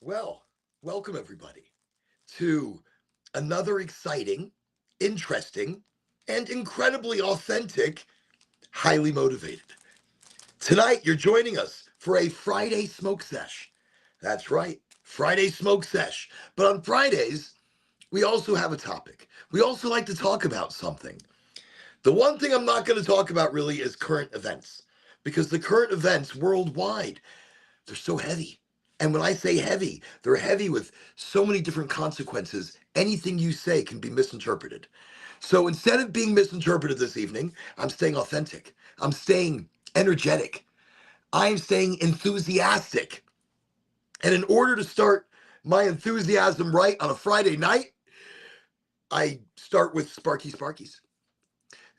Well, welcome everybody to another exciting, interesting, and incredibly authentic, highly motivated. Tonight, you're joining us for a Friday smoke sesh. That's right, Friday smoke sesh. But on Fridays, we also have a topic. We also like to talk about something. The one thing I'm not going to talk about really is current events, because the current events worldwide, they're so heavy. And when I say heavy, they're heavy with so many different consequences. Anything you say can be misinterpreted. So instead of being misinterpreted this evening, I'm staying authentic. I'm staying energetic. I'm staying enthusiastic. And in order to start my enthusiasm right on a Friday night, I start with Sparky Sparkies.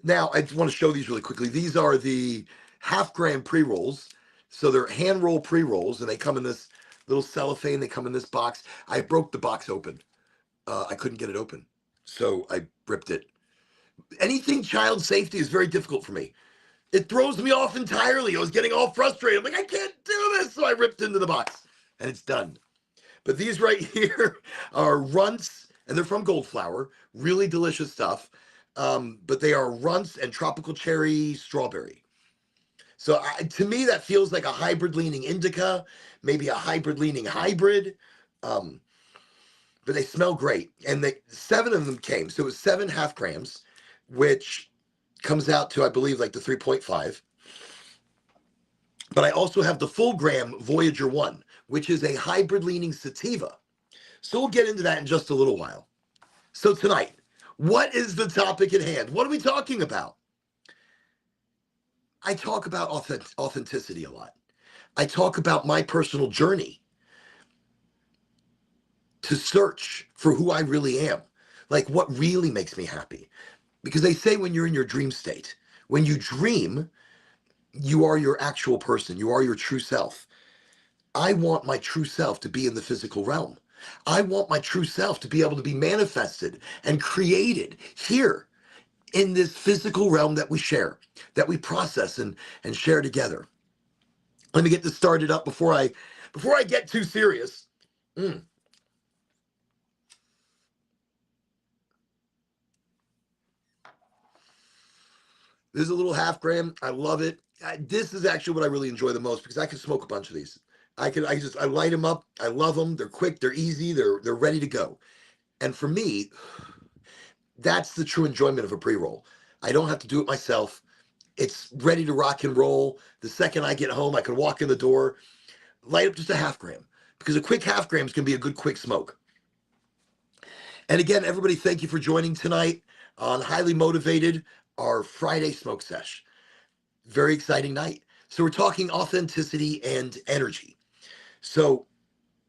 Now, I just want to show these really quickly. These are the half-gram pre-rolls. So they're hand-roll pre-rolls, and they come in this little cellophane. They come in this box. I broke the box open. I couldn't get it open, so I ripped it. Anything child safety is very difficult for me. It throws me off entirely. I was getting all frustrated. I'm like, I can't do this. So I ripped into the box, and it's done. But these right here are runts, and they're from Goldflower. Really delicious stuff. But they are runts and tropical cherry strawberry. So to me, that feels like a hybrid leaning indica, maybe a hybrid leaning hybrid. Um, but they smell great. And seven of them came. So it was 7 half grams, which comes out to, I believe, like the 3.5. But I also have the full gram Voyager 1, which is a hybrid leaning sativa. So we'll get into that in just a little while. So tonight, what is the topic at hand? What are we talking about? I talk about authenticity a lot. I talk about my personal journey to search for who I really am, like what really makes me happy. Because they say when you're in your dream state, when you dream, you are your actual person, you are your true self. I want my true self to be in the physical realm. I want my true self to be able to be manifested and created here in this physical realm that we share, that we process and share together. Let me get this started up before I get too serious. Mm. This is a little half-gram. I love it. This is actually what I really enjoy the most because I can smoke a bunch of these. I light them up. I love them. They're quick. They're easy. They're ready to go. And for me, that's the true enjoyment of a pre-roll. I don't have to do it myself. It's ready to rock and roll. The second I get home, I can walk in the door, light up just a half-gram because a quick half-grams can be a good quick smoke. And again, everybody, thank you for joining tonight on Highly Motivated, our Friday smoke sesh. Very exciting night. So we're talking authenticity and energy. So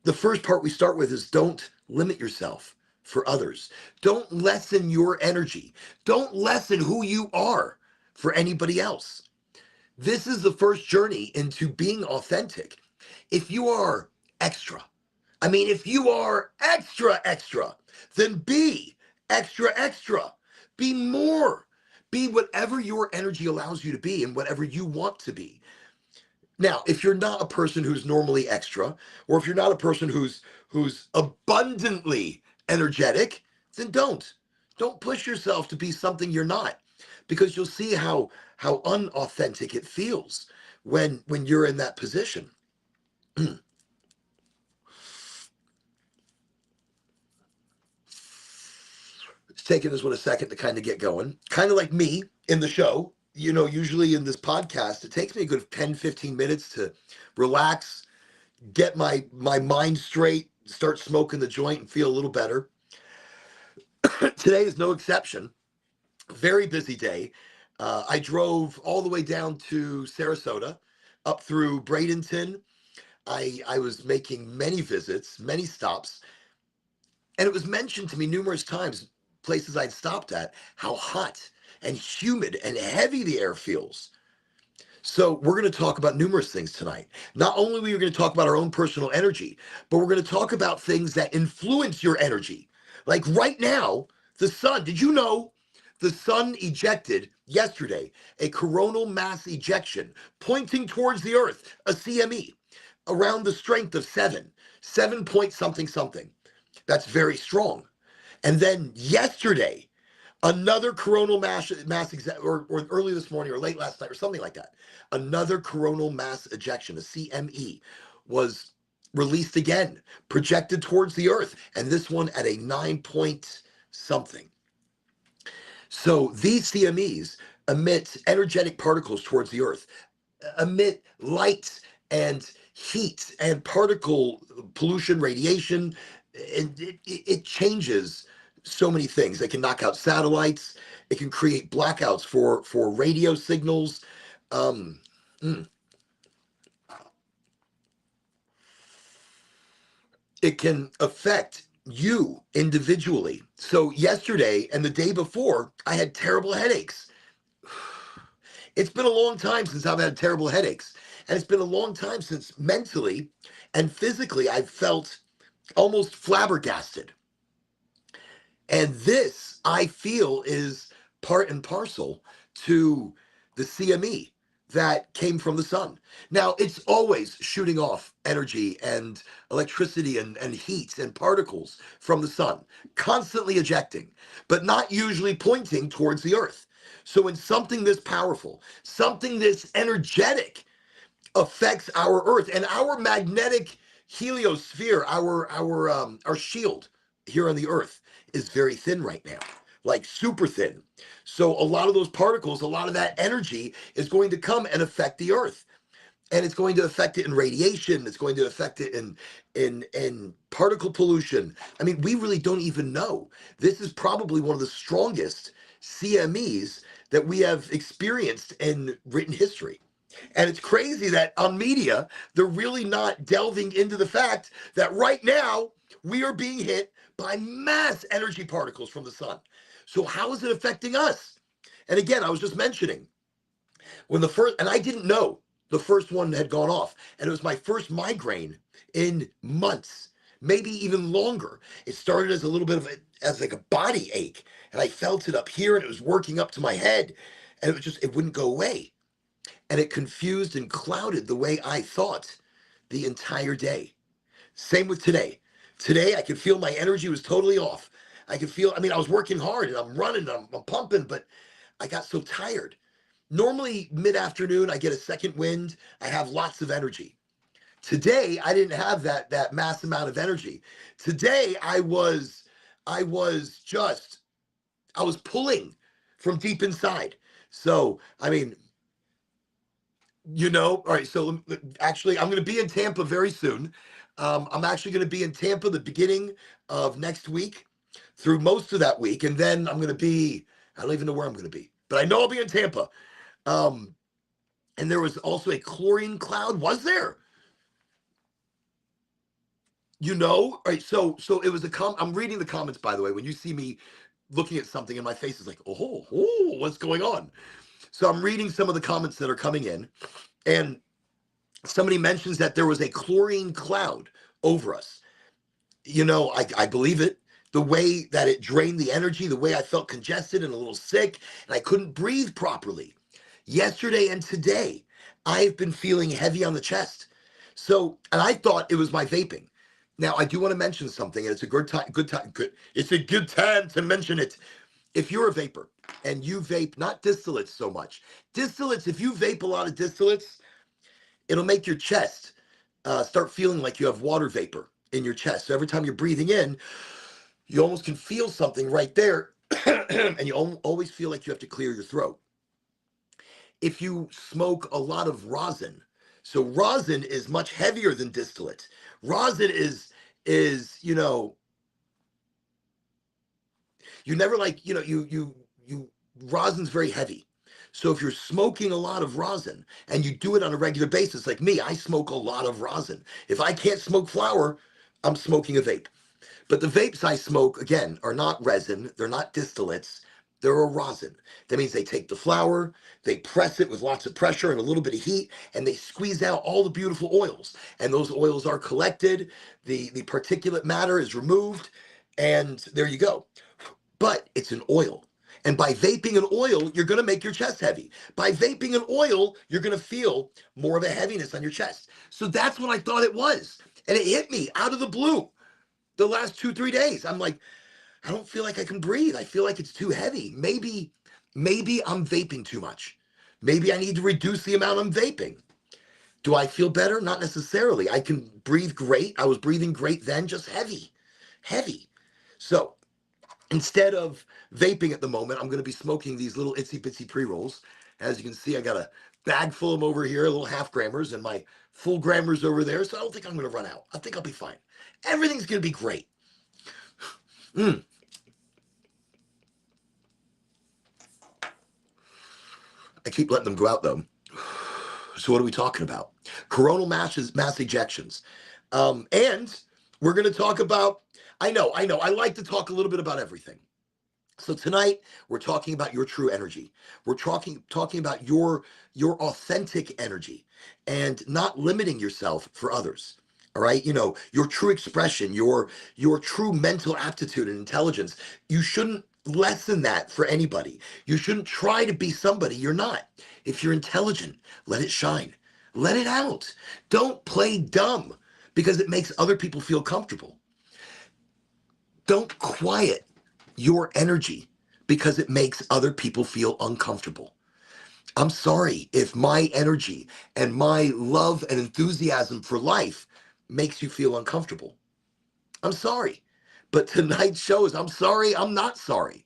the first part we start with is don't limit yourself for others. Don't lessen your energy. Don't lessen who you are for anybody else. This is the first journey into being authentic. If you are extra, if you are extra, then be extra. Be more. Be whatever your energy allows you to be and whatever you want to be. Now, if you're not a person who's normally extra, or if you're not a person who's abundantly energetic, then don't push yourself to be something you're not, because you'll see how unauthentic it feels when you're in that position. It's taking this one a second to kind of get going. Kind of like me in the show, usually in this podcast, it takes me a good 10-15 minutes to relax, get my mind straight, start smoking the joint and feel a little better. Today is no exception. Very busy day. I drove all the way down to Sarasota, up through Bradenton. I was making many visits, many stops, and it was mentioned to me numerous times, places I'd stopped at, how hot and humid and heavy the air feels. So we're going to talk about numerous things tonight. Not only are we going to talk about our own personal energy, but we're going to talk about things that influence your energy. Like right now, the sun. Did you know the sun ejected yesterday a coronal mass ejection pointing towards the earth, a CME, around the strength of 7. 7 point something something. That's very strong. And then yesterday, another coronal or early this morning or late last night or something like that, another coronal mass ejection, a CME, was released again, projected towards the Earth, and this one at a 9 point something. So these CMEs emit energetic particles towards the Earth, emit light and heat and particle pollution, radiation, and it changes so many things. It can knock out satellites. It can create blackouts for radio signals. Um, mm. It can affect you individually. So yesterday and the day before, I had terrible headaches. It's been a long time since I've had terrible headaches. And it's been a long time since mentally and physically I've felt almost flabbergasted. And this, I feel, is part and parcel to the CME that came from the sun. Now, it's always shooting off energy and electricity and heat and particles from the sun, constantly ejecting, but not usually pointing towards the earth. So when something this powerful, something this energetic affects our earth and our magnetic heliosphere, our shield here on the earth is very thin right now, like super thin. So a lot of those particles, a lot of that energy is going to come and affect the earth. And it's going to affect it in radiation. It's going to affect it in particle pollution. I mean, we really don't even know. This is probably one of the strongest CMEs that we have experienced in written history. And it's crazy that on media, they're really not delving into the fact that right now we are being hit by mass energy particles from the sun. So how is it affecting us? And again, I was just mentioning when the first, and I didn't know the first one had gone off, and it was my first migraine in months, maybe even longer. It started as a little bit of as like a body ache, and I felt it up here, and it was working up to my head, and it wouldn't go away. And it confused and clouded the way I thought the entire day. Same with today. Today, I could feel my energy was totally off. I could feel, I was working hard and I'm running, I'm pumping, but I got so tired. Normally, mid-afternoon, I get a second wind. I have lots of energy. Today, I didn't have that mass amount of energy. Today, I was pulling from deep inside. So, all right, so actually, I'm going to be in Tampa very soon. I'm actually going to be in Tampa the beginning of next week through most of that week. And then I'm going to be, I don't even know where I'm going to be, but I know I'll be in Tampa. And there was also a chlorine cloud. Was there? All right, so it was I'm reading the comments, by the way. When you see me looking at something and my face is like, oh, what's going on? So I'm reading some of the comments that are coming in, and somebody mentions that there was a chlorine cloud over us. I believe it. The way that it drained the energy, the way I felt congested and a little sick, and I couldn't breathe properly. Yesterday and today, I've been feeling heavy on the chest. So, and I thought it was my vaping. Now, I do want to mention something, and it's a good time. It's a good time to mention it. If you're a vapor and you vape, not distillates so much. Distillates, if you vape a lot of distillates, it'll make your chest start feeling like you have water vapor in your chest. So every time you're breathing in, you almost can feel something right there, and you always feel like you have to clear your throat. If you smoke a lot of rosin, so rosin is much heavier than distillate. Rosin is you never rosin's very heavy. So if you're smoking a lot of rosin and you do it on a regular basis, like me, I smoke a lot of rosin. If I can't smoke flower, I'm smoking a vape. But the vapes I smoke, again, are not resin. They're not distillates. They're a rosin. That means they take the flower, they press it with lots of pressure and a little bit of heat, and they squeeze out all the beautiful oils. And those oils are collected, the particulate matter is removed, and there you go. But it's an oil. And by vaping an oil, you're going to make your chest heavy. By vaping an oil, you're going to feel more of a heaviness on your chest. So that's what I thought it was. And it hit me out of the blue the last 2, 3 days. I'm like, I don't feel like I can breathe. I feel like it's too heavy. Maybe I'm vaping too much. Maybe I need to reduce the amount I'm vaping. Do I feel better? Not necessarily. I can breathe great. I was breathing great then, just heavy, heavy. So instead of vaping at the moment, I'm going to be smoking these little itsy bitsy pre-rolls. As you can see, I got a bag full of them over here, little half grammars, and my full grammars over there. So I don't think I'm going to run out. I think I'll be fine. Everything's going to be great. Mm. I keep letting them go out though. So what are we talking about? Coronal mass ejections. And we're going to talk about, I know, I like to talk a little bit about everything. So tonight we're talking about your true energy. We're talking about your authentic energy and not limiting yourself for others. All right, your true expression, your true mental aptitude and intelligence. You shouldn't lessen that for anybody. You shouldn't try to be somebody you're not. If you're intelligent, let it shine. Let it out. Don't play dumb because it makes other people feel comfortable. Don't quiet your energy because it makes other people feel uncomfortable. I'm sorry if my energy and my love and enthusiasm for life makes you feel uncomfortable. I'm sorry. But tonight's show is I'm sorry, I'm not sorry.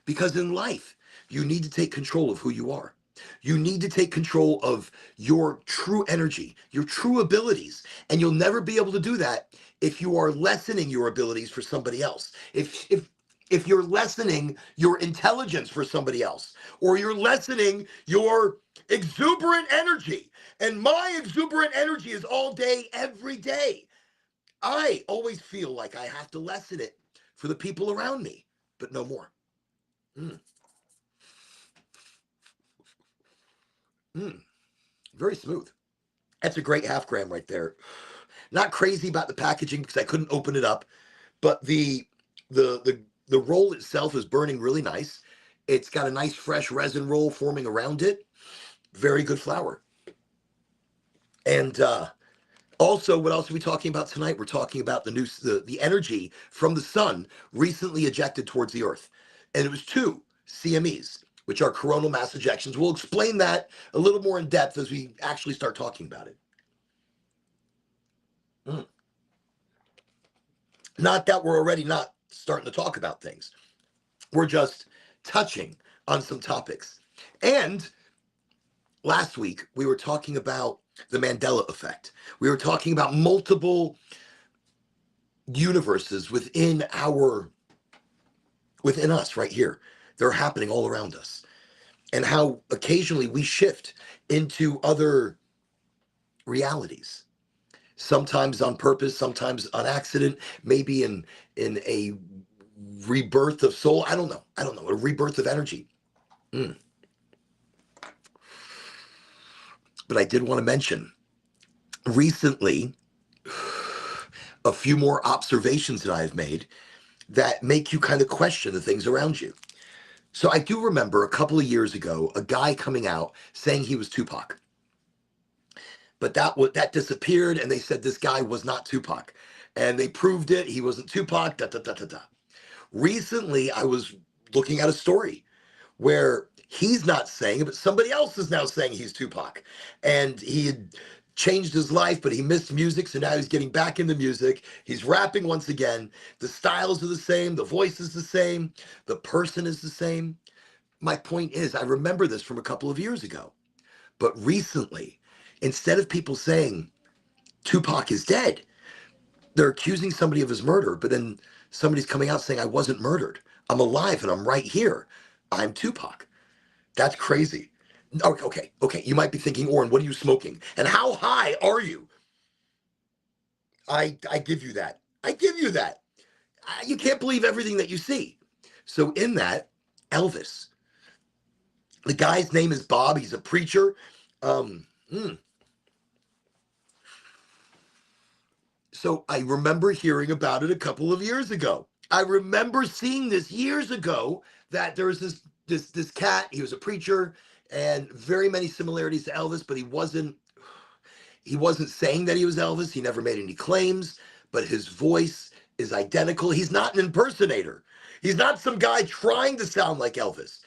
Because in life, you need to take control of who you are. You need to take control of your true energy, your true abilities. And you'll never be able to do that if you are lessening your abilities for somebody else. If you're lessening your intelligence for somebody else, or you're lessening your exuberant energy. And my exuberant energy is all day, every day. I always feel like I have to lessen it for the people around me, but no more. Mm. Mm. Very smooth. That's a great half gram right there. Not crazy about the packaging because I couldn't open it up, but the roll itself is burning really nice. It's got a nice fresh resin roll forming around it. Very good flower. And also, what else are we talking about tonight? We're talking about the energy from the sun recently ejected towards the earth. And it was 2 CMEs, which are coronal mass ejections. We'll explain that a little more in depth as we actually start talking about it. Mm. Not that we're already not starting to talk about things. We're just touching on some topics. And last week, we were talking about the Mandela effect. We were talking about multiple universes within us right here. They're happening all around us. And how occasionally we shift into other realities. Sometimes on purpose, sometimes on accident, maybe in a rebirth of soul. I don't know. A rebirth of energy. Mm. But I did want to mention recently a few more observations that I've made that make you kind of question the things around you. So I do remember a couple of years ago, a guy coming out saying he was Tupac. But that disappeared, and they said this guy was not Tupac. And they proved it. He wasn't Tupac, da, da, da, da, da. Recently, I was looking at a story where he's not saying it, but somebody else is now saying he's Tupac. And he had changed his life, but he missed music, so now he's getting back into music. He's rapping once again. The styles are the same, the voice is the same, the person is the same. My point is, I remember this from a couple of years ago. But recently, instead of people saying Tupac is dead, they're accusing somebody of his murder, but then somebody's coming out saying I wasn't murdered. I'm alive and I'm right here. I'm Tupac. That's crazy. Okay. You might be thinking, Oren, what are you smoking? And how high are you? I give you that. I give you that. You can't believe everything that you see. So in that, Elvis. The guy's name is Bob. He's a preacher. So I remember hearing about it a couple of years ago. I remember seeing this years ago that there was this cat. He was a preacher and very many similarities to Elvis, but he wasn't He wasn't saying that he was Elvis. He never made any claims, but his voice is identical. He's not an impersonator. He's not some guy trying to sound like Elvis.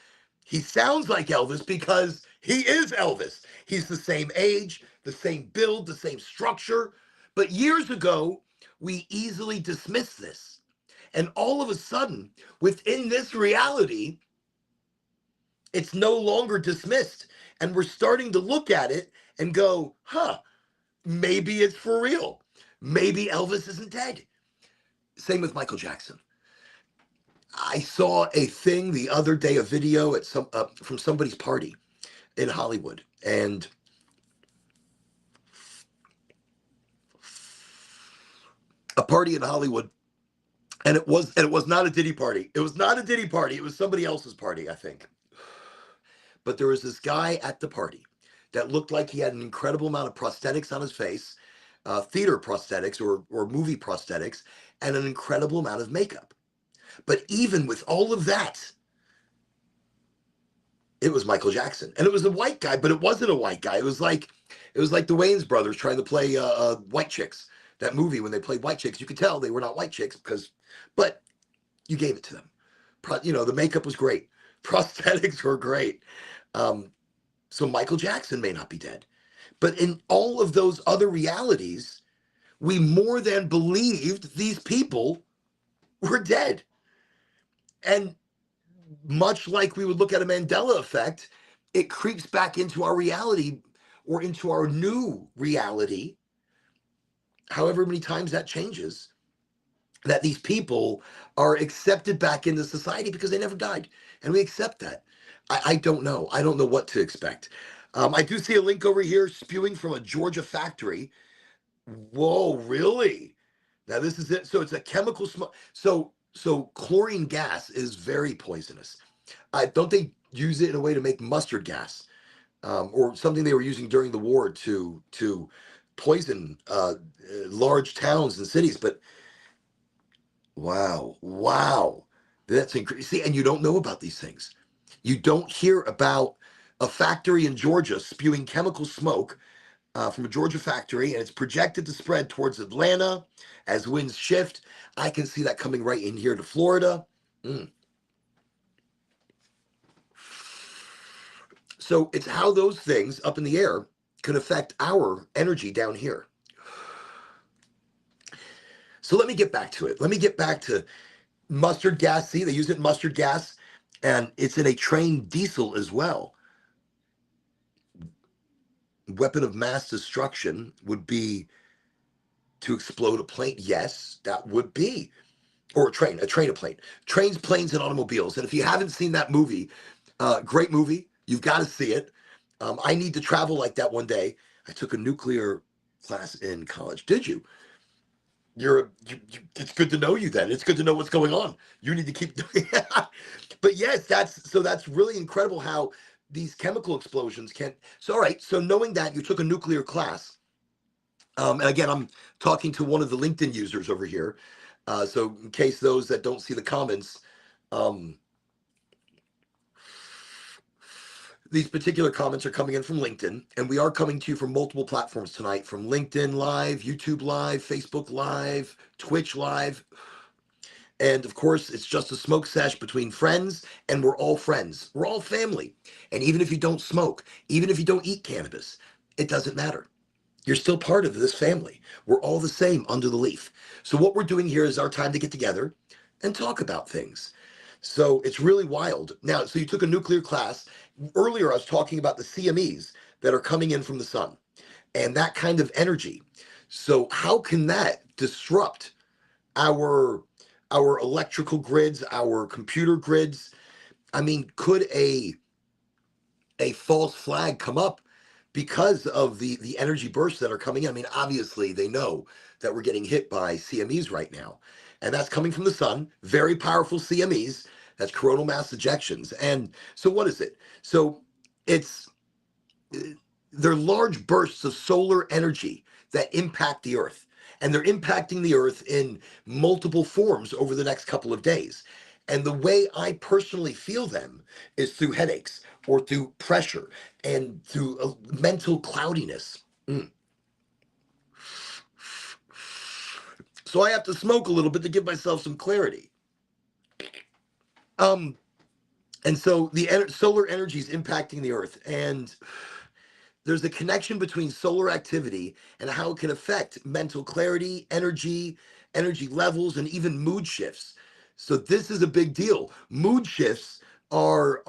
He sounds like Elvis because he is Elvis. He's the same age, the same build, the same structure. But years ago, we easily dismissed this. And all of a sudden, within this reality, it's no longer dismissed. And we're starting to look at it and go, huh, maybe it's for real. Maybe Elvis isn't dead. Same with Michael Jackson. I saw a thing the other day, a video at from somebody's party in Hollywood, and a party in Hollywood, and it was not a Diddy party. It was not a Diddy party. It was somebody else's party, I think. But there was this guy at the party that looked like he had an incredible amount of prosthetics on his face, theater prosthetics or movie prosthetics, and an incredible amount of makeup. But even with all of that, it was Michael Jackson, and it was a white guy, but it wasn't a white guy. It was like the Wayans brothers trying to play white chicks. That movie, when they played white chicks, you could tell they were not white chicks but you gave it to them. The makeup was great, prosthetics were great. So Michael Jackson may not be dead, but in all of those other realities, we more than believed these people were dead. And much like we would look at a Mandela effect, it creeps back into our reality or into our new reality, however many times that changes, that these people are accepted back into society because they never died. And we accept that. I don't know. I don't know what to expect. I do see a link over here, spewing from a Georgia factory. Whoa, really? Now this is it. So it's a chemical smoke. So chlorine gas is very poisonous. Don't they use it in a way to make mustard gas, or something they were using during the war to poison large towns and cities? But wow, that's incredible. See, and you don't know about these things. You don't hear about a factory in Georgia spewing chemical smoke from a Georgia factory, and it's projected to spread towards Atlanta as winds shift. I can see that coming right in here to Florida. So it's how those things up in the air can affect our energy down here. So let me get back to it. Let me get back to mustard gas. See, they use it in mustard gas, and it's in a trained diesel as well. Weapon of mass destruction would be to explode a plane. Yes, that would be. Or a train of plane. Trains, planes, and automobiles. And if you haven't seen that movie, great movie. You've got to see it. I need to travel like that one day. I took a nuclear class in college. Did you? It's good to know you then. It's good to know what's going on. You need to keep doing it. But yes, that's really incredible how these chemical explosions can. So, all right. So knowing that you took a nuclear class, and again, I'm talking to one of the LinkedIn users over here. So in case those that don't see the comments, these particular comments are coming in from LinkedIn, and we are coming to you from multiple platforms tonight, from LinkedIn Live, YouTube Live, Facebook Live, Twitch Live. And of course, it's just a smoke sesh between friends, and we're all friends. We're all family. And even if you don't smoke, even if you don't eat cannabis, it doesn't matter. You're still part of this family. We're all the same under the leaf. So what we're doing here is our time to get together and talk about things. So it's really wild. Now, so you took a nuclear class. Earlier, I was talking about the CMEs that are coming in from the sun and that kind of energy. So how can that disrupt our electrical grids, our computer grids? I mean, could a false flag come up because of the energy bursts that are coming in? I mean, obviously they know that we're getting hit by CMEs right now, and that's coming from the sun, very powerful CMEs. That's coronal mass ejections. And so what is it? So they're large bursts of solar energy that impact the earth, and they're impacting the earth in multiple forms over the next couple of days. And the way I personally feel them is through headaches or through pressure and through mental cloudiness. So I have to smoke a little bit to give myself some clarity. Um, and so the solar energy is impacting the Earth, and there's a connection between solar activity and how it can affect mental clarity, energy levels, and even mood shifts. So this is a big deal. Mood shifts are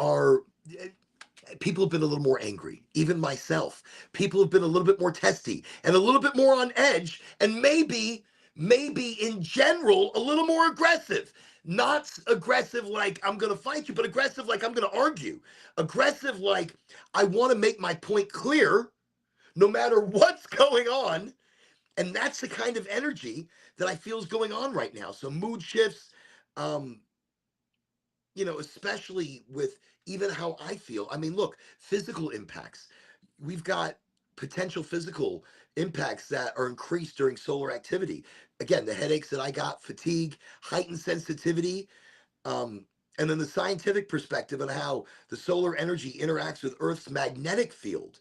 people have been a little more angry, even myself. People have been a little bit more testy and a little bit more on edge, and maybe in general a little more aggressive. Not aggressive like I'm going to fight you, but aggressive like I'm going to argue. Aggressive like I want to make my point clear no matter what's going on. And that's the kind of energy that I feel is going on right now. So mood shifts, um, especially with even how I feel. I mean, look, physical impacts. We've got potential physical impacts that are increased during solar activity. Again, the headaches that I got, fatigue, heightened sensitivity, and then the scientific perspective on how the solar energy interacts with Earth's magnetic field.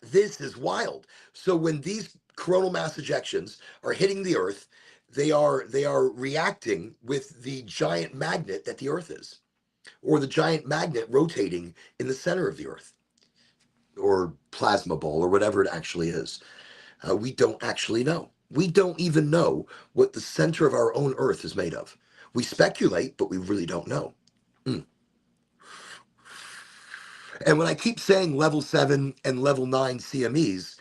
This is wild. So when these coronal mass ejections are hitting the Earth, they are reacting with the giant magnet that the Earth is, or the giant magnet rotating in the center of the Earth, or plasma ball, or whatever it actually is. We don't actually know. We don't even know what the center of our own Earth is made of. We speculate, but we really don't know. Mm. And when I keep saying level 7 and level 9 CMEs,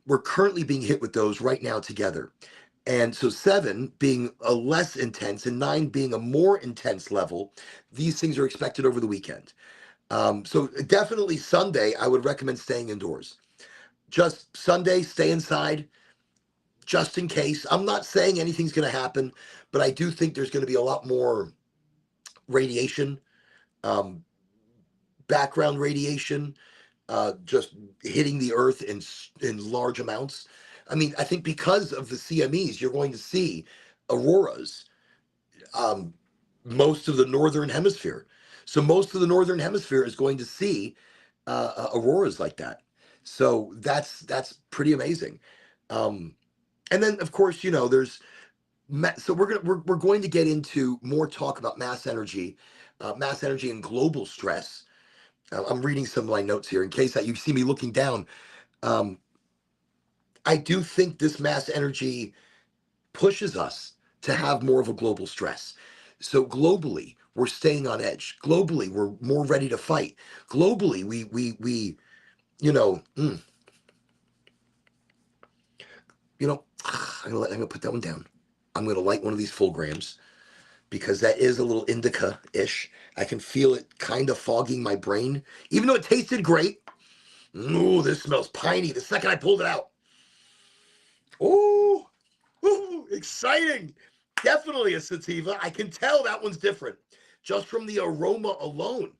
we're currently being hit with those right now together. And so 7 being a less intense and 9 being a more intense level, these things are expected over the weekend. So definitely Sunday, I would recommend staying indoors. Just Sunday, stay inside, just in case. I'm not saying anything's going to happen, but I do think there's going to be a lot more radiation, um, background radiation, just hitting the earth in large amounts. I mean, I think because of the CMEs, you're going to see auroras, um, most of the northern hemisphere. So most of the northern hemisphere is going to see auroras like that. So that's pretty amazing. Um, and then of course, there's so we're going to get into more talk about mass energy and global stress. I'm reading some of my notes here in case that you see me looking down. Um, I do think this mass energy pushes us to have more of a global stress. So globally, we're staying on edge. Globally, we're more ready to fight. Globally, we you know, mm, I'm gonna put that one down. I'm gonna light one of these full grams because that is a little indica-ish. I can feel it kind of fogging my brain, even though it tasted great. Ooh, this smells piney. The second I pulled it out. Ooh, ooh, exciting. Definitely a sativa. I can tell that one's different just from the aroma alone.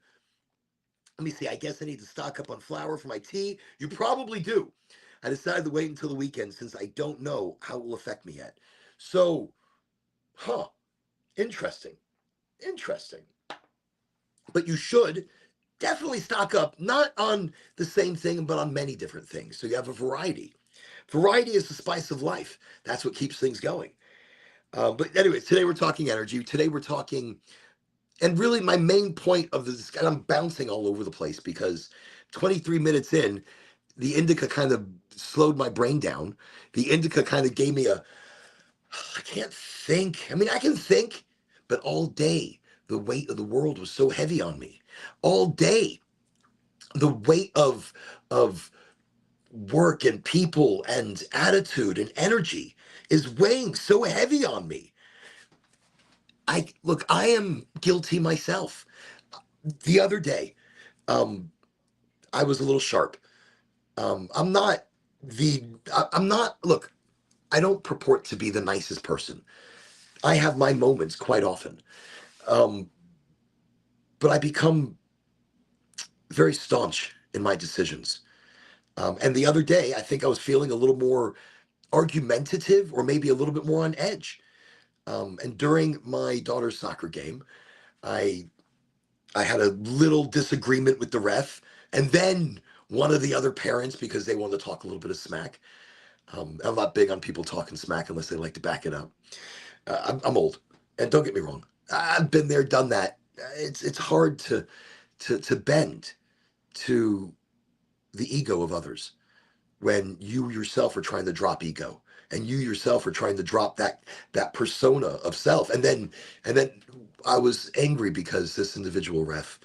Let me see. I guess I need to stock up on flour for my tea. You probably do. I decided to wait until the weekend since I don't know how it will affect me yet. So, interesting. Interesting. But you should definitely stock up, not on the same thing, but on many different things. So you have a variety. Variety is the spice of life. That's what keeps things going. But anyways, today we're talking energy. Today we're talking, and really my main point of this, and I'm bouncing all over the place because 23 minutes in, the indica kind of slowed my brain down. The indica kind of gave me I can't think. I mean, I can think, but all day, the weight of the world was so heavy on me. All day, the weight of work and people and attitude and energy is weighing so heavy on me. I am guilty myself. The other day, um, I was a little sharp. I'm not I'm not, look, I don't purport to be the nicest person. I have my moments quite often. Um, but I become very staunch in my decisions. And the other day, I think I was feeling a little more argumentative or maybe a little bit more on edge. And during my daughter's soccer game, I I had a little disagreement with the ref, and then one of the other parents, because they wanted to talk a little bit of smack, I'm not big on people talking smack unless they like to back it up. I'm old, and don't get me wrong. I've been there, done that. It's hard to bend to the ego of others when you yourself are trying to drop ego, and you yourself are trying to drop that persona of self. And then I was angry because this individual ref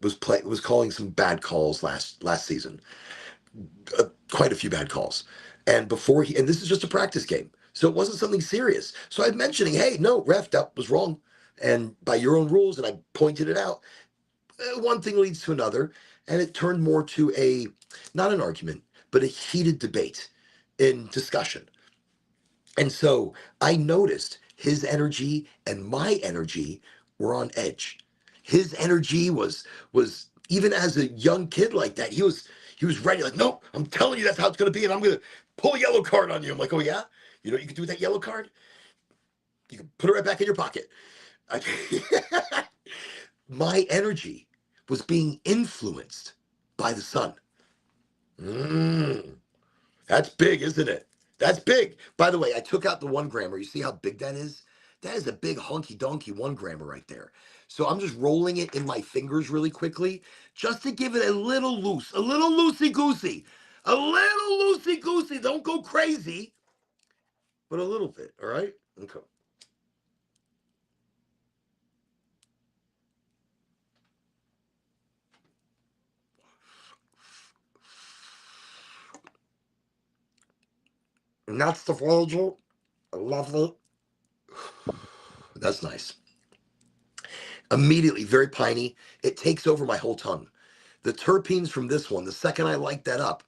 was calling some bad calls last season, quite a few bad calls. And this is just a practice game, so it wasn't something serious. So I'm mentioning, hey, no, ref, that was wrong, and by your own rules, and I pointed it out. One thing leads to another, and it turned more to not an argument, but a heated debate in discussion. And so I noticed his energy and my energy were on edge. His energy was even as a young kid like that, he was ready, like, nope, I'm telling you that's how it's gonna be, and I'm gonna pull a yellow card on you. I'm like, oh yeah? You know what you can do with that yellow card? You can put it right back in your pocket. My energy was being influenced by the sun. Mm. That's big, isn't it? That's big. By the way, I took out the 1 grammer. You see how big that is? That is a big honky donkey 1 grammer right there. So I'm just rolling it in my fingers really quickly, just to give it a little loose, a little loosey goosey, a little loosey goosey. Don't go crazy, but a little bit. All right. Okay. And that's the flavor. I love it. That's nice. Immediately, very piney. It takes over my whole tongue. The terpenes from this one, the second I light that up.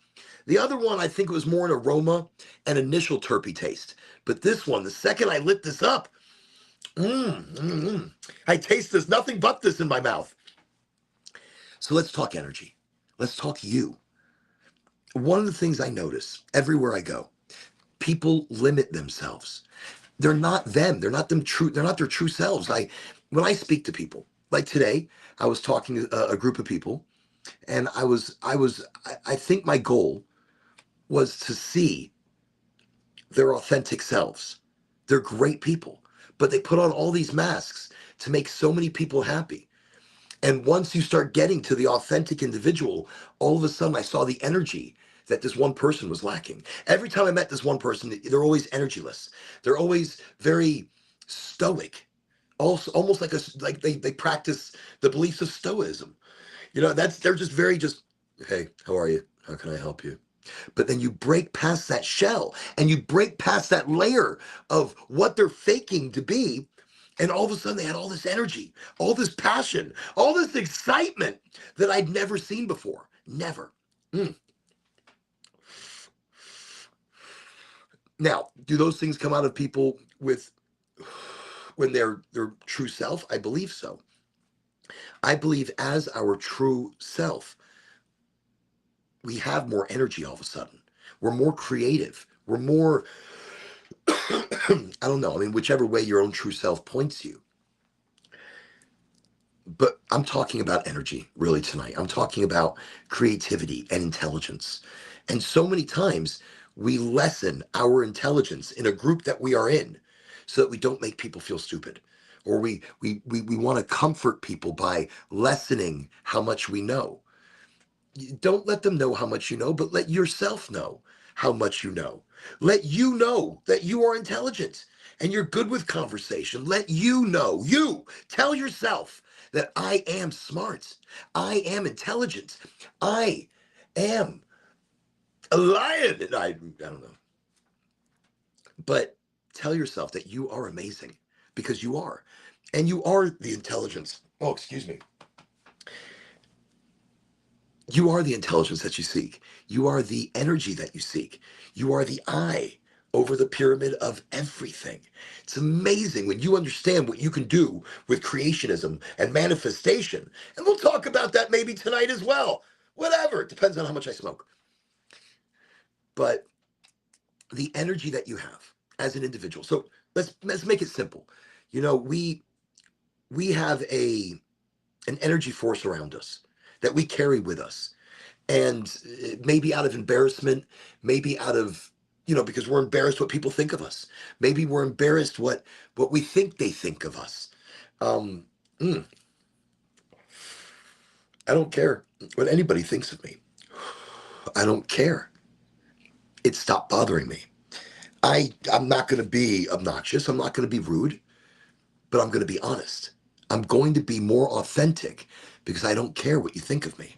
The other one, I think it was more an aroma and initial terpy taste. But this one, the second I lit this up, I taste this, nothing but this in my mouth. So let's talk energy. Let's talk you. One of the things I notice everywhere I go, people limit themselves. They're not them. They're not them true. They're not their true selves. When I speak to people, like today, I was talking to a group of people, and I think my goal was to see their authentic selves. They're great people, but they put on all these masks to make so many people happy. And once you start getting to the authentic individual, all of a sudden I saw the energy that this one person was lacking. Every time I met this one person, they're always energyless. They're always very stoic. Also, almost like they practice the beliefs of stoicism. They're just very just, hey, how are you? How can I help you? But then you break past that shell and you break past that layer of what they're faking to be. And all of a sudden they had all this energy, all this passion, all this excitement that I'd never seen before. Never. Mm. Now, do those things come out of people when they're their true self? I believe so. I believe as our true self, we have more energy all of a sudden. We're more creative. We're more, I don't know. I mean, whichever way your own true self points you. But I'm talking about energy really tonight. I'm talking about creativity and intelligence. And so many times we lessen our intelligence in a group that we are in so that we don't make people feel stupid. Or we want to comfort people by lessening how much we know. Don't let them know how much you know, but let yourself know how much you know. Let you know that you are intelligent and you're good with conversation. Let you tell yourself that I am smart. I am intelligent. I am a lion. And I don't know. But tell yourself that you are amazing because you are. And you are the intelligence. Oh, excuse me. You are the intelligence that you seek. You are the energy that you seek. You are the eye over the pyramid of everything. It's amazing when you understand what you can do with creationism and manifestation. And we'll talk about that maybe tonight as well. Whatever. It depends on how much I smoke. But the energy that you have as an individual. So let's make it simple. We have an energy force around us that we carry with us. And maybe out of embarrassment, maybe out of because we're embarrassed what people think of us. Maybe we're embarrassed what we think they think of us. Um, mm, I don't care what anybody thinks of me. I don't care. It stopped bothering me. I'm not going to be obnoxious. I'm not going to be rude, but I'm going to be honest. I'm going to be more authentic because I don't care what you think of me.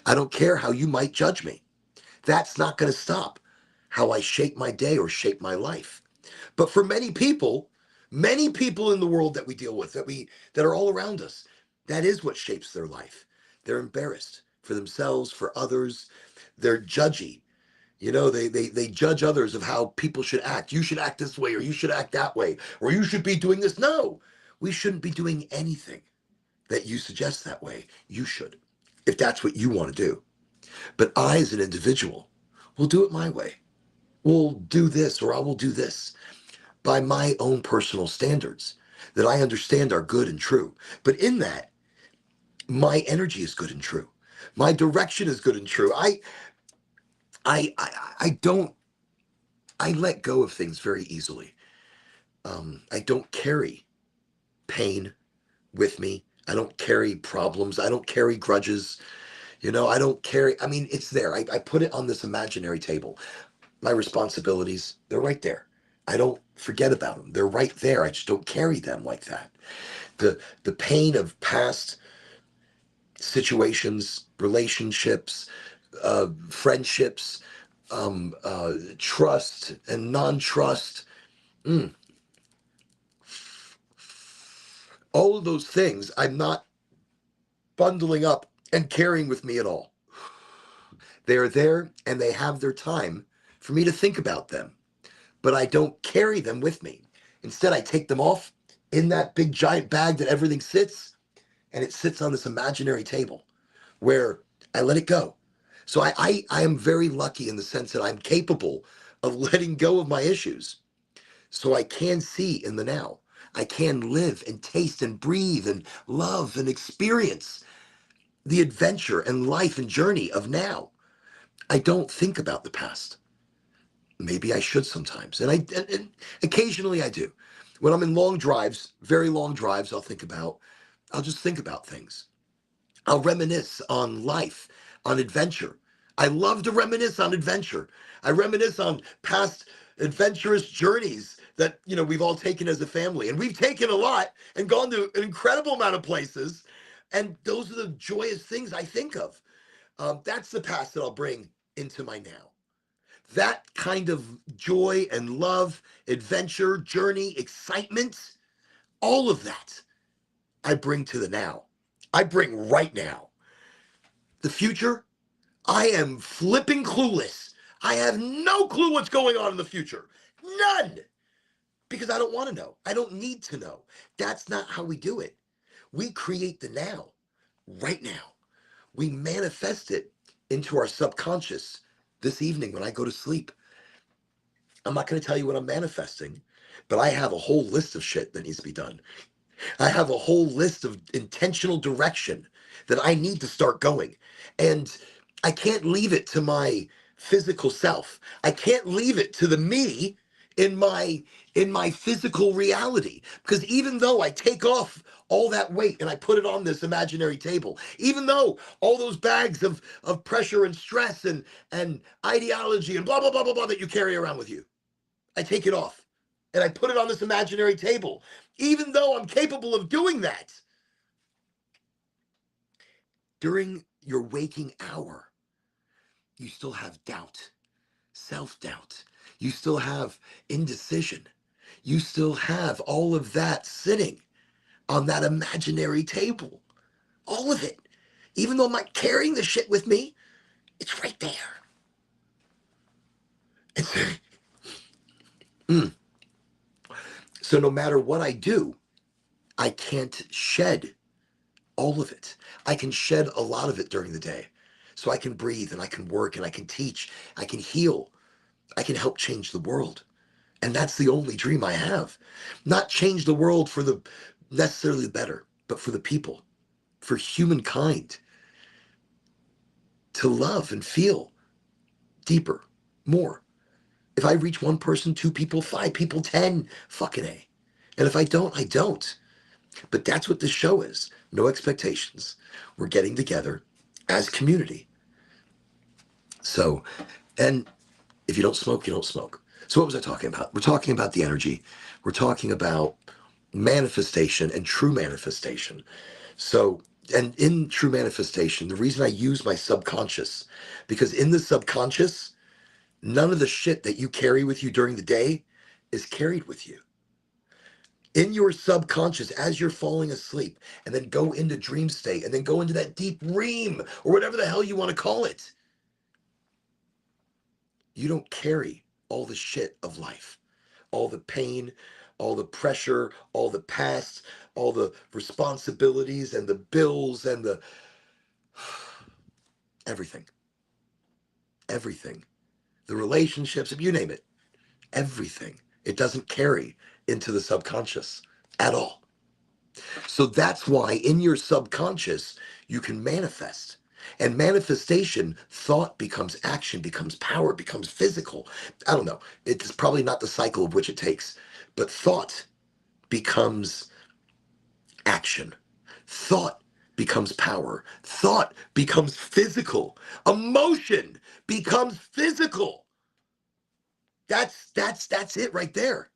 I don't care how you might judge me. That's not going to stop how I shape my day or shape my life. But for many people in the world that we deal with, that are all around us, that is what shapes their life. They're embarrassed for themselves, for others. They're judgy. They judge others of how people should act. You should act this way, or you should act that way, or you should be doing this. No, we shouldn't be doing anything that you suggest that way. You should, if that's what you want to do. But I, as an individual, will do it my way. Will do this, or I will do this by my own personal standards that I understand are good and true. But in that, my energy is good and true. My direction is good and true. I don't. I let go of things very easily. I don't carry pain with me. I don't carry problems. I don't carry grudges. I don't carry. I mean, it's there. I put it on this imaginary table. My responsibilities, they're right there. I don't forget about them. They're right there. I just don't carry them like that. The pain of past situations, relationships, friendships, trust and non-trust, mm, all of those things I'm not bundling up and carrying with me at all. They are there and they have their time for me to think about them, but I don't carry them with me. Instead, I take them off in that big giant bag that everything sits, and it sits on this imaginary table where I let it go. So I am very lucky in the sense that I'm capable of letting go of my issues. So I can see in the now. I can live and taste and breathe and love and experience the adventure and life and journey of now. I don't think about the past. Maybe I should sometimes. And occasionally I do. When I'm in long drives, very long drives, I'll just think about things. I'll reminisce on life, on adventure. I love to reminisce on adventure. I reminisce on past adventurous journeys that, we've all taken as a family. And we've taken a lot and gone to an incredible amount of places. And those are the joyous things I think of. That's the past that I'll bring into my now. That kind of joy and love, adventure, journey, excitement, all of that I bring to the now. I bring right now. The future, I am flipping clueless. I have no clue what's going on in the future. None. Because I don't want to know. I don't need to know. That's not how we do it. We create the now, right now. We manifest it into our subconscious this evening when I go to sleep. I'm not going to tell you what I'm manifesting, but I have a whole list of shit that needs to be done. I have a whole list of intentional direction that I need to start going. And I can't leave it to my physical self. I can't leave it to the me in my physical reality. Because even though I take off all that weight and I put it on this imaginary table, even though all those bags of pressure and stress and ideology and blah blah blah blah blah that you carry around with you, I take it off and I put it on this imaginary table. Even though I'm capable of doing that, during your waking hour, you still have doubt, self-doubt. You still have indecision. You still have all of that sitting on that imaginary table. All of it. Even though I'm not carrying the shit with me, it's right there. It's, mm. So no matter what I do, I can't shed all of it. I can shed a lot of it during the day. So I can breathe and I can work and I can teach, I can heal, I can help change the world. And that's the only dream I have. Not change the world for the necessarily better, but for the people, for humankind to love and feel deeper, more, If I reach one person, two people, five people, 10, fucking A. And if I don't, I don't. But that's what this show is. No expectations. We're getting together as community. So, and if you don't smoke, you don't smoke. So what was I talking about? We're talking about the energy. We're talking about manifestation and true manifestation. So, and in true manifestation, the reason I use my subconscious, because in the subconscious, none of the shit that you carry with you during the day is carried with you. In your subconscious, as you're falling asleep, and then go into dream state, and then go into that deep dream, or whatever the hell you want to call it, you don't carry all the shit of life, all the pain, all the pressure, all the past, all the responsibilities and the bills and the everything, everything, the relationships, you name it, everything. It doesn't carry into the subconscious at all. So that's why in your subconscious, you can manifest. And manifestation, thought becomes action, becomes power, becomes physical. I don't know. It's probably not the cycle of which it takes, but thought becomes action. Thought becomes power. Thought becomes physical. Emotion becomes physical. That's it right there.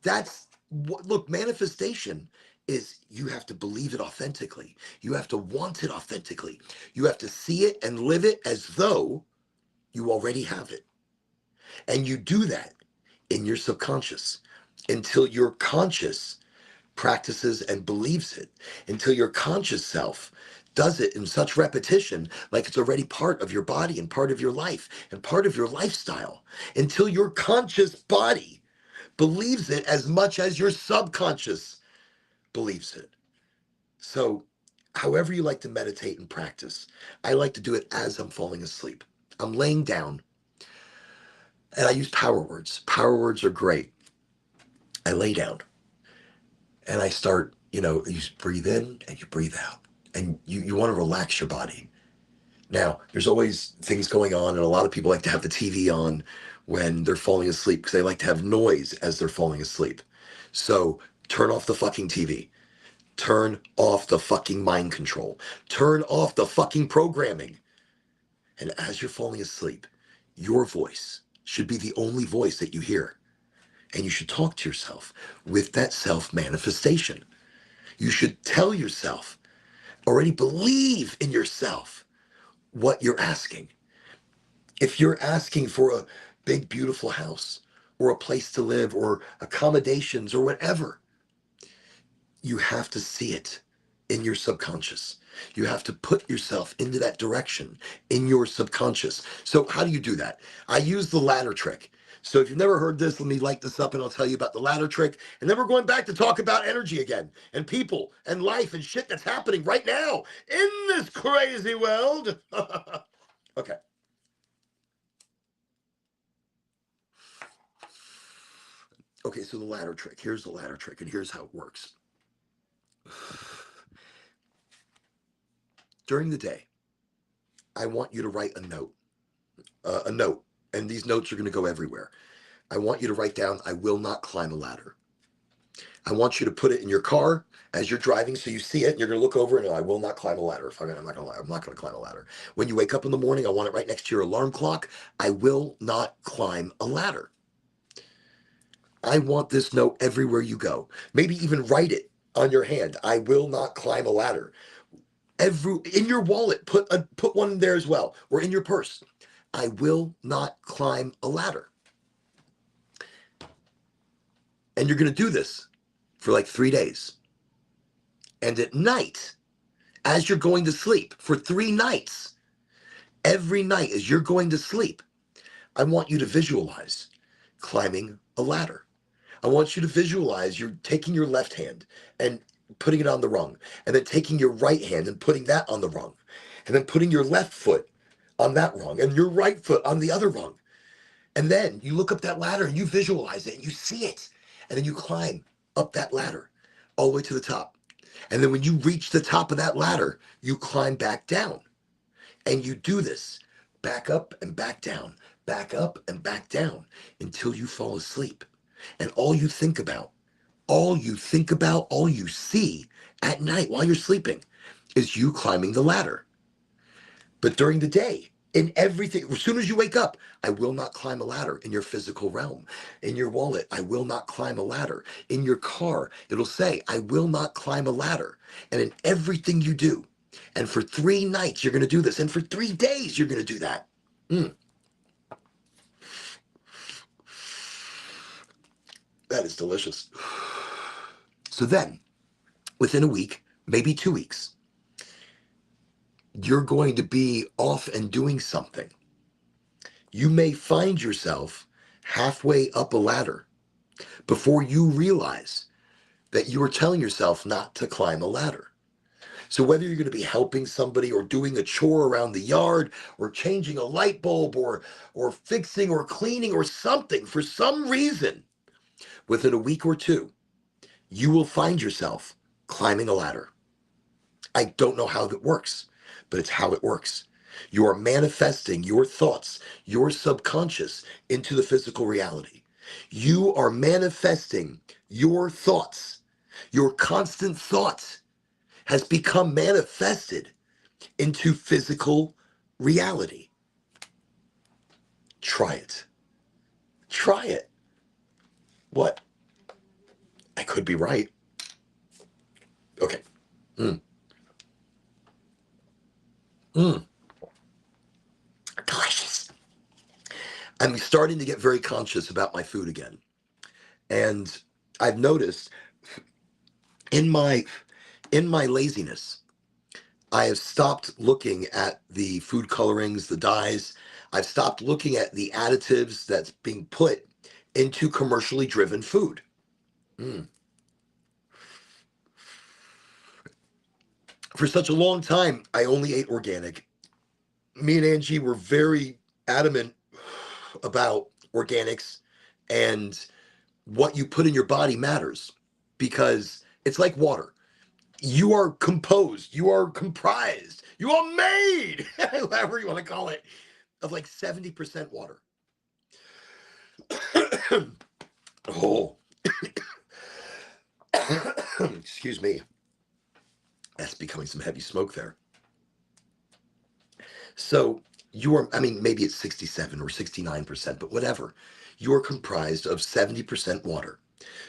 That's what, look, manifestation is you have to believe it authentically. You have to want it authentically. You have to see it and live it as though you already have it. And you do that in your subconscious until your conscious practices and believes it, until your conscious self does it in such repetition, like it's already part of your body and part of your life and part of your lifestyle, until your conscious body believes it as much as your subconscious believes it. So, however you like to meditate and practice, I like to do it as I'm falling asleep. I'm laying down and I use power words. Power words are great. I lay down and I start, you breathe in and you breathe out. And you want to relax your body. Now, there's always things going on, and a lot of people like to have the TV on when they're falling asleep because they like to have noise as they're falling asleep. So turn off the fucking TV. Turn off the fucking mind control. Turn off the fucking programming. And as you're falling asleep, your voice should be the only voice that you hear. And you should talk to yourself with that self manifestation. You should tell yourself, already believe in yourself what you're asking. If you're asking for a big, beautiful house or a place to live or accommodations or whatever, you have to see it in your subconscious. You have to put yourself into that direction in your subconscious. So how do you do that? I use the ladder trick. So if you've never heard this, let me light this up and I'll tell you about the ladder trick. And then we're going back to talk about energy again and people and life and shit that's happening right now in this crazy world. Okay. Okay, so the ladder trick. Here's the ladder trick, and here's how it works. During the day, I want you to write a note, and these notes are going to go everywhere. I want you to write down, I will not climb a ladder. I want you to put it in your car as you're driving so you see it and you're going to look over and I will not climb a ladder. I'm not going to climb a ladder. When you wake up in the morning, I want it right next to your alarm clock. I will not climb a ladder. I want this note everywhere you go. Maybe even write it on your hand. I will not climb a ladder. In your wallet, put one in there as well, or in your purse. I will not climb a ladder. And you're going to do this for like 3 days. And at night, as you're going to sleep for 3 nights, every night as you're going to sleep, I want you to visualize climbing a ladder. I want you to visualize you're taking your left hand and putting it on the rung, and then taking your right hand and putting that on the rung, and then putting your left foot on that rung and your right foot on the other rung. And then you look up that ladder and you visualize it and you see it. And then you climb up that ladder all the way to the top. And then when you reach the top of that ladder, you climb back down. And you do this back up and back down, back up and back down until you fall asleep. And all you think about, all you see at night while you're sleeping is you climbing the ladder. But during the day, in everything, as soon as you wake up, I will not climb a ladder in your physical realm. In your wallet, I will not climb a ladder. In your car, it'll say, I will not climb a ladder. And in everything you do, and for 3 nights, you're going to do this. And for 3 days, you're going to do that. That is delicious. So then, within a week, maybe 2 weeks, you're going to be off and doing something. You may find yourself halfway up a ladder before you realize that you are telling yourself not to climb a ladder. So whether you're going to be helping somebody or doing a chore around the yard or changing a light bulb or fixing or cleaning or something, for some reason, within a week or 2, you will find yourself climbing a ladder. I don't know how that works, but it's how it works. You are manifesting your thoughts, your subconscious into the physical reality. You are manifesting your thoughts. Your constant thoughts has become manifested into physical reality. Try it. Try it. What? I could be right. Okay. Delicious. I'm starting to get very conscious about my food again. And I've noticed in my laziness, I have stopped looking at the food colorings, the dyes. I've stopped looking at the additives that's being put into commercially driven food. For such a long time, I only ate organic. Me and Angie were very adamant about organics, and what you put in your body matters, because it's like water. You are composed, you are comprised, you are made, however you want to call it, of like 70% water. Oh, excuse me. That's becoming some heavy smoke there. So you are, I mean, maybe it's 67 or 69%, but whatever. You are comprised of 70% water.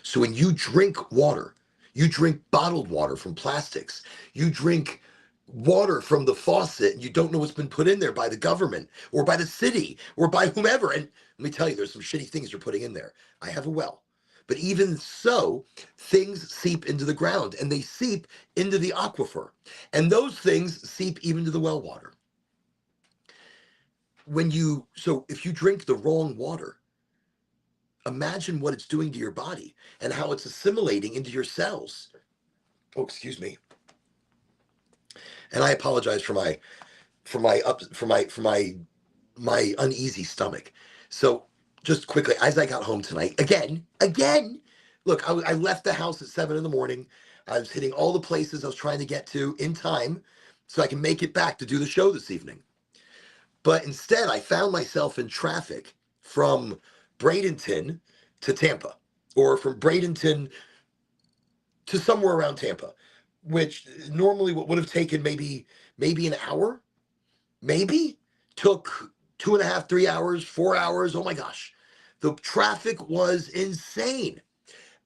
So when you drink water, you drink bottled water from plastics, you drink water from the faucet, and you don't know what's been put in there by the government or by the city or by whomever. And let me tell you, there's some shitty things you're putting in there. I have a well. But even so, things seep into the ground and they seep into the aquifer. And those things seep even to the well water. So if you drink the wrong water, imagine what it's doing to your body and how it's assimilating into your cells. Oh, excuse me. And I apologize for my uneasy stomach. So just quickly, as I got home tonight, again, look, I left the house at 7 a.m. I was hitting all the places I was trying to get to in time so I can make it back to do the show this evening. But instead, I found myself in traffic from Bradenton to Tampa, or from Bradenton to somewhere around Tampa, which normally would have taken maybe an hour, maybe took 2.5, 3 hours, 4 hours. Oh my gosh, the traffic was insane.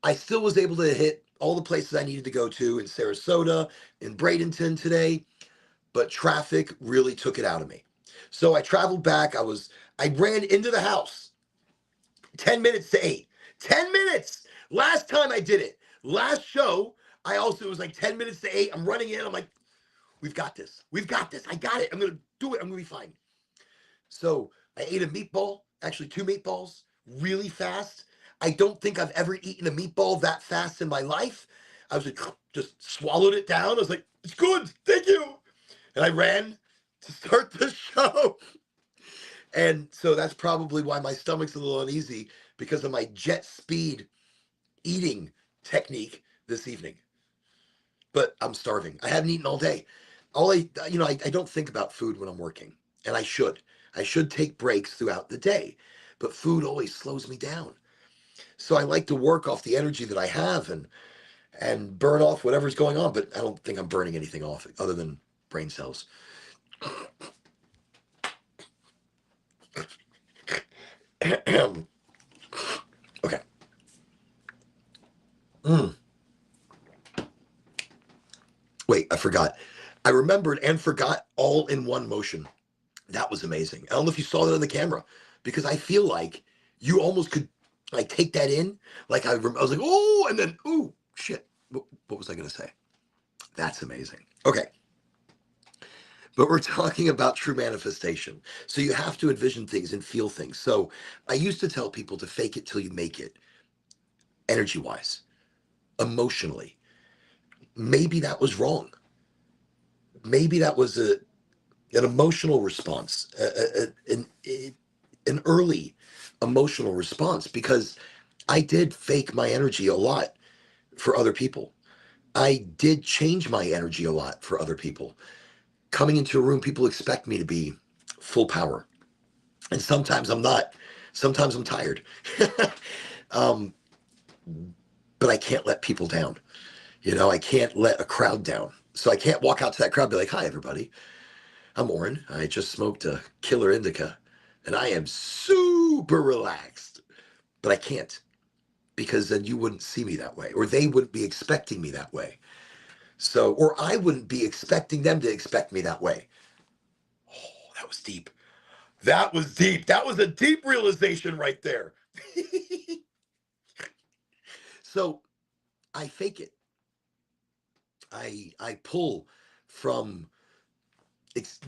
I still was able to hit all the places I needed to go to in Sarasota, in Bradenton today, but traffic really took it out of me. So I traveled back. I ran into the house 10 minutes to 8. 10 minutes! Last time I did it. Last show, it was like 10 minutes to 8. I'm running in. I'm like, we've got this. We've got this. I got it. I'm going to do it. I'm going to be fine. So I ate a meatball, actually 2 meatballs, really fast. I don't think I've ever eaten a meatball that fast in my life. I was like, just swallowed it down. I was like, it's good. Thank you. And I ran to start the show. And so that's probably why my stomach's a little uneasy, because of my jet speed eating technique this evening. But I'm starving. I haven't eaten all day. I don't think about food when I'm working, and I should. I should take breaks throughout the day, but food always slows me down. So I like to work off the energy that I have and burn off whatever's going on, but I don't think I'm burning anything off other than brain cells. Okay. Mm. Wait, I forgot. I remembered and forgot all in one motion. That was amazing. I don't know if you saw that on the camera because I feel like you almost could like take that in. Like I was like, oh, and then, oh, shit. What was I going to say? That's amazing. Okay. But we're talking about true manifestation. So you have to envision things and feel things. So I used to tell people to fake it till you make it, energy wise, emotionally. Maybe that was wrong. Maybe that was an emotional response, an early emotional response, because I did fake my energy a lot for other people. I did change my energy a lot for other people. Coming into a room, people expect me to be full power. And sometimes I'm not. Sometimes I'm tired. um, but I can't let people down. I can't let a crowd down. So I can't walk out to that crowd and be like, hi, everybody. I'm Oren. I just smoked a killer indica and I am super relaxed. But I can't because then you wouldn't see me that way or they wouldn't be expecting me that way. So, or I wouldn't be expecting them to expect me that way. Oh, that was deep. That was deep. That was a deep realization right there. So I fake it. I pull from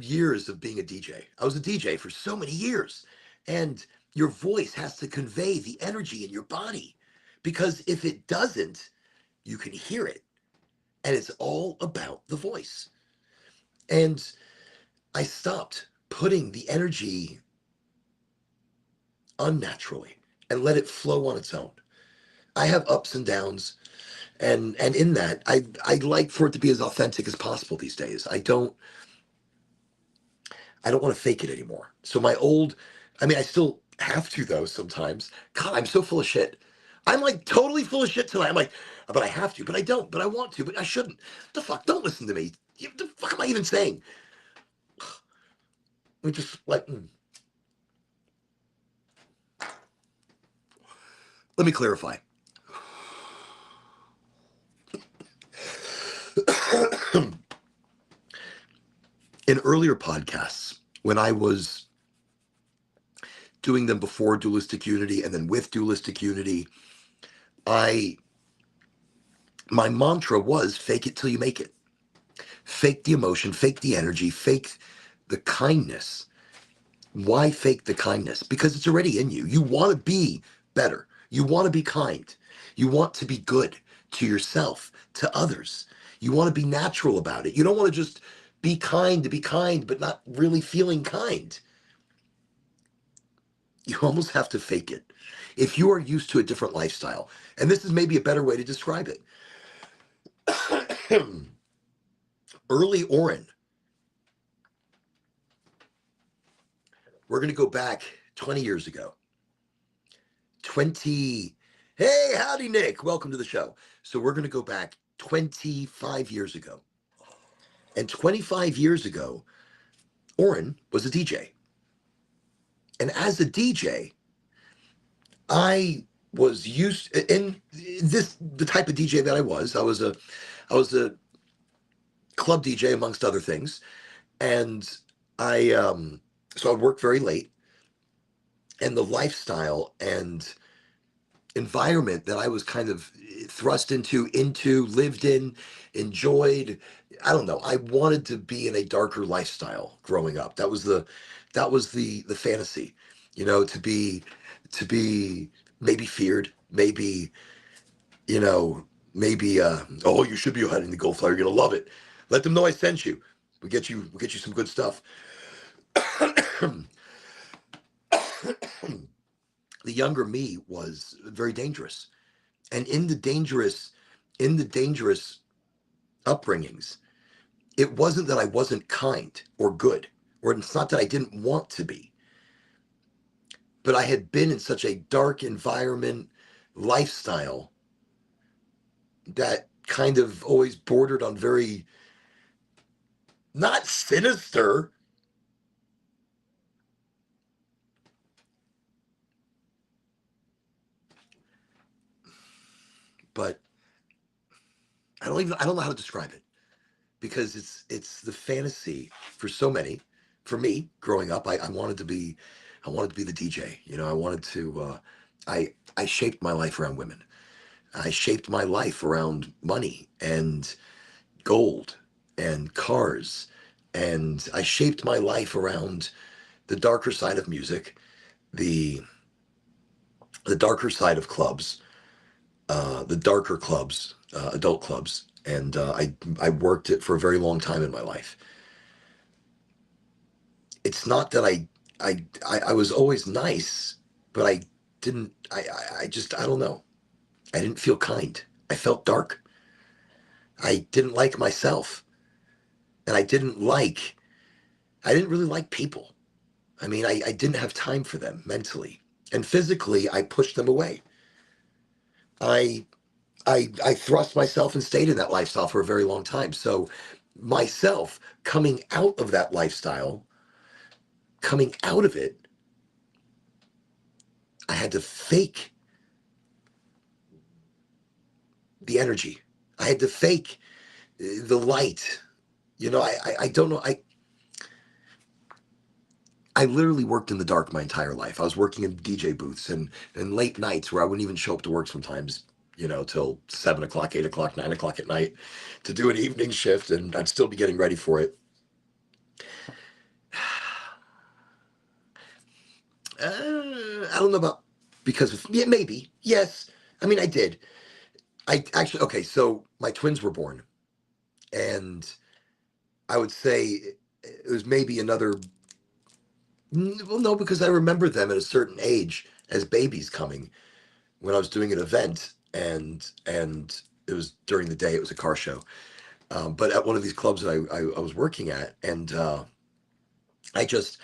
years of being a DJ. I was a DJ for so many years. And your voice has to convey the energy in your body because if it doesn't, you can hear it. And it's all about the voice. And I stopped putting the energy unnaturally and let it flow on its own. I have ups and downs, and in that, I like for it to be as authentic as possible these days. I don't want to fake it anymore. So I mean, I still have to though sometimes. God, I'm so full of shit. I'm like totally full of shit tonight. I'm like, but I have to, but I don't, but I want to, but I shouldn't. The fuck? Don't listen to me. The fuck am I even saying? We just like, let me clarify. In earlier podcasts, when I was doing them before dualistic unity and then with dualistic unity, I my mantra was fake it till you make it. Fake the emotion, fake the energy, fake the kindness. Why fake the kindness? Because it's already in you. You want to be better. You want to be kind. You want to be good to yourself, to others. You want to be natural about it. You don't want to just be kind to be kind, but not really feeling kind. You almost have to fake it. If you are used to a different lifestyle, and this is maybe a better way to describe it. Early Oren, we're going to go back 20 years ago. 20. Hey, howdy, Nick. Welcome to the show. So we're going to go back 25 years ago. And 25 years ago, Oren was a DJ. And as a DJ, I was used in the type of DJ that I was. I was a club DJ amongst other things. And so I worked very late, and the lifestyle and environment that I was kind of thrust into, lived in, enjoyed. I don't know. I wanted to be in a darker lifestyle growing up. That was the fantasy, to be maybe feared, maybe, you know, maybe oh, you should be heading the Gold Flyer. You're gonna love it. Let them know I sent you. We'll get you some good stuff. The younger me was very dangerous. And in the dangerous upbringings, it wasn't that I wasn't kind or good, or it's not that I didn't want to be. but I had been in such a dark environment, lifestyle, that kind of always bordered on very, not sinister, but I don't know how to describe it, because it's the fantasy for so many. For me, growing up, I wanted to be the DJ. You know, I wanted to. I shaped my life around women. I shaped my life around money and gold and cars, and I shaped my life around the darker side of music, the the darker side of clubs, the darker clubs, adult clubs, and I worked it for a very long time in my life. It's not that I was always nice, but I didn't. I just I don't know. I didn't feel kind. I felt dark. I didn't like myself, and I didn't really like people. I mean, I didn't have time for them mentally, and physically, I pushed them away. I I thrust myself and stayed in that lifestyle for a very long time. So myself coming out of that lifestyle, coming out of it, I had to fake the energy. I had to fake the light. You know, I don't know. I literally worked in the dark my entire life. I was working in DJ booths and late nights where I wouldn't even show up to work sometimes, you know, till 7 o'clock, 8 o'clock, 9 o'clock at night to do an evening shift, and I'd still be getting ready for it. I don't know about, because of, yeah, maybe. Yes. I mean, I did. I actually, okay, so my twins were born, and I would say it was maybe another, well, no, because I remember them at a certain age as babies coming when I was doing an event, and it was during the day, it was a car show. But at one of these clubs that I was working at, and I just,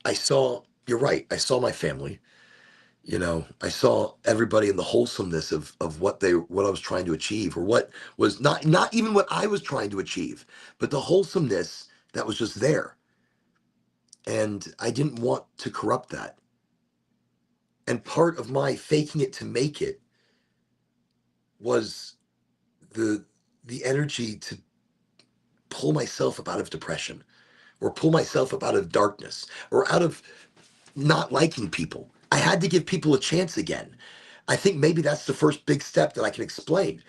I saw, you're right, I saw my family. You know, I saw everybody in the wholesomeness of what I was trying to achieve, or what was not even what I was trying to achieve, but the wholesomeness that was just there. And I didn't want to corrupt that. And part of my faking it to make it was the the energy to pull myself up out of depression, or pull myself up out of darkness, or out of not liking people. I had to give people a chance again. I think maybe that's the first big step that I can explain.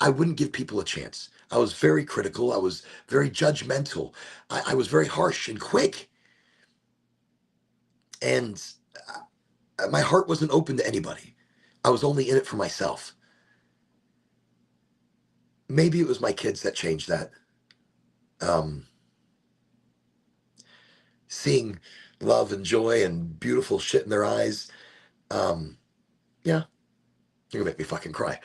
I wouldn't give people a chance. I was very critical. I was very judgmental. I was very harsh and quick. And my heart wasn't open to anybody. I was only in it for myself. Maybe it was my kids that changed that. Um, Seeing love and joy and beautiful shit in their eyes. Yeah, you're gonna make me fucking cry.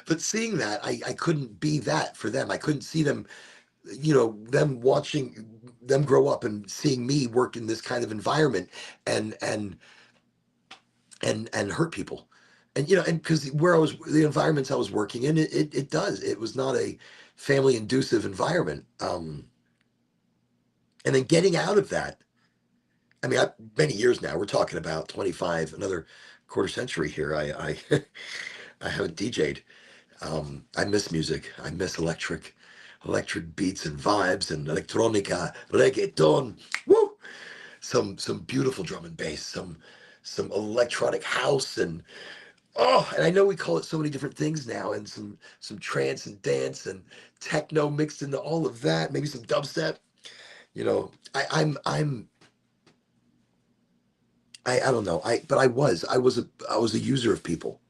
But seeing that, I couldn't be that for them. I couldn't see them, you know, them watching them grow up and seeing me work in this kind of environment, and and hurt people. And you know, and because where I was, the environments I was working in, it was not a family inducive environment. And then getting out of that, I mean, many years now, we're talking about 25, another quarter century here. I haven't DJ'd. I miss music. I miss electric beats and vibes and electronica, reggaeton. Woo! Some beautiful drum and bass, some electronic house, and oh, and I know we call it so many different things now, and some trance and dance and techno mixed into all of that, maybe some dubstep. You know, I don't know. But I was a user of people,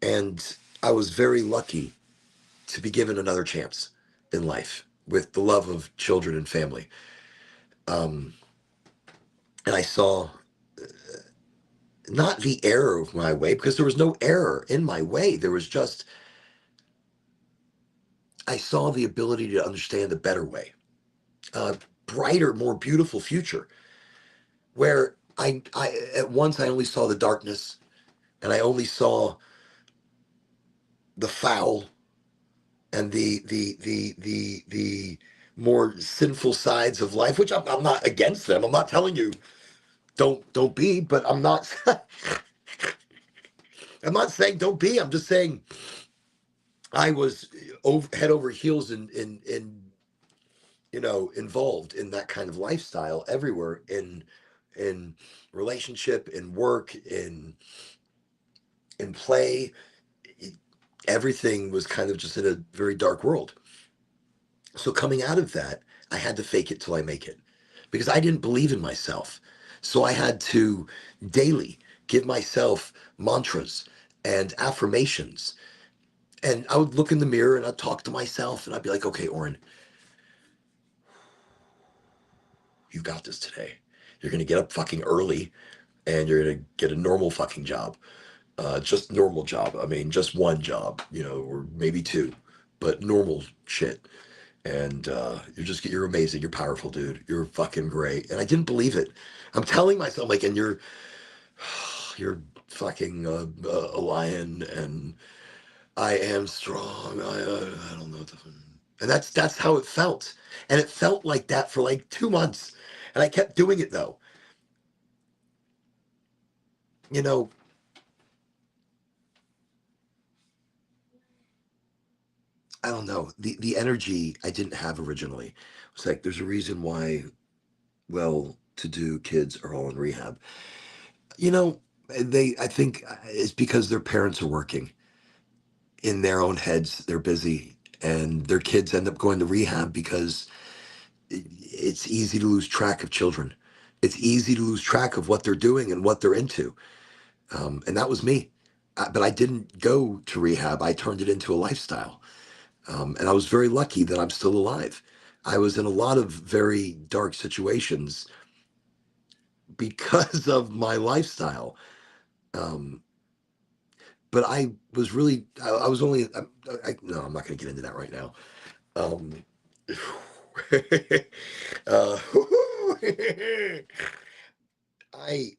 and I was very lucky to be given another chance in life with the love of children and family. Um, and I saw not the error of my way, because there was no error in my way. There was just, I saw the ability to understand a better way, a brighter, more beautiful future. where I at once I only saw the darkness, and I only saw the foul and the more sinful sides of life, which I'm not against them. I'm not telling you don't be, but I'm not I'm not saying don't be. I'm just saying I was head over heels in involved in that kind of lifestyle everywhere, in relationship, in work, in play. Everything was kind of just in a very dark world. So coming out of that, I had to fake it till I make it, because I didn't believe in myself. So I had to daily give myself mantras and affirmations. And I would look in the mirror and I'd talk to myself and I'd be like, okay, Oren, you got this today. You're going to get up fucking early and you're going to get a normal fucking job. Just normal job. I mean, just one job, or maybe two, but normal shit. And you're amazing. You're powerful, dude. You're fucking great. And I didn't believe it. I'm telling myself, like, and you're fucking a lion, and I am strong. I don't know. And that's how it felt. And it felt like that for like 2 months. And I kept doing it though. You know, I don't know. The energy I didn't have originally. It's like there's a reason why well-to-do kids are all in rehab. You know, I think it's because their parents are working in their own heads. They're busy, and their kids end up going to rehab because it's easy to lose track of children. It's easy to lose track of what they're doing and what they're into. And that was me. But I didn't go to rehab. I turned it into a lifestyle. And I was very lucky that I'm still alive. I was in a lot of very dark situations because of my lifestyle. Um, but I was really, I was only, no, I'm not going to get into that right now. Um, uh, I,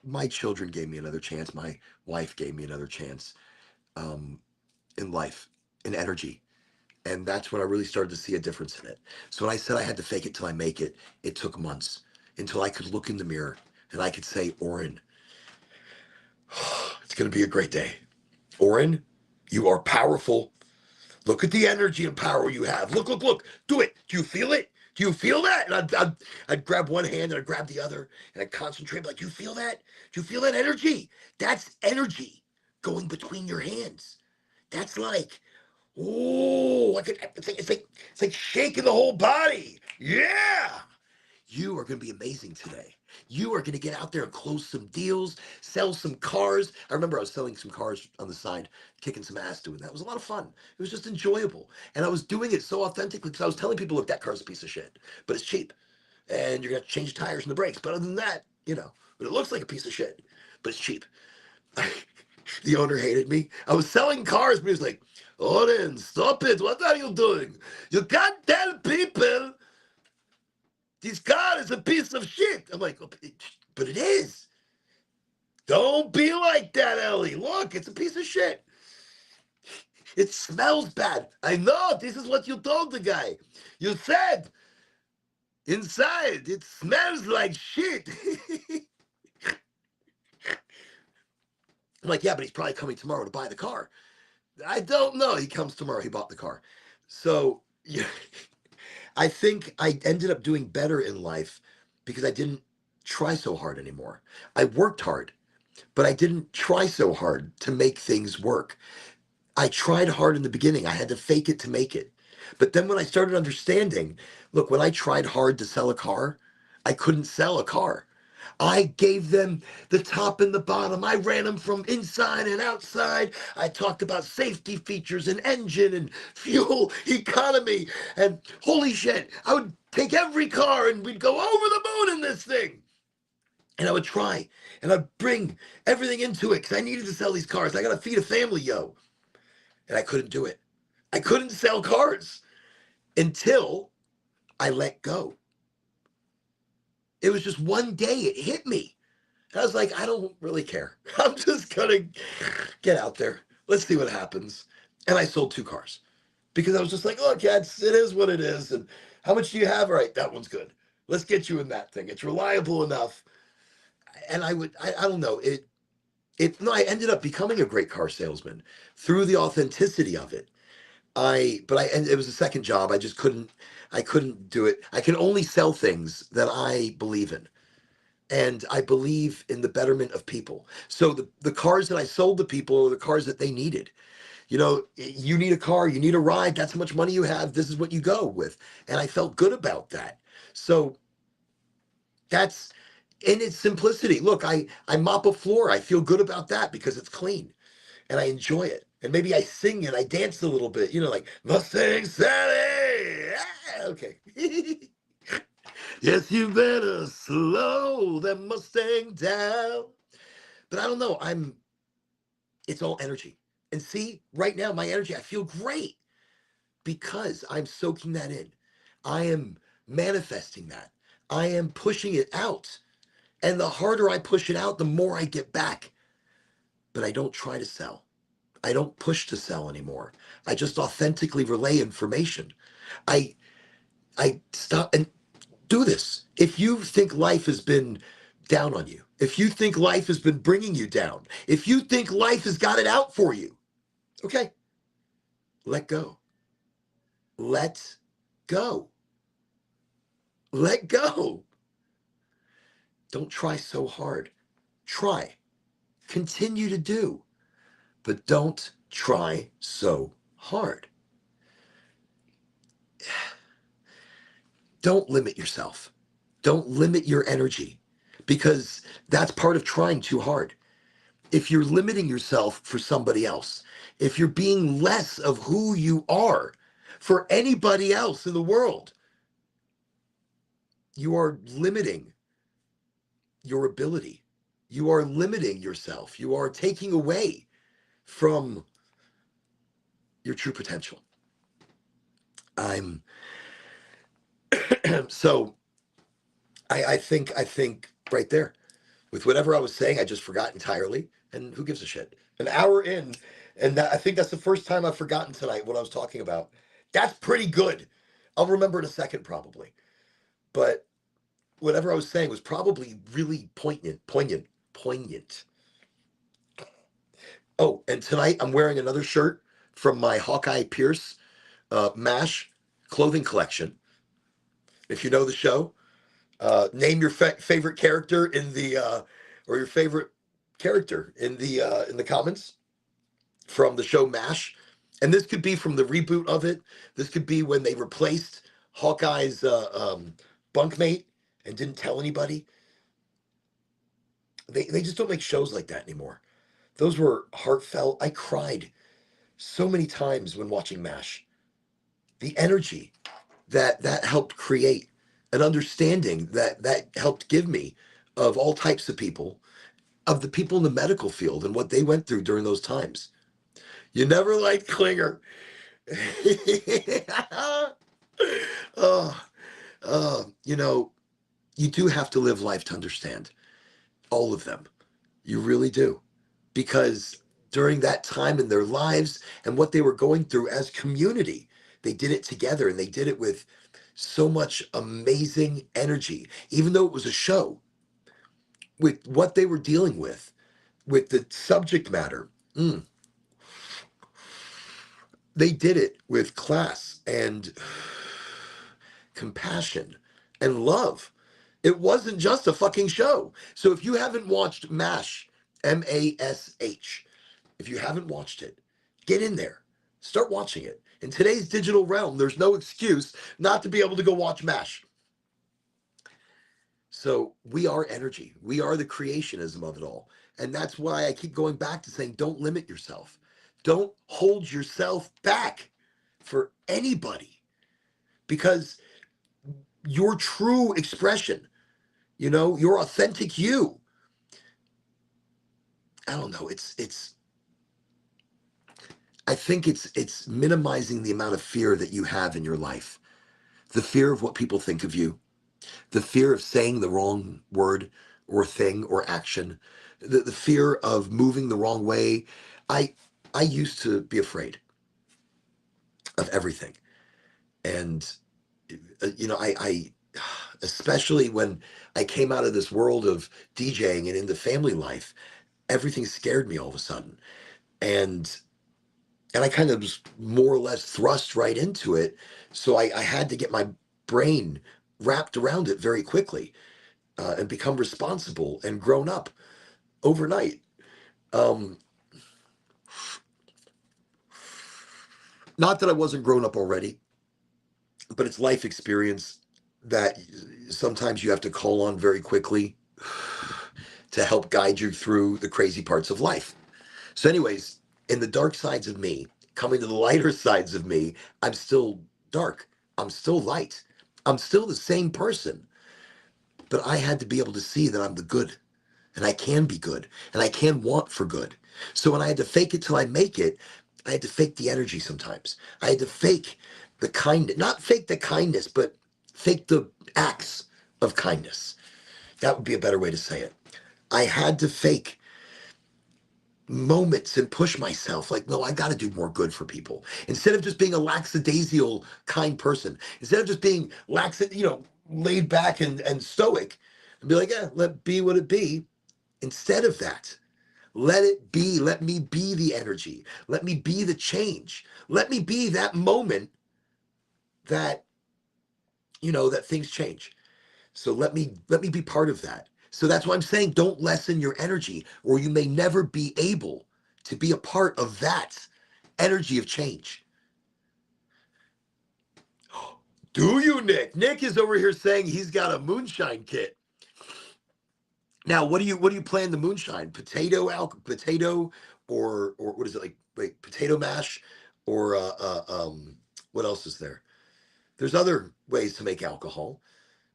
my children gave me another chance. My wife gave me another chance, um, in life, in energy. And that's when I really started to see a difference in it. So when I said I had to fake it till I make it, it took months until I could look in the mirror and I could say, Oren, it's going to be a great day. Oren, you are powerful. Look at the energy and power you have. Look, look, look. Do it. Do you feel it? Do you feel that? And I'd grab one hand and I'd grab the other and I'd concentrate. Like, do you feel that? Do you feel that energy? That's energy going between your hands. That's like, oh, it's like shaking the whole body. Yeah. You are going to be amazing today. You are going to get out there and close some deals, sell some cars. I remember I was selling some cars on the side, kicking some ass doing that. It was a lot of fun. It was just enjoyable. And I was doing it so authentically because I was telling people, look, that car's a piece of shit, but it's cheap. And you're going to change the tires and the brakes. But other than that, but it looks like a piece of shit, but it's cheap. The owner hated me. I was selling cars, but he was like, Oren, stop it. What are you doing? You can't tell people this car is a piece of shit. I'm like, but it is. Don't be like that, Ellie. Look, it's a piece of shit. It smells bad. I know. This is what you told the guy. You said inside it smells like shit. I'm like, yeah, but he's probably coming tomorrow to buy the car. I don't know. He comes tomorrow. He bought the car. So, yeah, I think I ended up doing better in life because I didn't try so hard anymore. I worked hard, but I didn't try so hard to make things work. I tried hard in the beginning. I had to fake it to make it. But then when I started understanding, look, when I tried hard to sell a car, I couldn't sell a car. I gave them the top and the bottom. I ran them from inside and outside. I talked about safety features and engine and fuel economy. And holy shit, I would take every car and we'd go over the moon in this thing. And I would try and I'd bring everything into it because I needed to sell these cars. I got to feed a family, yo. And I couldn't do it. I couldn't sell cars until I let go. It was just one day it hit me. I was like, I don't really care. I'm just gonna get out there. Let's see what happens. And I sold 2 cars because I was just like, look, yeah, it is what it is. And how much do you have? All right, that one's good. Let's get you in that thing. It's reliable enough. And I don't know. No, I ended up becoming a great car salesman through the authenticity of it. And it was a second job. I couldn't do it. I can only sell things that I believe in. And I believe in the betterment of people. So the cars that I sold to people are the cars that they needed. You know, you need a car, you need a ride, that's how much money you have, this is what you go with. And I felt good about that. So that's in its simplicity. Look, I mop a floor. I feel good about that because it's clean and I enjoy it. And maybe I sing and I dance a little bit, you know, like Mustang Sally. Ah, okay. Yes, you better slow that Mustang down. But I don't know. It's all energy. And see, right now, my energy, I feel great because I'm soaking that in. I am manifesting that. I am pushing it out. And the harder I push it out, the more I get back. But I don't try to sell. I don't push to sell anymore. I just authentically relay information. I I stop and do this. If you think life has been down on you, if you think life has been bringing you down, if you think life has got it out for you, okay, let go. Let go. Let go. Don't try so hard. Try. Continue to do, but don't try so hard. Don't limit yourself. Don't limit your energy because that's part of trying too hard. If you're limiting yourself for somebody else, if you're being less of who you are for anybody else in the world, you are limiting your ability. You are limiting yourself. You are taking away from your true potential. I'm so I think right there with whatever I was saying, I just forgot entirely. And who gives a shit? An hour in, and I think that's the first time I've forgotten tonight what I was talking about. That's pretty good. I'll remember in a second probably. But whatever I was saying was probably really poignant. Oh, and tonight I'm wearing another shirt from my Hawkeye Pierce MASH clothing collection. If you know the show, name your favorite character in the or your favorite character in the comments from the show MASH. And this could be from the reboot of it. This could be when they replaced Hawkeye's bunkmate and didn't tell anybody. They just don't make shows like that anymore. Those were heartfelt. I cried so many times when watching MASH. The energy that helped create, an understanding that helped give me of all types of people, of the people in the medical field and what they went through during those times. You never liked Klinger. Oh, you know, you do have to live life to understand all of them. You really do. Because during that time in their lives and what they were going through as community, they did it together and they did it with so much amazing energy, even though it was a show, with what they were dealing with the subject matter. They did it with class and compassion and love. It wasn't just a fucking show. So if you haven't watched MASH, MASH, if you haven't watched it, get in there. Start watching it. In today's digital realm, there's no excuse not to be able to go watch MASH. So we are energy. We are the creationism of it all. And that's why I keep going back to saying, don't limit yourself. Don't hold yourself back for anybody, because your true expression, you know, your authentic you, I don't know, I think it's minimizing the amount of fear that you have in your life. The fear of what people think of you, The fear of saying the wrong word or thing or action, the fear of moving the wrong way. I I used to be afraid of everything. And I especially when I came out of this world of DJing and into family life, everything scared me all of a sudden. And I kind of was more or less thrust right into it. So I had to get my brain wrapped around it very quickly, and become responsible and grown up overnight. Um, Not that I wasn't grown up already, but it's life experience that sometimes you have to call on very quickly to help guide you through the crazy parts of life. So, anyways, in the dark sides of me, coming to the lighter sides of me, I'm still dark. I'm still light. I'm still the same person, but I had to be able to see that I'm the good, and I can be good, and I can want for good. So when I had to fake it till I make it, I had to fake the energy sometimes. I had to fake the kindness, not fake the kindness, but fake the acts of kindness. That would be a better way to say it. I had to fake moments and push myself like, no, I got to do more good for people. Instead of just being a lackadaisical kind person, instead of just being laid back and stoic, and be like, yeah, let be what it be. Instead of that, let it be. Let me be the energy. Let me be the change. Let me be that moment that, that things change. So let me be part of that. So that's why I'm saying don't lessen your energy, or you may never be able to be a part of that energy of change. Do you, Nick? Nick is over here saying he's got a moonshine kit. Now, what do you plan the moonshine? Potato, or what is it, like? Wait, potato mash, or what else is there? There's other ways to make alcohol.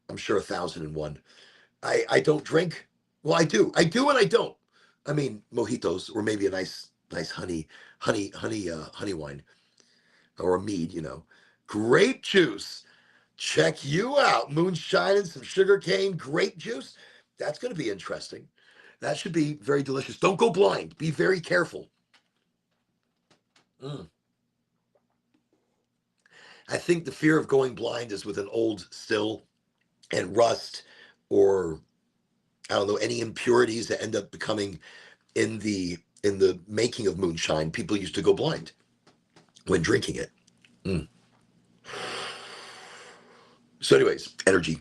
I'm sure 1,001. I don't drink. Well, I do, and I don't. I mean, mojitos, or maybe a nice honey wine, or a mead. Grape juice. Check you out. Moonshine and some sugar cane grape juice. That's going to be interesting. That should be very delicious. Don't go blind. Be very careful. Mm. I think the fear of going blind is with an old still and rust, or I don't know, any impurities that end up becoming in the making of moonshine. People used to go blind when drinking it. Mm. So, anyways, energy.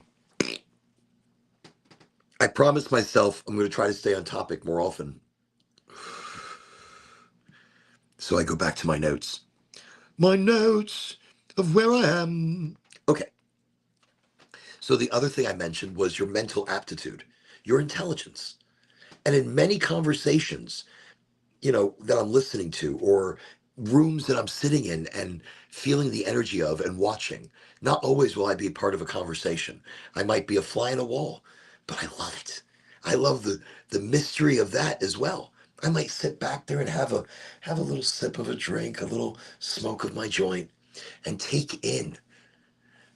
I promised myself I'm going to try to stay on topic more often. So I go back to my notes. My notes of where I am. Okay. So the other thing I mentioned was your mental aptitude, your intelligence. And in many conversations, that I'm listening to, or rooms that I'm sitting in and feeling the energy of and watching, not always will I be a part of a conversation. I might be a fly in a wall, but I love it. I love the mystery of that as well. I might sit back there and have a little sip of a drink, a little smoke of my joint, and take in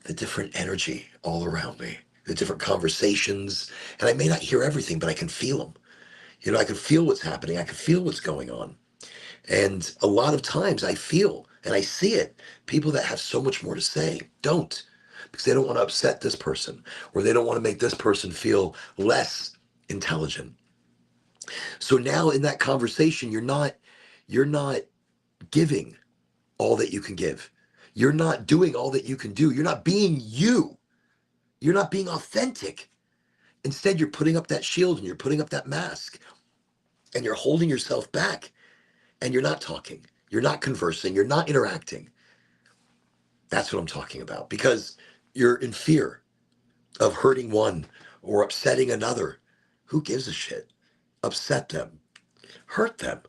the different energy all around me, the different conversations. And I may not hear everything, but I can feel them. I can feel what's happening. I can feel what's going on. And a lot of times I feel and I see it. People that have so much more to say don't, because they don't want to upset this person, or they don't want to make this person feel less intelligent. So now in that conversation, you're not giving all that you can give. You're not doing all that you can do. You're not being you. You're not being authentic. Instead, you're putting up that shield and you're putting up that mask, and you're holding yourself back, and you're not talking. You're not conversing. You're not interacting. That's what I'm talking about, because you're in fear of hurting one or upsetting another. Who gives a shit? Upset them, hurt them.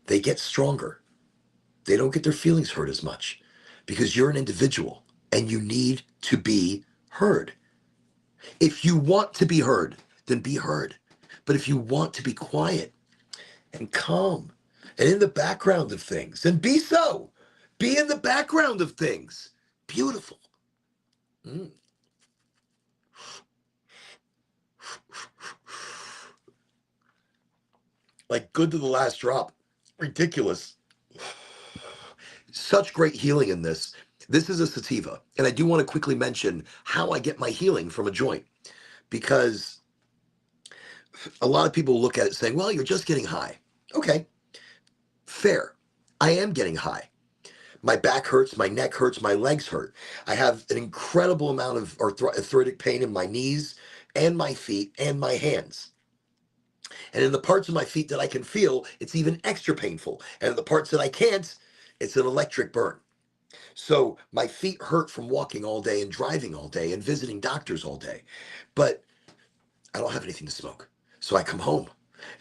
They get stronger. They don't get their feelings hurt as much, because you're an individual and you need to be heard. If you want to be heard, then be heard. But if you want to be quiet and calm and in the background of things, then be so. Be in the background of things. Beautiful. Mm. like good to the last drop. Ridiculous. Such great healing in this. This is a sativa. And I do want to quickly mention how I get my healing from a joint, because a lot of people look at it saying, well, you're just getting high. Okay, fair. I am getting high. My back hurts, my neck hurts, my legs hurt. I have an incredible amount of arthritic pain in my knees and my feet and my hands. And in the parts of my feet that I can feel, it's even extra painful. And in the parts that I can't, it's an electric burn. So my feet hurt from walking all day and driving all day and visiting doctors all day. But I don't have anything to smoke. So I come home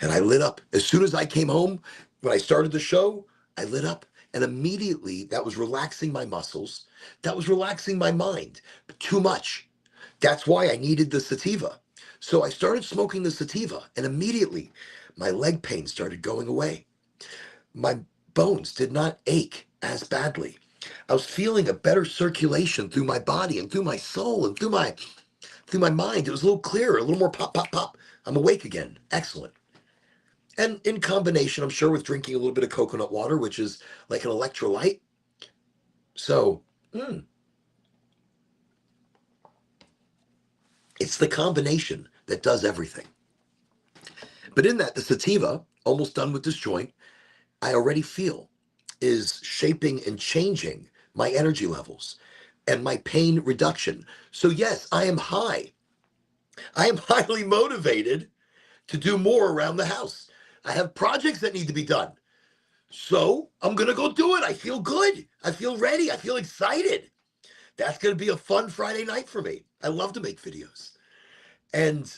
and I lit up. As soon as I came home, when I started the show, I lit up. And immediately that was relaxing my muscles. That was relaxing my mind. But too much. That's why I needed the sativa. So I started smoking the sativa, and immediately my leg pain started going away. My bones did not ache as badly. I was feeling a better circulation through my body and through my soul and through my mind. It was a little clearer, a little more pop, pop, pop. I'm awake again. Excellent. And in combination, I'm sure, with drinking a little bit of coconut water, which is like an electrolyte. So, it's the combination that does everything. But in that, the sativa, almost done with this joint, I already feel is shaping and changing my energy levels and my pain reduction. So yes, I am high. I am highly motivated to do more around the house. I have projects that need to be done. So I'm going to go do it. I feel good. I feel ready. I feel excited. That's going to be a fun Friday night for me. I love to make videos. And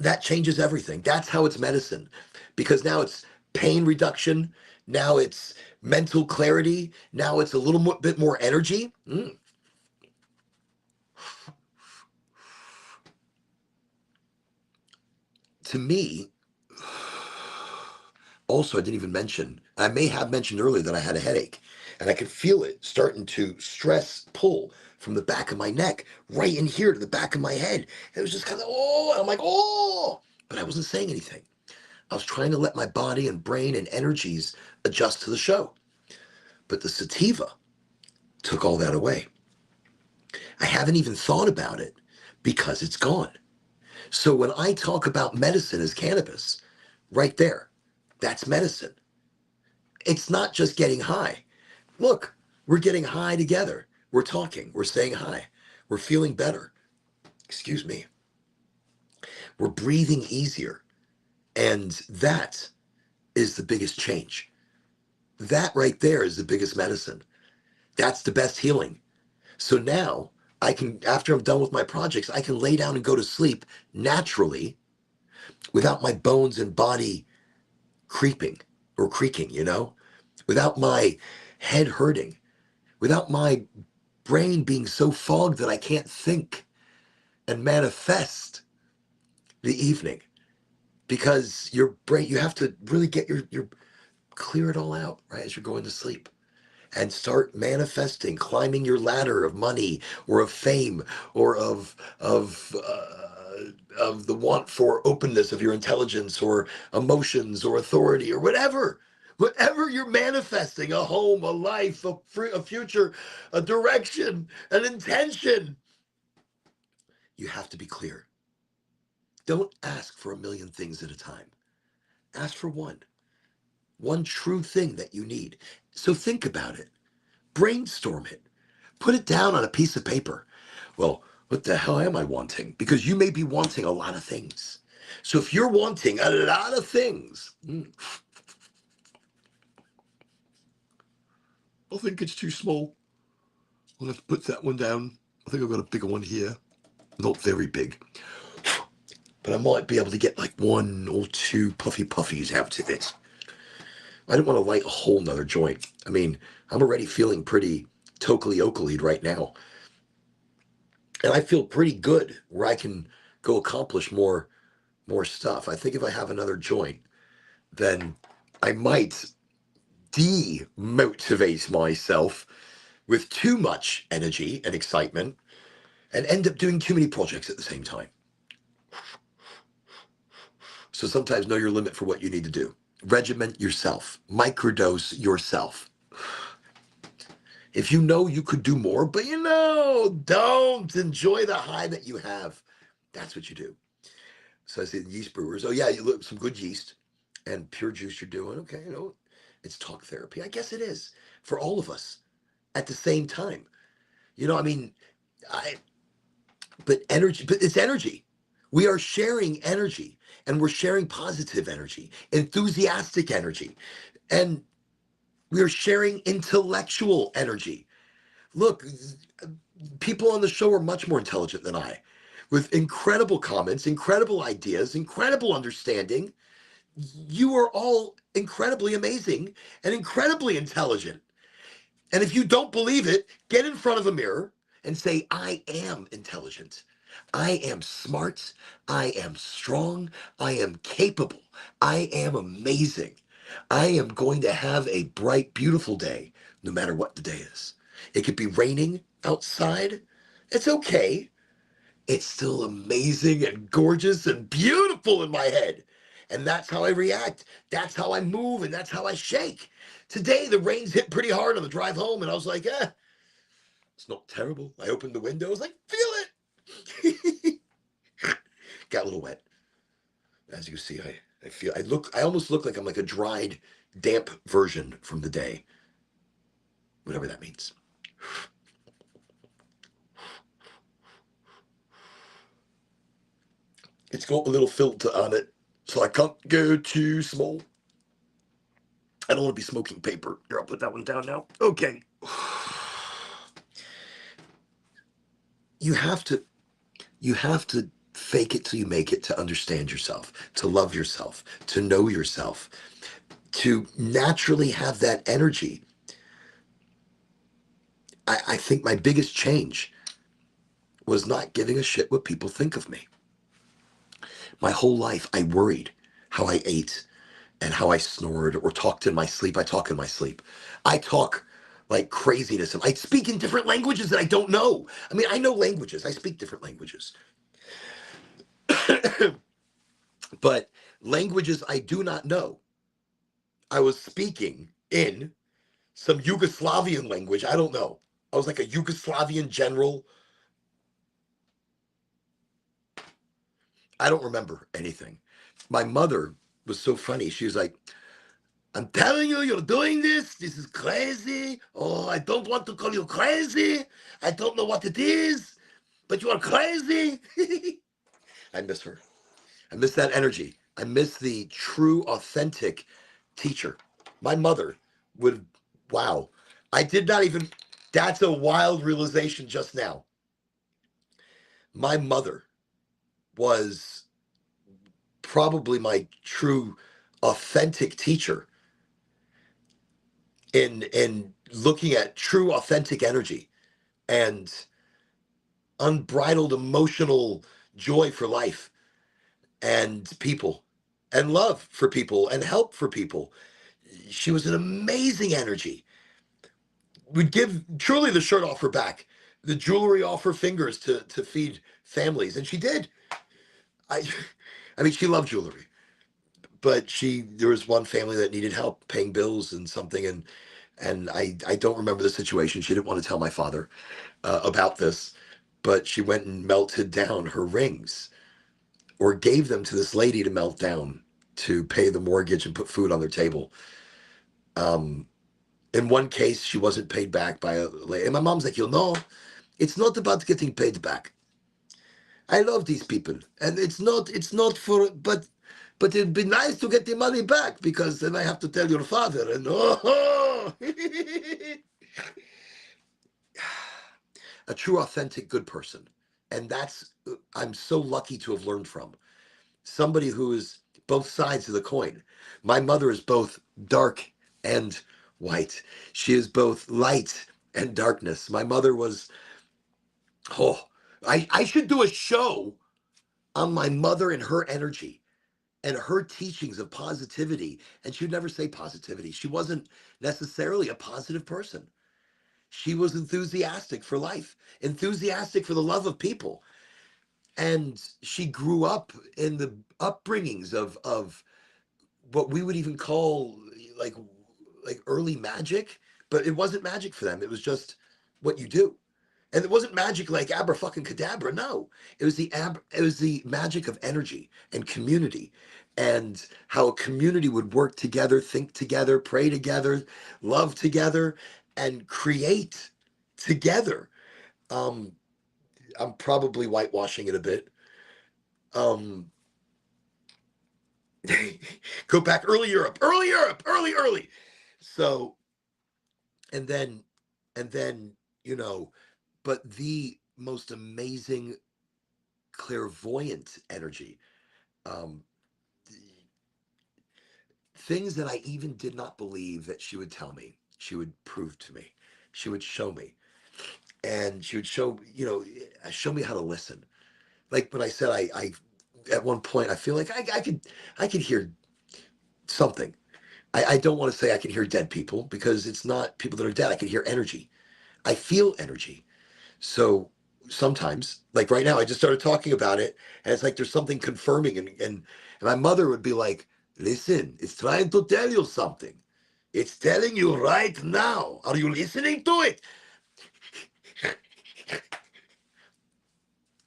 that changes everything. That's how it's medicine, because now it's pain reduction. Now it's mental clarity. Now it's a little bit more energy. To me, also, I didn't even mention, I may have mentioned earlier that I had a headache, and I could feel it starting to stress pull from the back of my neck right in here to the back of my head. And it was just kind of, oh, and I'm like, oh, but I wasn't saying anything. I was trying to let my body and brain and energies adjust to the show. But the sativa took all that away. I haven't even thought about it because it's gone. So when I talk about medicine as cannabis, right there, that's medicine. It's not just getting high. Look, we're getting high together. We're talking, we're saying hi, we're feeling better. Excuse me. We're breathing easier. And that is the biggest change. That right there is the biggest medicine. That's the best healing. So now I can, after I'm done with my projects, I can lay down and go to sleep naturally without my bones and body creeping or creaking, without my head hurting, without my brain being so fogged that I can't think and manifest the evening. Because your brain, you have to really get your clear it all out, right, as you're going to sleep, and start manifesting, climbing your ladder of money or of fame or of the want for openness of your intelligence or emotions or authority or whatever you're manifesting, a home, a life, a future, a direction, an intention. You have to be clear. Don't ask for a million things at a time. Ask for one true thing that you need. So think about it. Brainstorm it. Put it down on a piece of paper. Well, what the hell am I wanting? Because you may be wanting a lot of things. So if you're wanting a lot of things, I think it's too small. I'll have to put that one down. I think I've got a bigger one here. Not very big. But I might be able to get like one or two puffies out of it. I don't want to light a whole nother joint. I mean, I'm already feeling pretty tokely-okalied right now. And I feel pretty good where I can go accomplish more stuff. I think if I have another joint, then I might demotivate myself with too much energy and excitement and end up doing too many projects at the same time. So sometimes know your limit for what you need to do. Regiment yourself, microdose yourself. If you know you could do more, but don't enjoy the high that you have. That's what you do. So I say the yeast brewers, oh yeah, you look some good yeast and pure juice you're doing. Okay, it's talk therapy. I guess it is for all of us at the same time. I mean, I but it's energy. We are sharing energy, and we're sharing positive energy, enthusiastic energy, and we are sharing intellectual energy. Look, people on the show are much more intelligent than I, with incredible comments, incredible ideas, incredible understanding. You are all incredibly amazing and incredibly intelligent. And if you don't believe it, get in front of a mirror and say, I am intelligent. I am smart. I am strong. I am capable. I am amazing. I am going to have a bright, beautiful day, no matter what the day is. It could be raining outside. It's okay. It's still amazing and gorgeous and beautiful in my head. And that's how I react. That's how I move and that's how I shake. Today, the rains hit pretty hard on the drive home, and I was like, it's not terrible. I opened the window. I was like, feel it. Got a little wet. As you see, I almost look like I'm like a dried, damp version from the day. Whatever that means. It's got a little filter on it, so I can't go too small. I don't want to be smoking paper. Here, I'll put that one down now. Okay. You have to fake it till you make it, to understand yourself, to love yourself, to know yourself, to naturally have that energy. I think my biggest change was not giving a shit what people think of me. My whole life, I worried how I ate and how I snored or talked in my sleep. I talk in my sleep. I talk like craziness. And I speak in different languages that I don't know. I mean, I know languages. I speak different languages. But languages I do not know, I was speaking in some Yugoslavian language. I don't know. I was like a Yugoslavian general. I don't remember anything. My mother was so funny. She was like, I'm telling you, you're doing this. This is crazy. Oh, I don't want to call you crazy. I don't know what it is, but you are crazy. I miss her. I miss that energy. I miss the true, authentic teacher. My mother would, wow. I did not even, that's a wild realization just now. My mother was probably my true, authentic teacher in looking at true, authentic energy and unbridled emotional joy for life and people and love for people and help for people. She was an amazing energy. Would give truly the shirt off her back, the jewelry off her fingers to feed families, and she did. I, I mean, she loved jewelry, but there was one family that needed help paying bills and something, and I don't remember the situation. She didn't want to tell my father about this, but she went and melted down her rings or gave them to this lady to melt down to pay the mortgage and put food on their table. In one case, she wasn't paid back by a lady. And my mom's like, it's not about getting paid back. I love these people. And it's not for, but it'd be nice to get the money back because then I have to tell your father. And a true, authentic, good person. And that's, I'm so lucky to have learned from somebody who is both sides of the coin. My mother is both dark and white. She is both light and darkness. My mother was, I should do a show on my mother and her energy and her teachings of positivity. And she would never say positivity. She wasn't necessarily a positive person. She was enthusiastic for life, enthusiastic for the love of people. And she grew up in the upbringings of what we would even call like early magic, but it wasn't magic for them. It was just what you do. And it wasn't magic like abra fucking cadabra. No, it was the magic of energy and community, and how a community would work together, think together, pray together, love together, and create together. Um, I'm probably whitewashing it a bit. Um, go back early Europe, early. So and then and then you know, but the most amazing clairvoyant energy, um, things that I even did not believe that she would tell me, she would prove to me, she would show me, and she would show me how to listen. Like when I said I at one point I feel like I could hear something. I don't want to say I can hear dead people because it's not people that are dead. I can hear energy. I feel energy. So sometimes, like right now, I just started talking about it, and it's like there's something confirming, and my mother would be like, "Listen, it's trying to tell you something. It's telling you right now. Are you listening to it?"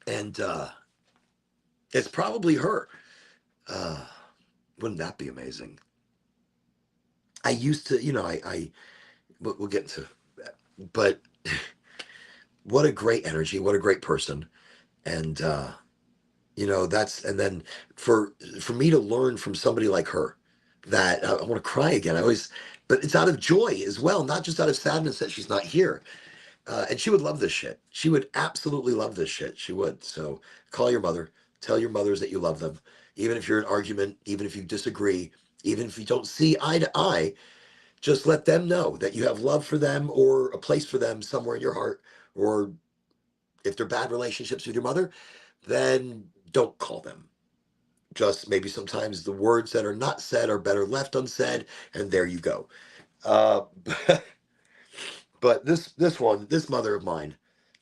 And it's probably her. Uh, wouldn't that be amazing? I used to, we'll get into that, but what a great energy, what a great person, and that's and then for for me to learn from somebody like her, that I want to cry again. I always, but it's out of joy as well, not just out of sadness that she's not here. And she would love this shit. She would absolutely love this shit. She would. So call your mother, tell your mothers that you love them, even if you're in an argument, even if you disagree, even if you don't see eye to eye. Just let them know that you have love for them or a place for them somewhere in your heart. Or if they're bad relationships with your mother, then don't call them. Just maybe sometimes the words that are not said are better left unsaid, and there you go. Uh, but this mother of mine,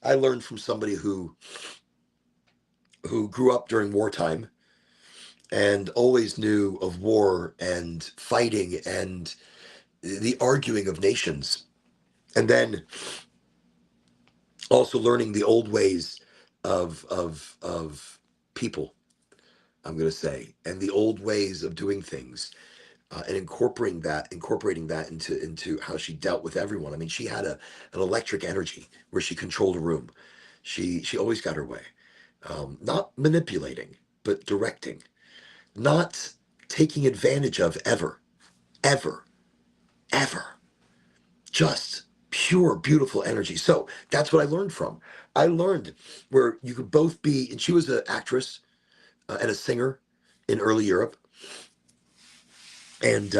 I learned from somebody who grew up during wartime and always knew of war and fighting and the arguing of nations, and then also learning the old ways of people. I'm going to say, and the old ways of doing things, and incorporating that into how she dealt with everyone. I mean, she had an electric energy where she controlled a room. She always got her way, not manipulating, but directing, not taking advantage of ever, ever. Just pure, beautiful energy. So that's what I learned from. I learned where you could both be, and she was an actress and a singer in early Europe, and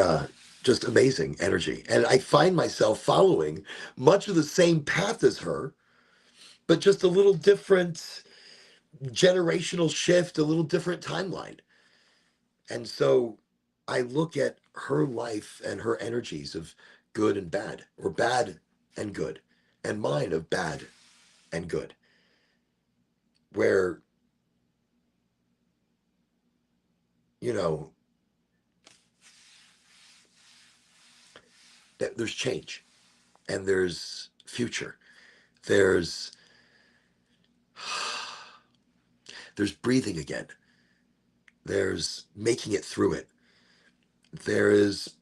just amazing energy. And I find myself following much of the same path as her, but just a little different generational shift, a little different timeline. And so I look at her life and her energies of good and bad, or bad and good, and mine of bad and good, where, you know, that there's change and there's future. There's there's breathing again. There's making it through it. There is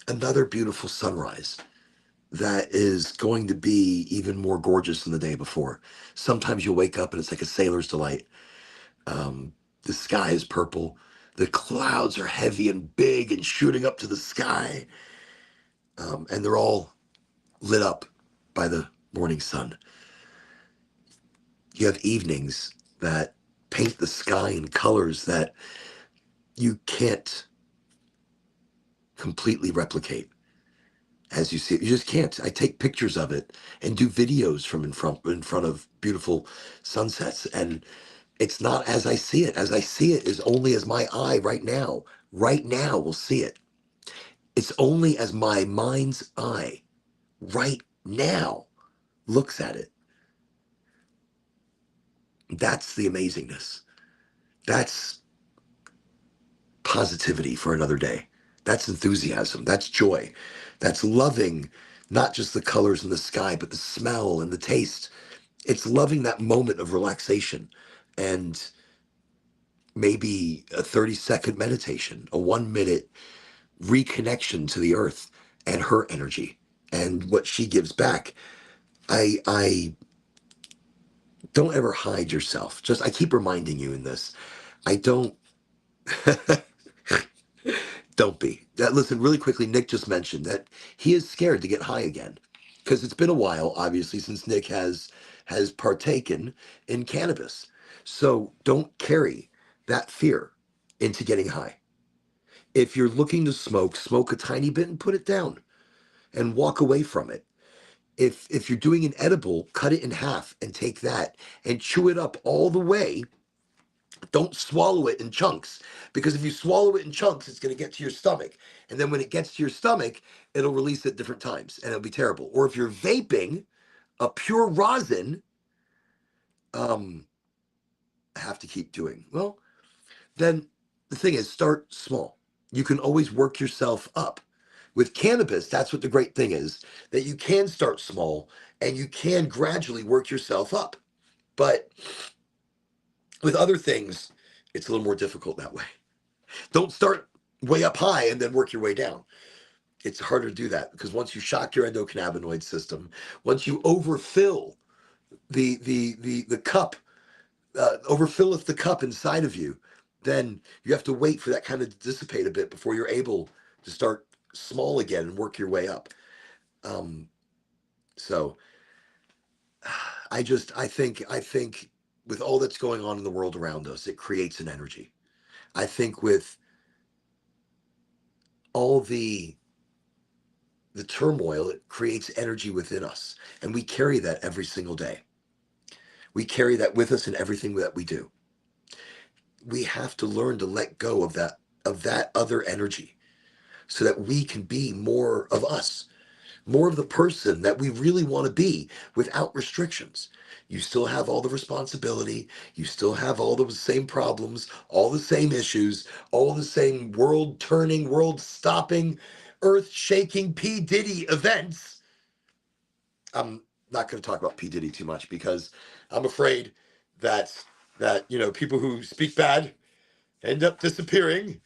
another beautiful sunrise that is going to be even more gorgeous than the day before. Sometimes you'll wake up and it's like a sailor's delight. The sky is purple. The clouds are heavy and big and shooting up to the sky. And they're all lit up by the morning sun. You have evenings that paint the sky in colors that you can't completely replicate as you see it. You just can't. I take pictures of it and do videos from in front of beautiful sunsets, and it's not as I see it. As I see it is only as my eye right now will see it. It's only as my mind's eye right now looks at it. That's the amazingness. That's positivity for another day. That's enthusiasm. That's joy. That's loving not just the colors in the sky, but the smell and the taste. It's loving that moment of relaxation and maybe a 30-second meditation, a 1 minute reconnection to the earth and her energy and what she gives back. I don't ever hide yourself. Just I keep reminding you in this. I don't don't be. Listen, really quickly, Nick just mentioned that he is scared to get high again because it's been a while, obviously, since Nick has partaken in cannabis. So don't carry that fear into getting high. If you're looking to smoke, smoke a tiny bit and put it down and walk away from it. If you're doing an edible, cut it in half and take that and chew it up all the way. Don't swallow it in chunks because if you swallow it in chunks, it's going to get to your stomach. And then when it gets to your stomach, it'll release at different times and it'll be terrible. Or if you're vaping a pure rosin, um, I have to keep doing. Well, then the thing is, start small. You can always work yourself up. With cannabis, that's what the great thing is that you can start small and you can gradually work yourself up. But with other things, it's a little more difficult that way. Don't start way up high and then work your way down. It's harder to do that because once you shock your endocannabinoid system, once you overfill the cup, overfilleth the cup inside of you, then you have to wait for that kind of to dissipate a bit before you're able to start small again and work your way up. Um, so I think with all that's going on in the world around us, it creates an energy. I think with all the turmoil, it creates energy within us. And we carry that every single day. We carry that with us in everything that we do. We have to learn to let go of that other energy so that we can be more of us, more of the person that we really want to be without restrictions. You still have all the responsibility, you still have all the same problems, all the same issues, all the same world turning, world stopping, earth shaking P. Diddy events. I'm not going to talk about P. Diddy too much because I'm afraid that people who speak bad end up disappearing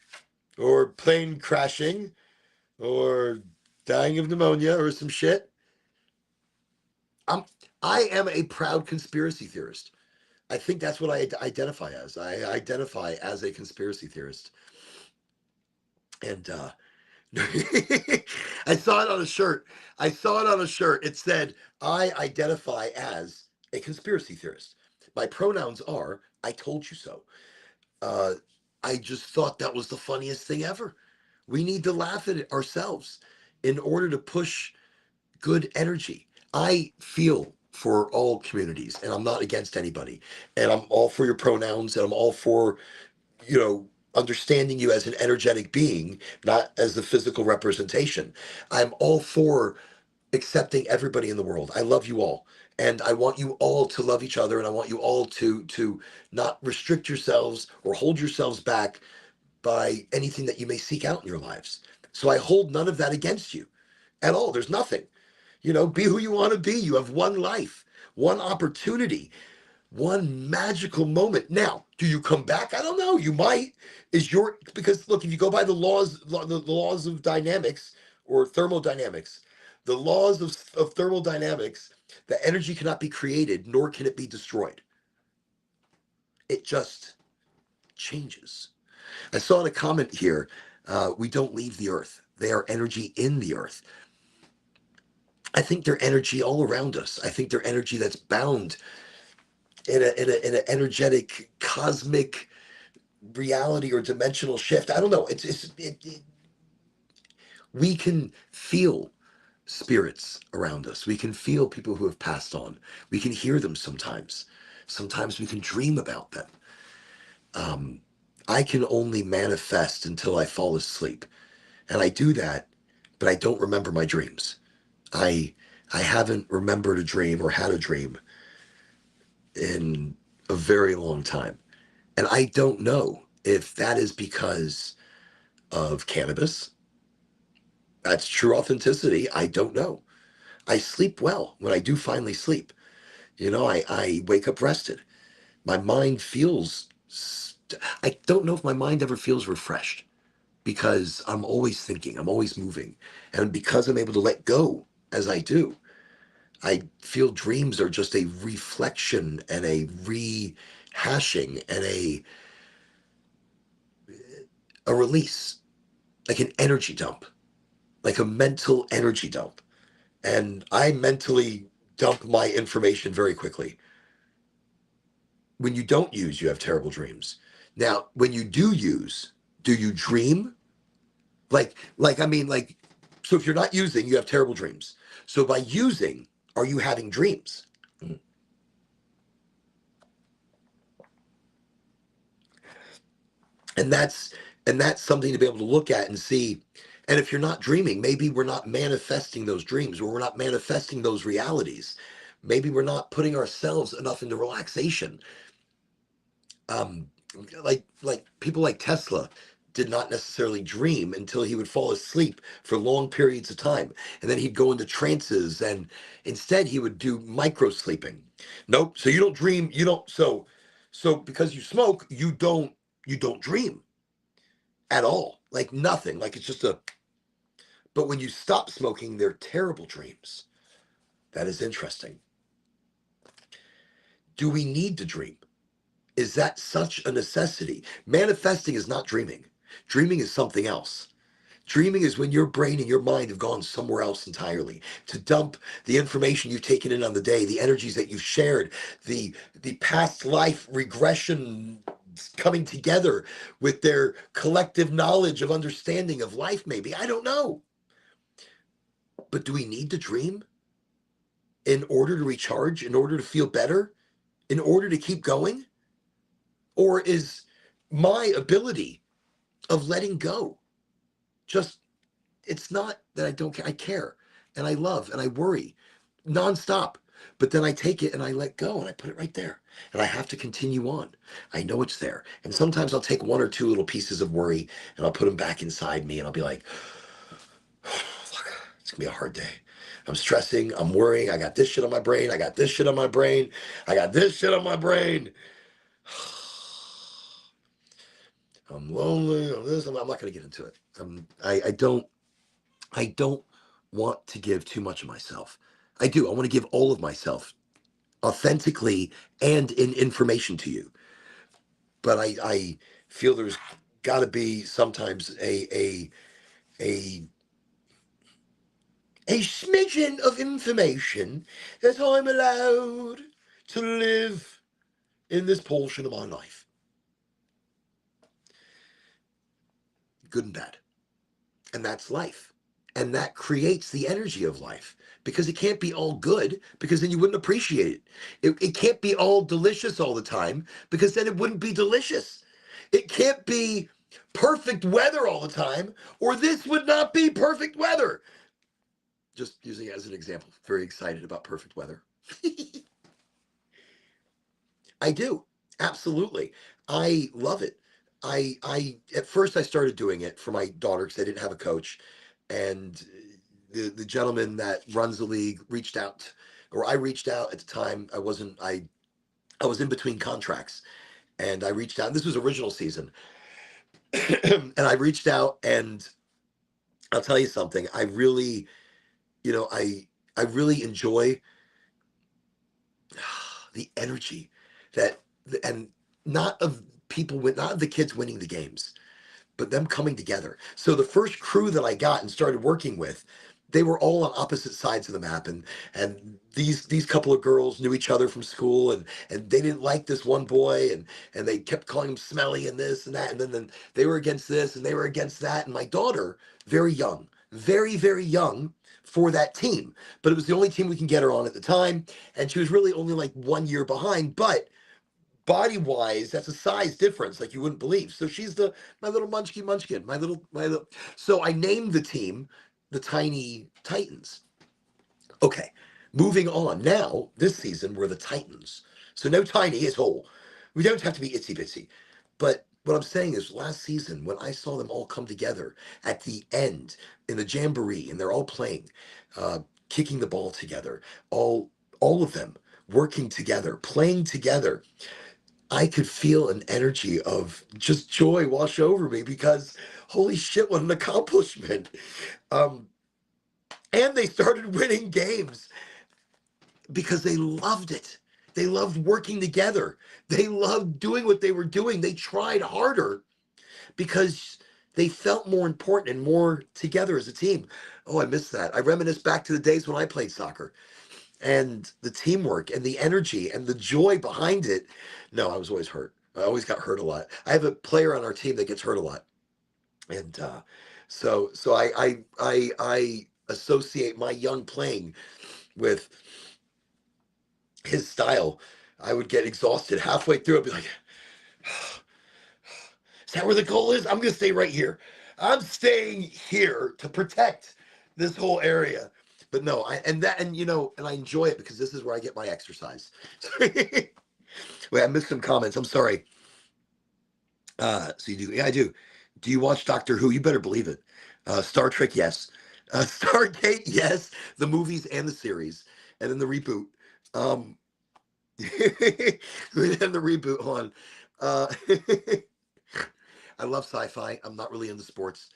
or plane crashing or dying of pneumonia or some shit. I'm I am a proud conspiracy theorist. I think that's what I identify as. I identify as a conspiracy theorist. And I saw it on a shirt. I saw it on a shirt. It said, I identify as a conspiracy theorist. My pronouns are, I told you so. Uh, I just thought that was the funniest thing ever. We need to laugh at it ourselves in order to push good energy. I feel for all communities and I'm not against anybody. And I'm all for your pronouns and I'm all for, you know, understanding you as an energetic being, not as the physical representation. I'm all for accepting everybody in the world. I love you all. And I want you all to love each other and I want you all to not restrict yourselves or hold yourselves back by anything that you may seek out in your lives. So I hold none of that against you at all. There's nothing. Be who you want to be. You have one life, one opportunity, one magical moment. Now, do you come back? I don't know. You might. Because look, if you go by the laws of dynamics or thermodynamics, the laws of thermodynamics, the energy cannot be created, nor can it be destroyed. It just changes. I saw in a comment here, we don't leave the earth. They are energy in the earth. I think they're energy all around us. I think they're energy that's bound in an energetic cosmic reality or dimensional shift. I don't know. We can feel spirits around us. We can feel people who have passed on. We can hear them sometimes. Sometimes we can dream about them. Um, I can only manifest until I fall asleep, and I do that, but I don't remember my dreams. I I haven't remembered a dream or had a dream in a very long time. And I don't know if that is because of cannabis. That's true authenticity. I don't know. I sleep well when I do finally sleep. I wake up rested. My mind feels, I don't know if my mind ever feels refreshed because I'm always thinking, I'm always moving. And because I'm able to let go as I do, I feel dreams are just a reflection and a rehashing and a release, like an energy dump, like a mental energy dump. And I mentally dump my information very quickly. When you don't use, you have terrible dreams. Now, when you do use, do you dream? Like, so if you're not using, you have terrible dreams. So by using, are you having dreams? And that's something to be able to look at and see. And if you're not dreaming, maybe we're not manifesting those dreams, or we're not manifesting those realities. Maybe we're not putting ourselves enough into relaxation. um like people like Tesla did not necessarily dream until he would fall asleep for long periods of time, and then he'd go into trances, and instead he would do micro sleeping. Nope, so you don't dream, you don't, so because you smoke, you don't dream at all, like nothing, like it's just a, but when you stop smoking, they're terrible dreams. That is interesting. Do we need to dream? Is that such a necessity? Manifesting is not dreaming. Dreaming is something else. Dreaming is when your brain and your mind have gone somewhere else entirely to dump the information you've taken in on the day, the energies that you've shared, the past life regression coming together with their collective knowledge of understanding of life, maybe. I don't know. But do we need to dream in order to recharge, in order to feel better, in order to keep going? Or is my ability of letting go just, it's not that I don't care. I care and I love and I worry nonstop. But then I take it and I let go and I put it right there. And I have to continue on. I know it's there. And sometimes I'll take one or two little pieces of worry and I'll put them back inside me and I'll be like, look, it's gonna be a hard day. I'm stressing, I'm worrying, I got this shit on my brain, I got this shit on my brain, I got this shit on my brain. I'm lonely. I'm not going to get into it. I don't want to give too much of myself. I do. I want to give all of myself authentically and in information to you. But I feel there's got to be sometimes a smidgen of information that I'm allowed to live in this portion of my life. Good and bad. And that's life. And that creates the energy of life, because it can't be all good, because then you wouldn't appreciate it. It can't be all delicious all the time, because then it wouldn't be delicious. It can't be perfect weather all the time, or this would not be perfect weather. Just using it as an example. Very excited about perfect weather. I do. Absolutely. I love it. I at first I started doing it for my daughter because I didn't have a coach, and the gentleman that runs the league reached out, or I reached out at the time. I was in between contracts, and I reached out. And this was original season, and I reached out, and I'll tell you something. I really, I really enjoy the energy that, and not of people with, not of the kids winning the games, but them coming together. So the first crew that I got and started working with, they were all on opposite sides of the map, and these couple of girls knew each other from school, and they didn't like this one boy, and they kept calling him smelly and this and that, and then they were against this and they were against that, and my daughter, very young, very very young for that team, but it was the only team we can get her on at the time, and she was really only like 1 year behind, but body wise, that's a size difference like you wouldn't believe. So she's the my little munchkin, my little. So I named the team the Tiny Titans. Okay, moving on. Now this season we're the Titans. So no tiny is whole. We don't have to be itsy bitsy. But what I'm saying is, last season, when I saw them all come together at the end in the jamboree, and they're all playing, uh, kicking the ball together, all of them working together, playing together, I could feel an energy of just joy wash over me because holy shit, what an accomplishment. Um, and they started winning games because they loved it. They loved working together. They loved doing what they were doing. They tried harder because they felt more important and more together as a team. Oh, I miss that. I reminisce back to the days when I played soccer and the teamwork and the energy and the joy behind it. No, I was always hurt. I always got hurt a lot. I have a player on our team that gets hurt a lot, and so I associate my young playing with his style. I would get exhausted halfway through. I'd be like, "Is that where the goal is? I'm going to stay right here. I'm staying here to protect this whole area." But no, and I enjoy it because this is where I get my exercise. Wait, I missed some comments. I'm sorry. So you do? Yeah, I do. Do you watch Doctor Who? You better believe it. Star Trek, yes. Stargate, yes. The movies and the series, and then the reboot. Um, and the reboot on. Uh, I love sci-fi. I'm not really into sports.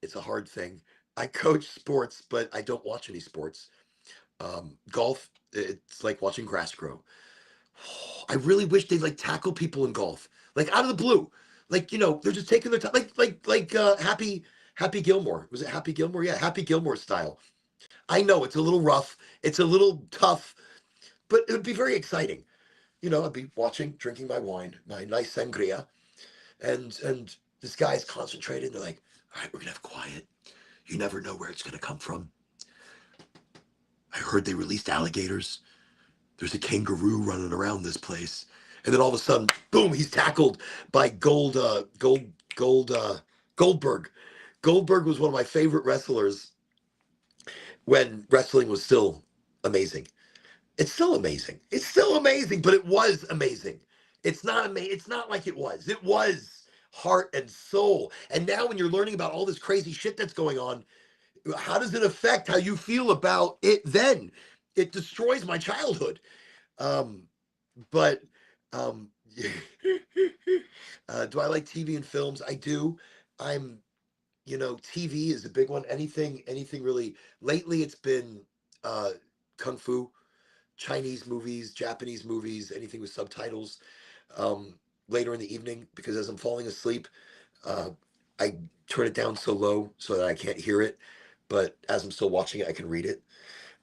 It's a hard thing. I coach sports, but I don't watch any sports. Golf, it's like watching grass grow. I really wish they'd like tackle people in golf, like out of the blue. Like, they're just taking their time, like Happy Gilmore. Was it Happy Gilmore? Yeah, Happy Gilmore style. I know it's a little rough, it's a little tough, but it would be very exciting. I'd be watching, drinking my wine, my nice sangria, and this guy's concentrated. They're like, "All right, we're gonna have quiet. You never know where it's gonna come from. I heard they released alligators. There's a kangaroo running around this place." And then all of a sudden, boom, he's tackled by Goldberg. Goldberg was one of my favorite wrestlers when wrestling was still amazing. It's still amazing. It's still amazing, but it was amazing. It's not amazing. It's not like it was. It was heart and soul. And now when you're learning about all this crazy shit that's going on, how does it affect how you feel about it then? It destroys my childhood. Um, but um, do I like TV and films? I do. I'm, TV is a big one. Anything really. Lately, it's been uh, kung fu, Chinese movies, Japanese movies, anything with subtitles. Um, Later in the evening, because as I'm falling asleep, uh, I turn it down so low so that I can't hear it. But as I'm still watching it, I can read it.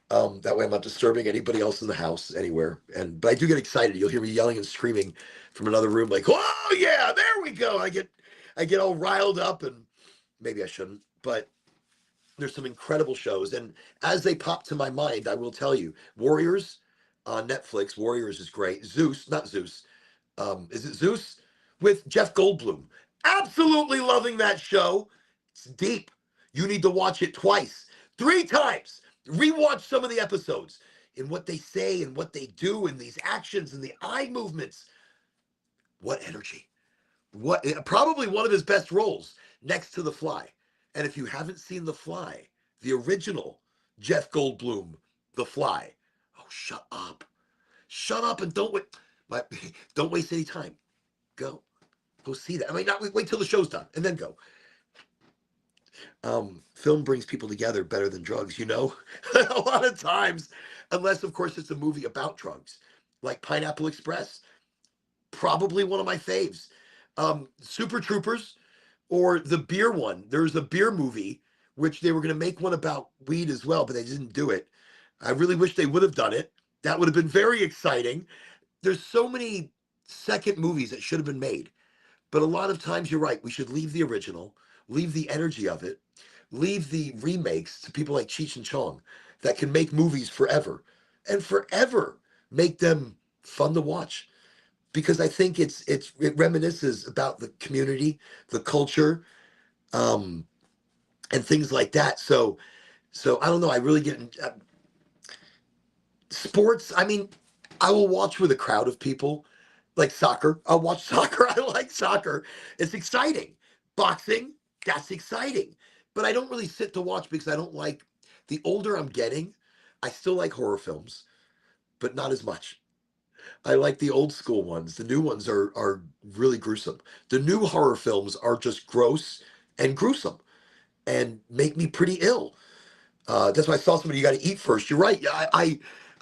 That way I'm not disturbing anybody else in the house anywhere. But I do get excited. You'll hear me yelling and screaming from another room, like, "Oh yeah, there we go!" I get all riled up, and maybe I shouldn't, but there's some incredible shows. And as they pop to my mind, I will tell you, Warriors on Netflix. Warriors is great. Zeus, not Zeus. Is it Zeus with Jeff Goldblum? Absolutely loving that show. It's deep. You need to watch it twice, three times. Rewatch some of the episodes and what they say and what they do and these actions and the eye movements. What energy. What probably one of his best roles next to The Fly. And if you haven't seen The Fly, the original Jeff Goldblum, The Fly, oh, shut up. Shut up and don't wait. Don't waste any time. Go see that. I mean, not wait till the show's done and then go. Film brings people together better than drugs, a lot of times, unless of course it's a movie about drugs, like Pineapple Express, probably one of my faves. Super Troopers, or the beer one. There's a beer movie which they were going to make one about weed as well, but they didn't do it. I really wish they would have done it. That would have been very exciting. There's so many second movies that should have been made. But a lot of times you're right. We should leave the original, leave the energy of it, leave the remakes to people like Cheech and Chong that can make movies forever and forever make them fun to watch. Because I think it reminisces about the community, the culture, um, and things like that. So I don't know. I really get sports. I mean, I will watch with a crowd of people. Like soccer. I'll watch soccer. I like soccer. It's exciting. Boxing, that's exciting. But I don't really sit to watch because I don't like, the older I'm getting, I still like horror films, but not as much. I like the old school ones. The new ones are really gruesome. The new horror films are just gross and gruesome and make me pretty ill. That's why I saw somebody, you got to eat first. You're right.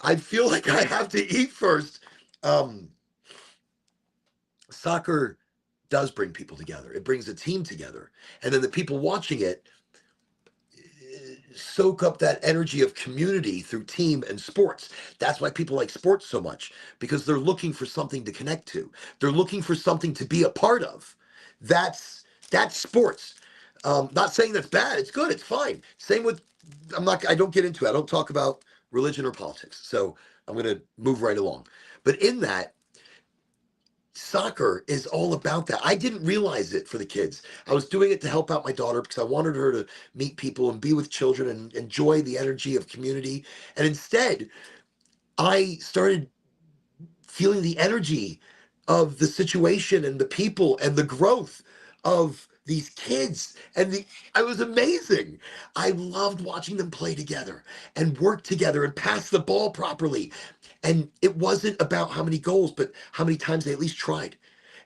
I feel like I have to eat first. Um, Soccer does bring people together. It brings a team together, and then the people watching it soak up that energy of community through team and sports. That's why people like sports so much, because they're looking for something to connect to. They're looking for something to be a part of. That's sports. Not saying that's bad. It's good. It's fine. Same with, I don't get into it. I don't talk about religion or politics. So I'm going to move right along. But in that, soccer is all about that. I didn't realize it for the kids. I was doing it to help out my daughter because I wanted her to meet people and be with children and enjoy the energy of community. And instead, I started feeling the energy of the situation and the people and the growth of these kids, and the I was amazing. I loved watching them play together and work together and pass the ball properly. And it wasn't about how many goals, but how many times they at least tried,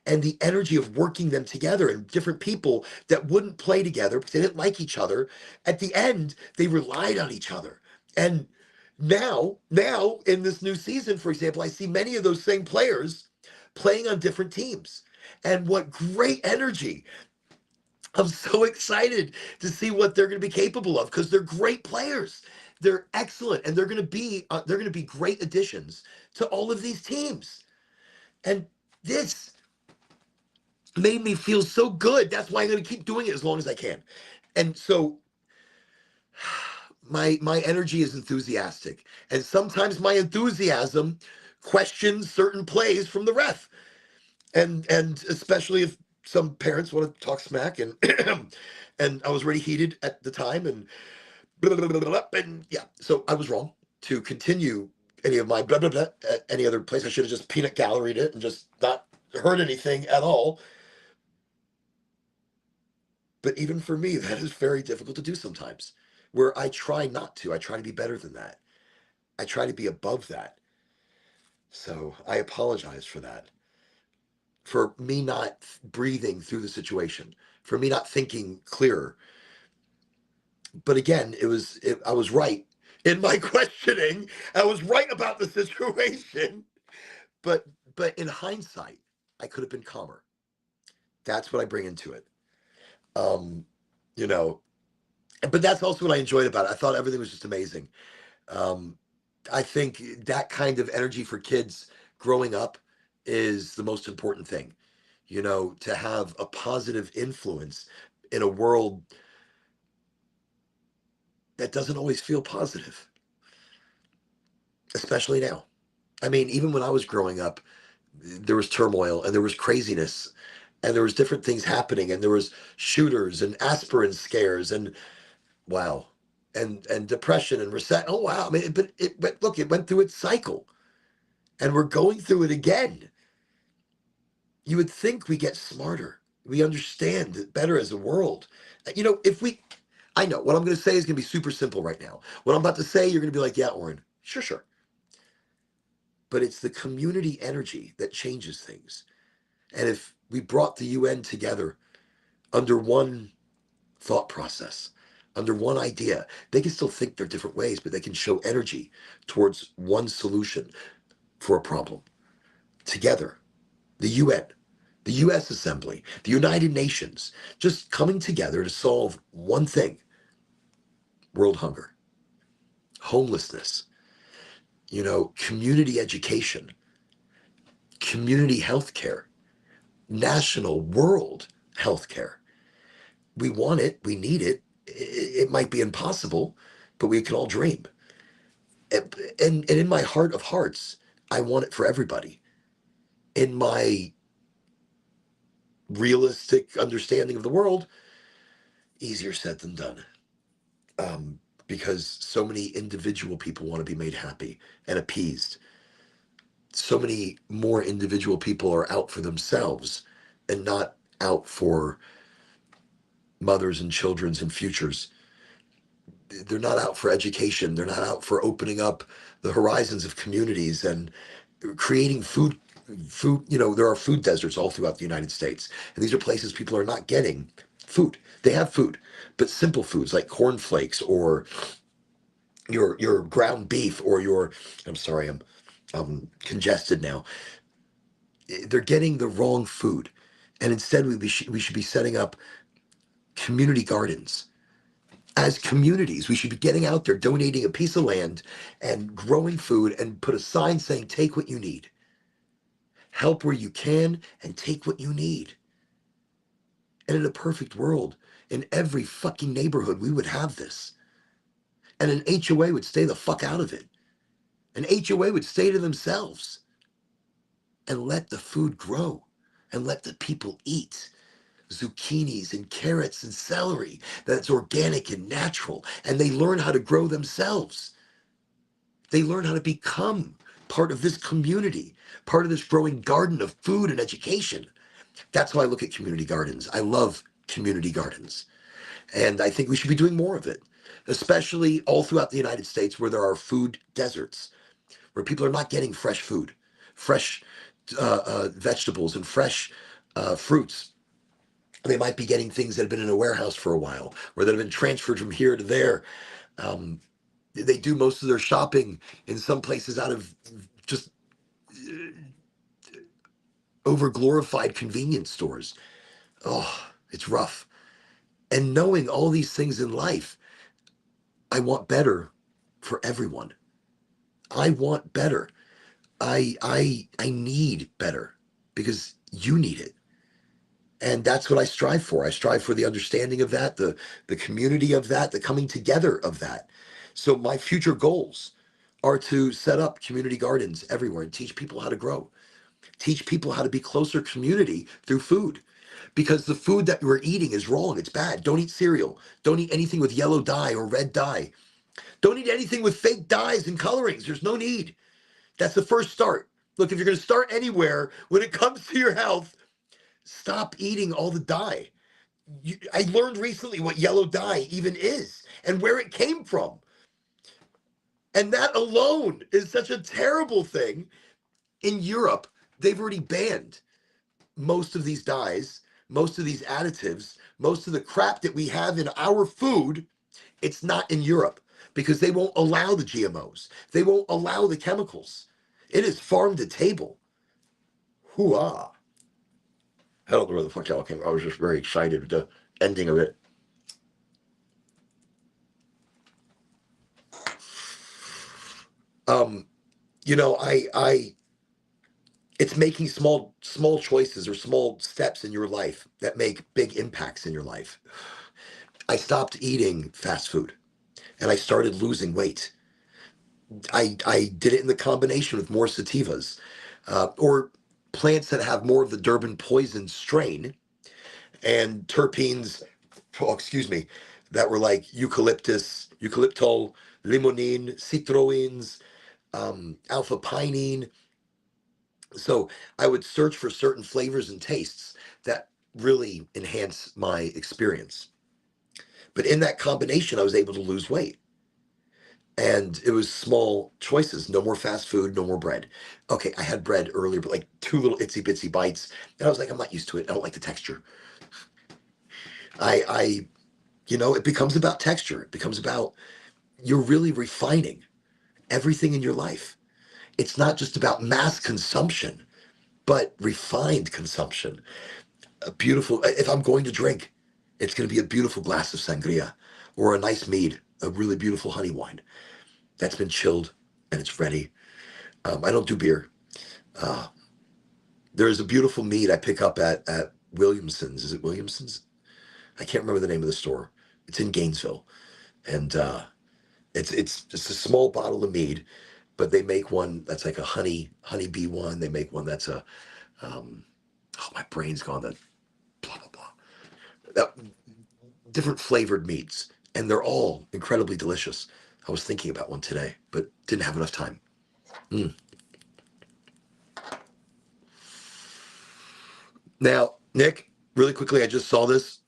and the energy of working them together, and different people that wouldn't play together because they didn't like each other. At the end, they relied on each other. And now in this new season, for example, I see many of those same players playing on different teams. And what great energy. I'm so excited to see what they're going to be capable of because they're great players. They're excellent, and they're going to be great additions to all of these teams. And this made me feel so good. That's why I'm going to keep doing it as long as I can. And so my energy is enthusiastic, and sometimes my enthusiasm questions certain plays from the ref, and especially if some parents want to talk smack, and and I was already heated at the time, and blah, blah, blah, blah, blah, and yeah, so I was wrong to continue any of my blah blah blah at any other place. I should have just peanut galleried it and just not heard anything at all. But even for me, that is very difficult to do sometimes, where I try not to. I try to be better than that. I try to be above that. So I apologize for that, for me not breathing through the situation, for me not thinking clearer. But again, I was right in my questioning. I was right about the situation. But but in hindsight, I could have been calmer. That's what I bring into it. Um, you know, but that's also what I enjoyed about it. I thought everything was just amazing. Um, I think that kind of energy for kids growing up is the most important thing, to have a positive influence in a world that doesn't always feel positive, especially now. I mean, even when I was growing up, there was turmoil and there was craziness and there was different things happening and there was shooters and aspirin scares and wow, and depression and recession. Oh wow, I mean, but look, it went through its cycle and we're going through it again. You would think we get smarter. We understand it better as a world. If we, I know what I'm going to say is going to be super simple right now. What I'm about to say, you're going to be like, yeah, Oren, sure, sure. But it's the community energy that changes things. And if we brought the UN together under one thought process, under one idea, they can still think their different ways, but they can show energy towards one solution for a problem together. The UN, the US Assembly, the United Nations, just coming together to solve one thing: world hunger, homelessness, community education, community healthcare, national world healthcare. We want it, we need it. It might be impossible, but we can all dream. And in my heart of hearts, I want it for everybody. In my realistic understanding of the world, easier said than done. Because so many individual people want to be made happy and appeased. so many more individual people are out for themselves and not out for mothers and children's and futures. They're not out for education. They're not out for opening up the horizons of communities and creating food. There are food deserts all throughout the United States, and these are places people are not getting food. They have food, but simple foods like cornflakes or your ground beef or your, I'm sorry, I'm congested now. They're getting the wrong food, and instead we should be setting up community gardens. As communities, we should be getting out there, donating a piece of land and growing food, and put a sign saying, take what you need. Help where you can and take what you need. And in a perfect world, in every fucking neighborhood, we would have this. And an HOA would stay the fuck out of it. An HOA would stay to themselves and let the food grow and let the people eat zucchinis and carrots and celery that's organic and natural. And they learn how to grow themselves. They learn how to become part of this community, part of this growing garden of food and education. That's how I look at community gardens. I love community gardens. And I think we should be doing more of it, especially all throughout the United States where there are food deserts, where people are not getting fresh food, fresh vegetables and fresh fruits. They might be getting things that have been in a warehouse for a while, or that have been transferred from here to there. Um, they do most of their shopping in some places out of just over glorified convenience stores. Oh, it's rough. And knowing all these things in life, I want better for everyone. I want better. I need better because you need it. And that's what I strive for. I strive for the understanding of that, the community of that, the coming together of that. So my future goals are to set up community gardens everywhere and teach people how to grow. Teach people how to be closer community through food. Because the food that we're eating is wrong. It's bad. Don't eat cereal. Don't eat anything with yellow dye or red dye. Don't eat anything with fake dyes and colorings. There's no need. That's the first start. Look, if you're going to start anywhere when it comes to your health, stop eating all the dye. I learned recently what yellow dye even is and where it came from. And that alone is such a terrible thing. In Europe, they've already banned most of these dyes, most of these additives, most of the crap that we have in our food. It's not in Europe because they won't allow the GMOs. They won't allow the chemicals. It is farm to table. Hoo-ah. I don't know where the fuck y'all came. I was just very excited with the ending of it. Um, I it's making small choices or small steps in your life that make big impacts in your life. I stopped eating fast food and I started losing weight. I did it in the combination with more sativas, or plants that have more of the Durban poison strain and terpenes, oh, excuse me, that were like eucalyptus, eucalyptol, limonene, citroins, alpha pinene. So I would search for certain flavors and tastes that really enhance my experience. But in that combination, I was able to lose weight. And it was small choices. No more fast food, no more bread. Okay, I had bread earlier, but like two little itsy bitsy bites. And I was like, I'm not used to it. I don't like the texture. I it becomes about texture. It becomes about you're really refining everything in your life. It's not just about mass consumption, but refined consumption. A beautiful, if I'm going to drink, it's going to be a beautiful glass of sangria or a nice mead, a really beautiful honey wine that's been chilled and it's ready. I don't do beer. Uh, there's a beautiful mead I pick up at Williamson's. Is it Williamson's? I can't remember the name of the store. It's in Gainesville, and it's just a small bottle of mead, but they make one that's like a honeybee one. They make one that's a oh, my brain's gone. That blah blah blah. That, different flavored meats, and they're all incredibly delicious. I was thinking about one today, but didn't have enough time. Mm. Now, Nick, really quickly, I just saw this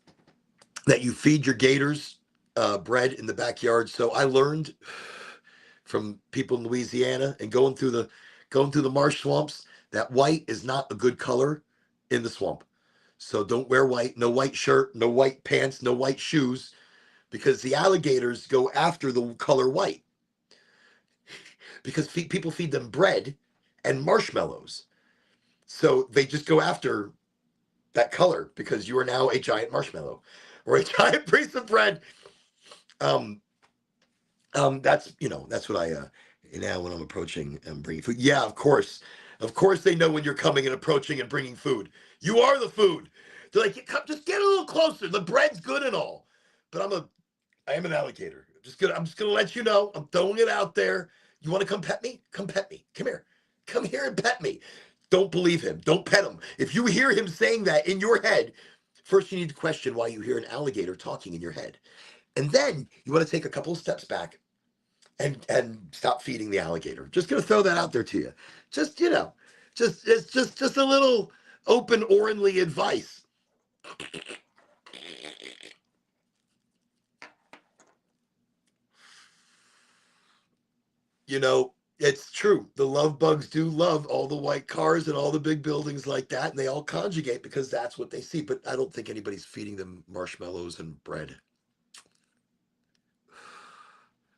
that you feed your gators bread in the backyard. So I learned from people in Louisiana and going through the marsh swamps that white is not a good color in the swamp. So don't wear white, no white shirt, no white pants, no white shoes, because the alligators go after the color white because people feed them bread and marshmallows. So they just go after that color because you are now a giant marshmallow or a giant piece of bread. Um, that's that's what I now when I'm approaching and bringing food. Yeah, of course they know when you're coming and approaching and bringing food. You are the food. They're like, come, just get a little closer. The bread's good and all, but I am an alligator. I'm just gonna let you know. I'm throwing it out there. You want to come pet me? Come pet me. Come here and pet me. Don't believe him. Don't pet him. If you hear him saying that in your head, first you need to question why you hear an alligator talking in your head, and then you want to take a couple of steps back and stop feeding the alligator. Just gonna throw that out there to you. Just just a little open Orenly advice. You know, it's true. The love bugs do love all the white cars and all the big buildings like that, and they all conjugate because that's what they see. But I don't think anybody's feeding them marshmallows and bread.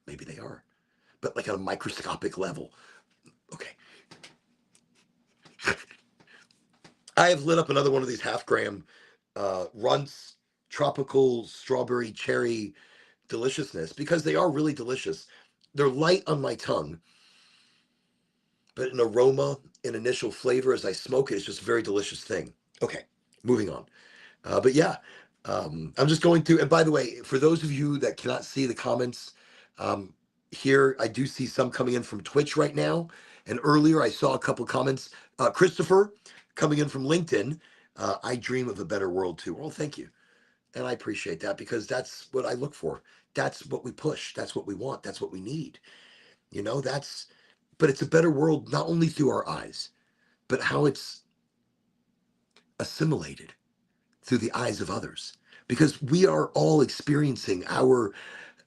Maybe they are, but like on a microscopic level. Okay. I have lit up another one of these half gram runts, tropical strawberry cherry deliciousness because they are really delicious. They're light on my tongue, but an aroma, an initial flavor as I smoke it, it's just a very delicious thing. Okay, moving on. But yeah, I'm just going through. And by the way, for those of you that cannot see the comments, um, here I do see some coming in from Twitch right now. And earlier I saw a couple comments. Christopher coming in from LinkedIn. I dream of a better world too. Well, thank you. And I appreciate that because that's what I look for. That's what we push. That's what we want. That's what we need. But it's a better world not only through our eyes, but how it's assimilated through the eyes of others. Because we are all experiencing our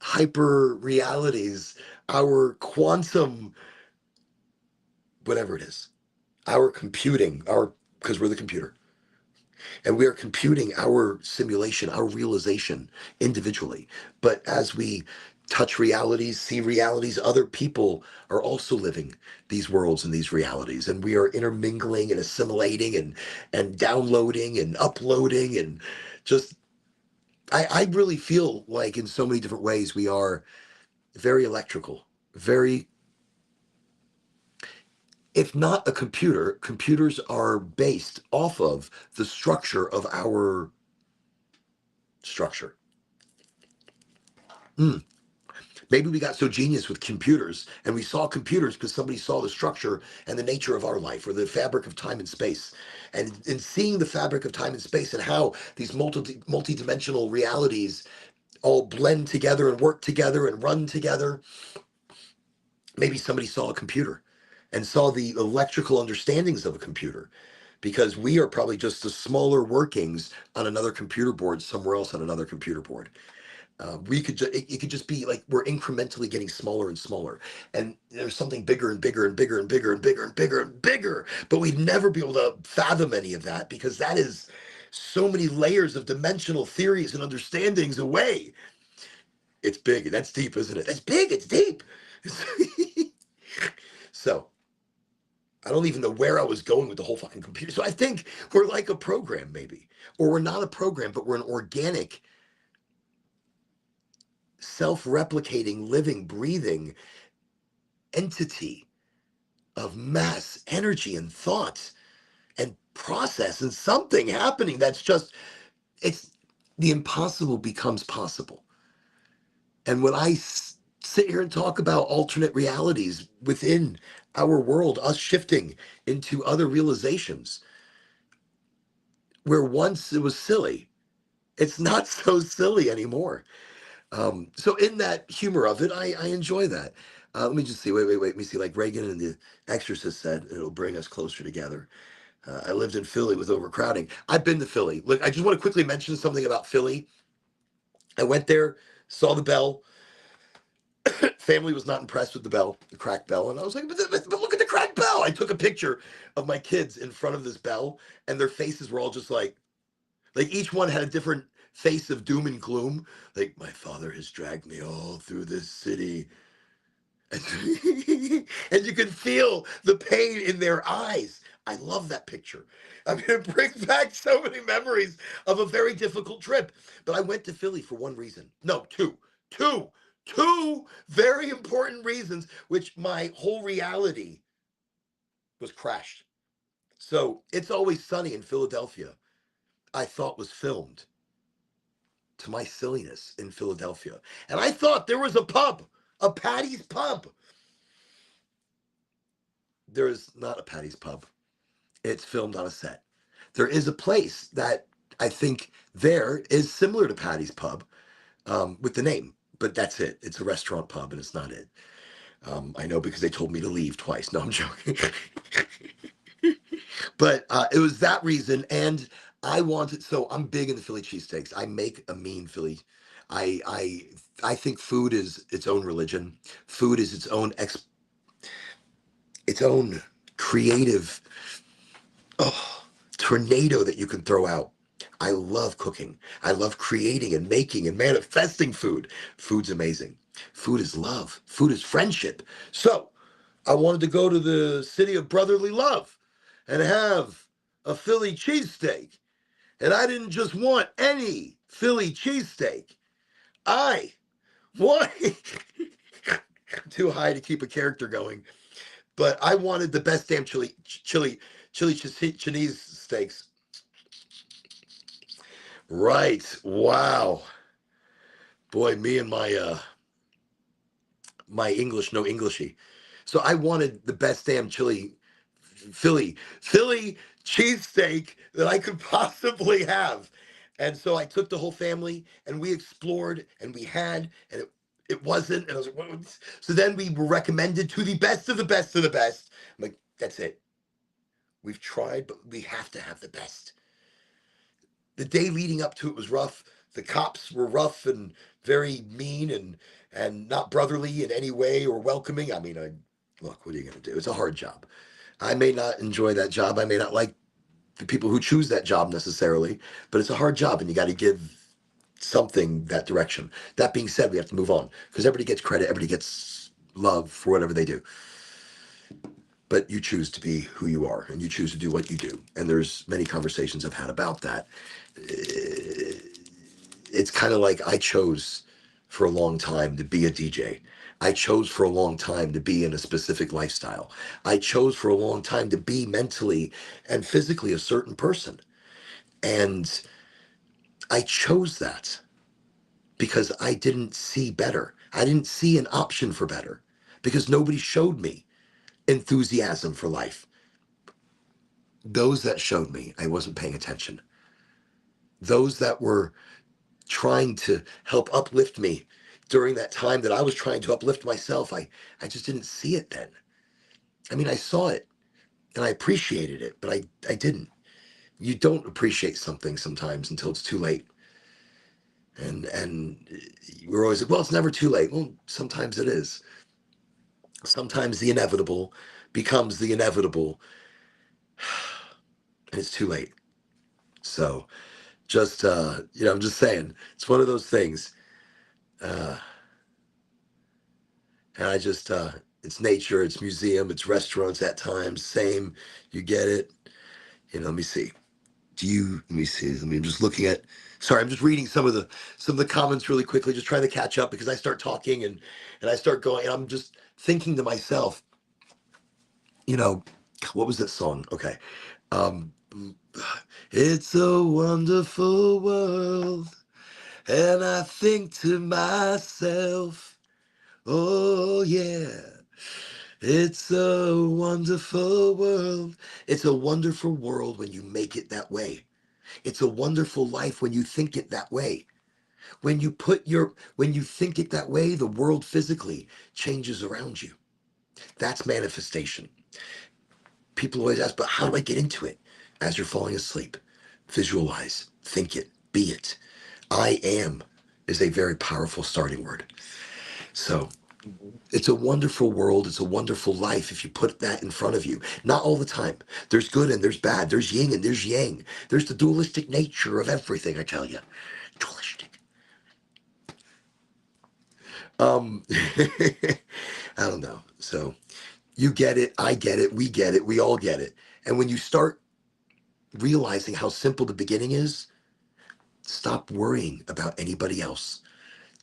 hyper realities, our quantum, whatever it is, our computing, because we're the computer. And we are computing our simulation, our realization individually. But as we touch realities, see realities, other people are also living these worlds and these realities. And we are intermingling and assimilating and downloading and uploading and just I really feel like in so many different ways we are very electrical, very if not a computer, computers are based off of the structure of our structure. Mm. Maybe we got so genius with computers and we saw computers because somebody saw the structure and the nature of our life or the fabric of time and space. And in seeing the fabric of time and space and how these multi-dimensional realities all blend together and work together and run together, maybe somebody saw a computer and saw the electrical understandings of a computer because we are probably just the smaller workings on another computer board somewhere else on another computer board. It could just be like we're incrementally getting smaller and smaller, and there's something bigger and bigger and bigger and bigger and bigger and bigger and bigger. But we'd never be able to fathom any of that because that is so many layers of dimensional theories and understandings away. It's big. That's deep, isn't it? That's big. It's deep. So I don't even know where I was going with the whole fucking computer. So I think we're like a program, maybe, or we're not a program, but we're an organic self-replicating, living, breathing entity of mass, energy, and thought and process and something happening that's just it's the impossible becomes possible. And when sit here and talk about alternate realities within our world, us shifting into other realizations, where once it was silly, it's not so silly anymore. So in that humor of it, I enjoy that. Let me just see. Wait. Let me see. Like Reagan and the Exorcist said, it'll bring us closer together. I lived in Philly with overcrowding. I've been to Philly. Look, I just want to quickly mention something about Philly. I went there, saw the bell. Family was not impressed with the bell, the cracked bell, and I was like, but look at the cracked bell. I took a picture of my kids in front of this bell, and their faces were all just like each one had a different face of doom and gloom. Like, my father has dragged me all through this city. And you can feel the pain in their eyes. I love that picture. I mean, it brings back so many memories of a very difficult trip. But I went to Philly for one reason. No, two very important reasons, which my whole reality was crashed. So It's Always Sunny in Philadelphia, I thought was filmed to my silliness in Philadelphia. And I thought there was a pub, a Patty's Pub. There is not a Patty's Pub. It's filmed on a set. There is a place that I think there is similar to Patty's Pub, with the name, but that's it. It's a restaurant pub, and it's not it. I know because they told me to leave twice. No, I'm joking. But it was that reason, and I wanted. So I'm big in the Philly cheesesteaks. I make a mean Philly. I I I think food is its own religion. Food is its own creative, oh, tornado that you can throw out. I love cooking. I love creating and making and manifesting food. Food's amazing. Food is love. Food is friendship. So I wanted to go to the city of brotherly love and have a Philly cheesesteak. And I didn't just want any Philly cheesesteak. I want too high to keep a character going, but I wanted the best damn chili Chinese steaks. Right. Wow. Boy, me and my English, no Englishy. So I wanted the best damn Philly cheesesteak that I could possibly have. And so I took the whole family and we explored and we had, and it wasn't. And I was like, what? So then we were recommended to the best of the best of the best. I'm like, that's it. We've tried, but we have to have the best. The day leading up to it was rough. The cops were rough and very mean and not brotherly in any way or welcoming. I mean, look, what are you going to do? It's a hard job. I may not enjoy that job. I may not like the people who choose that job necessarily, but it's a hard job and you got to give something that direction. That being said, we have to move on because everybody gets credit, everybody gets love for whatever they do. But you choose to be who you are and you choose to do what you do. And there's many conversations I've had about that. It's kind of like I chose for a long time to be a DJ. I chose for a long time to be in a specific lifestyle. I chose for a long time to be mentally and physically a certain person. And I chose that because I didn't see better. I didn't see an option for better because nobody showed me enthusiasm for life. Those that showed me, I wasn't paying attention. Those that were trying to help uplift me during that time that I was trying to uplift myself, I just didn't see it then. I mean, I saw it and I appreciated it, but I didn't. You don't appreciate something sometimes until it's too late. And we're always like, well, it's never too late. Well, sometimes it is. Sometimes the inevitable becomes the inevitable, and it's too late. So just I'm just saying, it's one of those things. Uh, and I just it's nature, it's museum, it's restaurants at times, same, you get it. Let me see. Let me see. I'm just looking at, sorry, I'm just reading some of the comments really quickly, just trying to catch up because I start talking and I start going, and I'm just thinking to myself, you know, what was that song? Okay. Um, it's a wonderful world. And I think to myself, oh yeah, it's a wonderful world. It's a wonderful world when you make it that way. It's a wonderful life when you think it that way. When you think it that way, the world physically changes around you. That's manifestation. People always ask, but how do I get into it? as you're falling asleep. Visualize, think it, be it. I am is a very powerful starting word. So it's a wonderful world. It's a wonderful life if you put that in front of you. Not all the time. There's good and there's bad. There's yin and there's yang. There's the dualistic nature of everything, I tell you. Dualistic. I don't know. So you get it. I get it. We get it. We all get it. And when you start realizing how simple the beginning is, stop worrying about anybody else.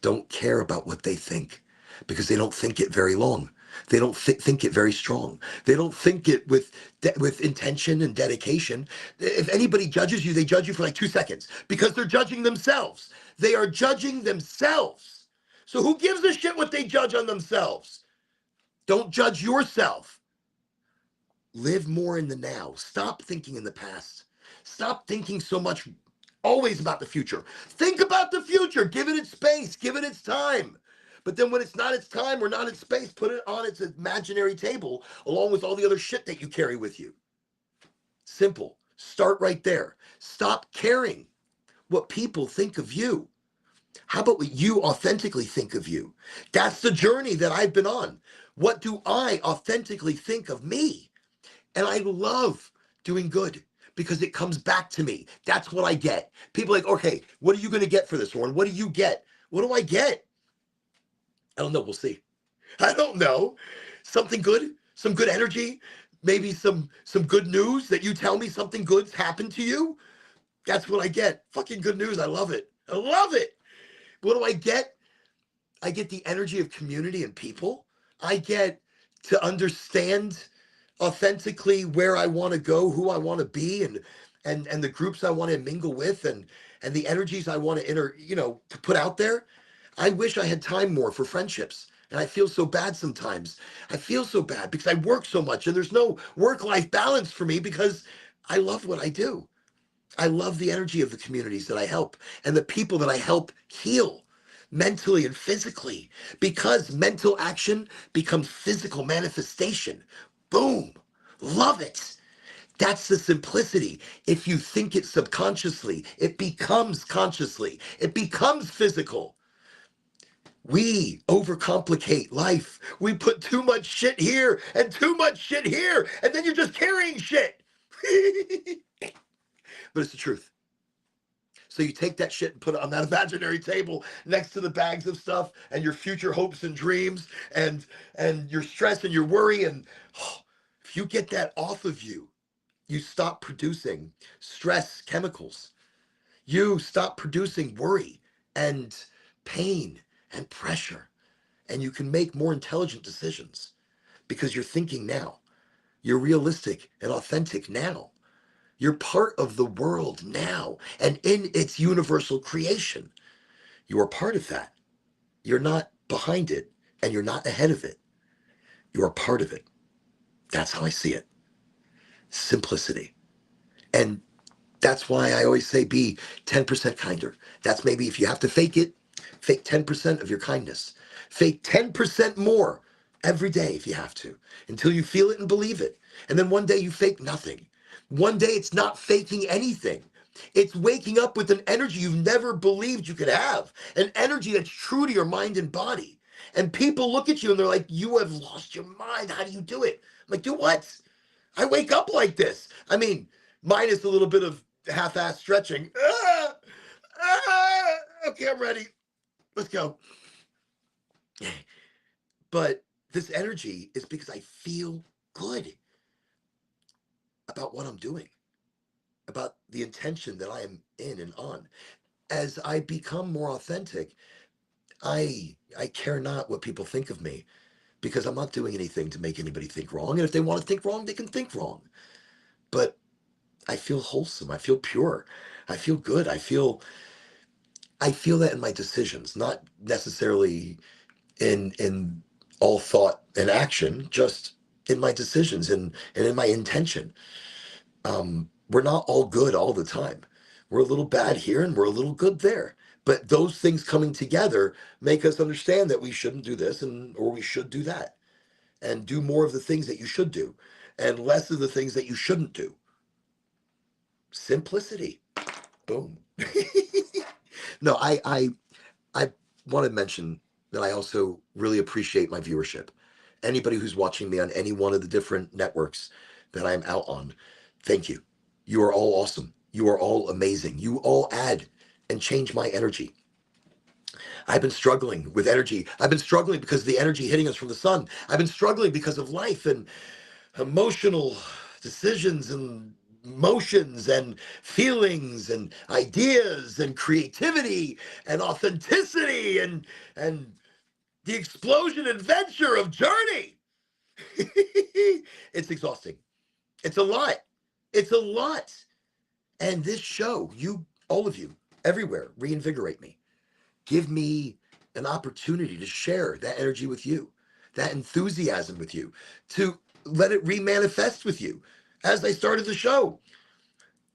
Don't care about what they think because they don't think it very long. They don't think it very strong. They don't think it with intention and dedication. If anybody judges you, they judge you for like 2 seconds because they're judging themselves. They are judging themselves. So who gives a shit what they judge on themselves? Don't judge yourself. Live more in the now. Stop thinking in the past. Stop thinking so much always about the future. Think about the future. Give it its space. Give it its time. But then when it's not its time or not its space, put it on its imaginary table along with all the other shit that you carry with you. Simple. Start right there. Stop caring what people think of you. How about what you authentically think of you? That's the journey that I've been on. What do I authentically think of me? And I love doing good because it comes back to me. That's what I get. People are like, okay, what are you going to get for this, Warren? What do you get? What do I get? I don't know. We'll see. I don't know. Something good, some good energy, maybe some good news that you tell me something good's happened to you. That's what I get. Fucking good news. I love it. I love it. What do I get? I get the energy of community and people. I get to understand authentically where I want to go, who I want to be, and the groups I want to mingle with, and the energies I want to to put out there. I wish I had time more for friendships. And I feel so bad sometimes. I feel so bad because I work so much and there's no work-life balance for me because I love what I do. I love the energy of the communities that I help and the people that I help heal mentally and physically because mental action becomes physical manifestation. Boom. Love it. That's the simplicity. If you think it subconsciously, it becomes consciously. It becomes physical. We overcomplicate life. We put too much shit here and too much shit here, and then you're just carrying shit. But it's the truth. So you take that shit and put it on that imaginary table next to the bags of stuff and your future hopes and dreams and your stress and your worry. And if you get that off of you, you stop producing stress chemicals. You stop producing worry and pain and pressure. And you can make more intelligent decisions because you're thinking now. You're realistic and authentic now. You're part of the world now and in its universal creation. You are part of that. You're not behind it and you're not ahead of it. You are part of it. That's how I see it. Simplicity. And that's why I always say be 10% kinder. That's maybe if you have to fake it, fake 10% of your kindness. Fake 10% more every day if you have to, until you feel it and believe it. And then one day you fake nothing. One day it's not faking anything. It's waking up with an energy you've never believed you could have, an energy that's true to your mind and body. And people look at you and they're like, you have lost your mind. How do you do it? I'm like, do what? I wake up like this. I mean, minus a little bit of half-ass stretching. Okay, I'm ready. Let's go. But this energy is because I feel good about what I'm doing, about the intention that I am in and on. As I become more authentic, I care not what people think of me because I'm not doing anything to make anybody think wrong. And if they want to think wrong, they can think wrong. But I feel wholesome. I feel pure. I feel good. I feel that in my decisions, not necessarily in all thought and action, just in my decisions and in my intention. We're not all good all the time. We're a little bad here and we're a little good there. But those things coming together make us understand that we shouldn't do this or we should do that and do more of the things that you should do and less of the things that you shouldn't do. Simplicity. Boom. No, I want to mention that I also really appreciate my viewership. Anybody who's watching me on any one of the different networks that I'm out on, thank you. You are all awesome. You are all amazing. You all add and change my energy. I've been struggling with energy. I've been struggling because of the energy hitting us from the sun. I've been struggling because of life and emotional decisions and emotions and feelings and ideas and creativity and authenticity and the explosion adventure of journey. It's exhausting. It's a lot. It's a lot. And this show, you, all of you, everywhere, reinvigorate me. Give me an opportunity to share that energy with you, that enthusiasm with you, to let it remanifest with you. As I started the show,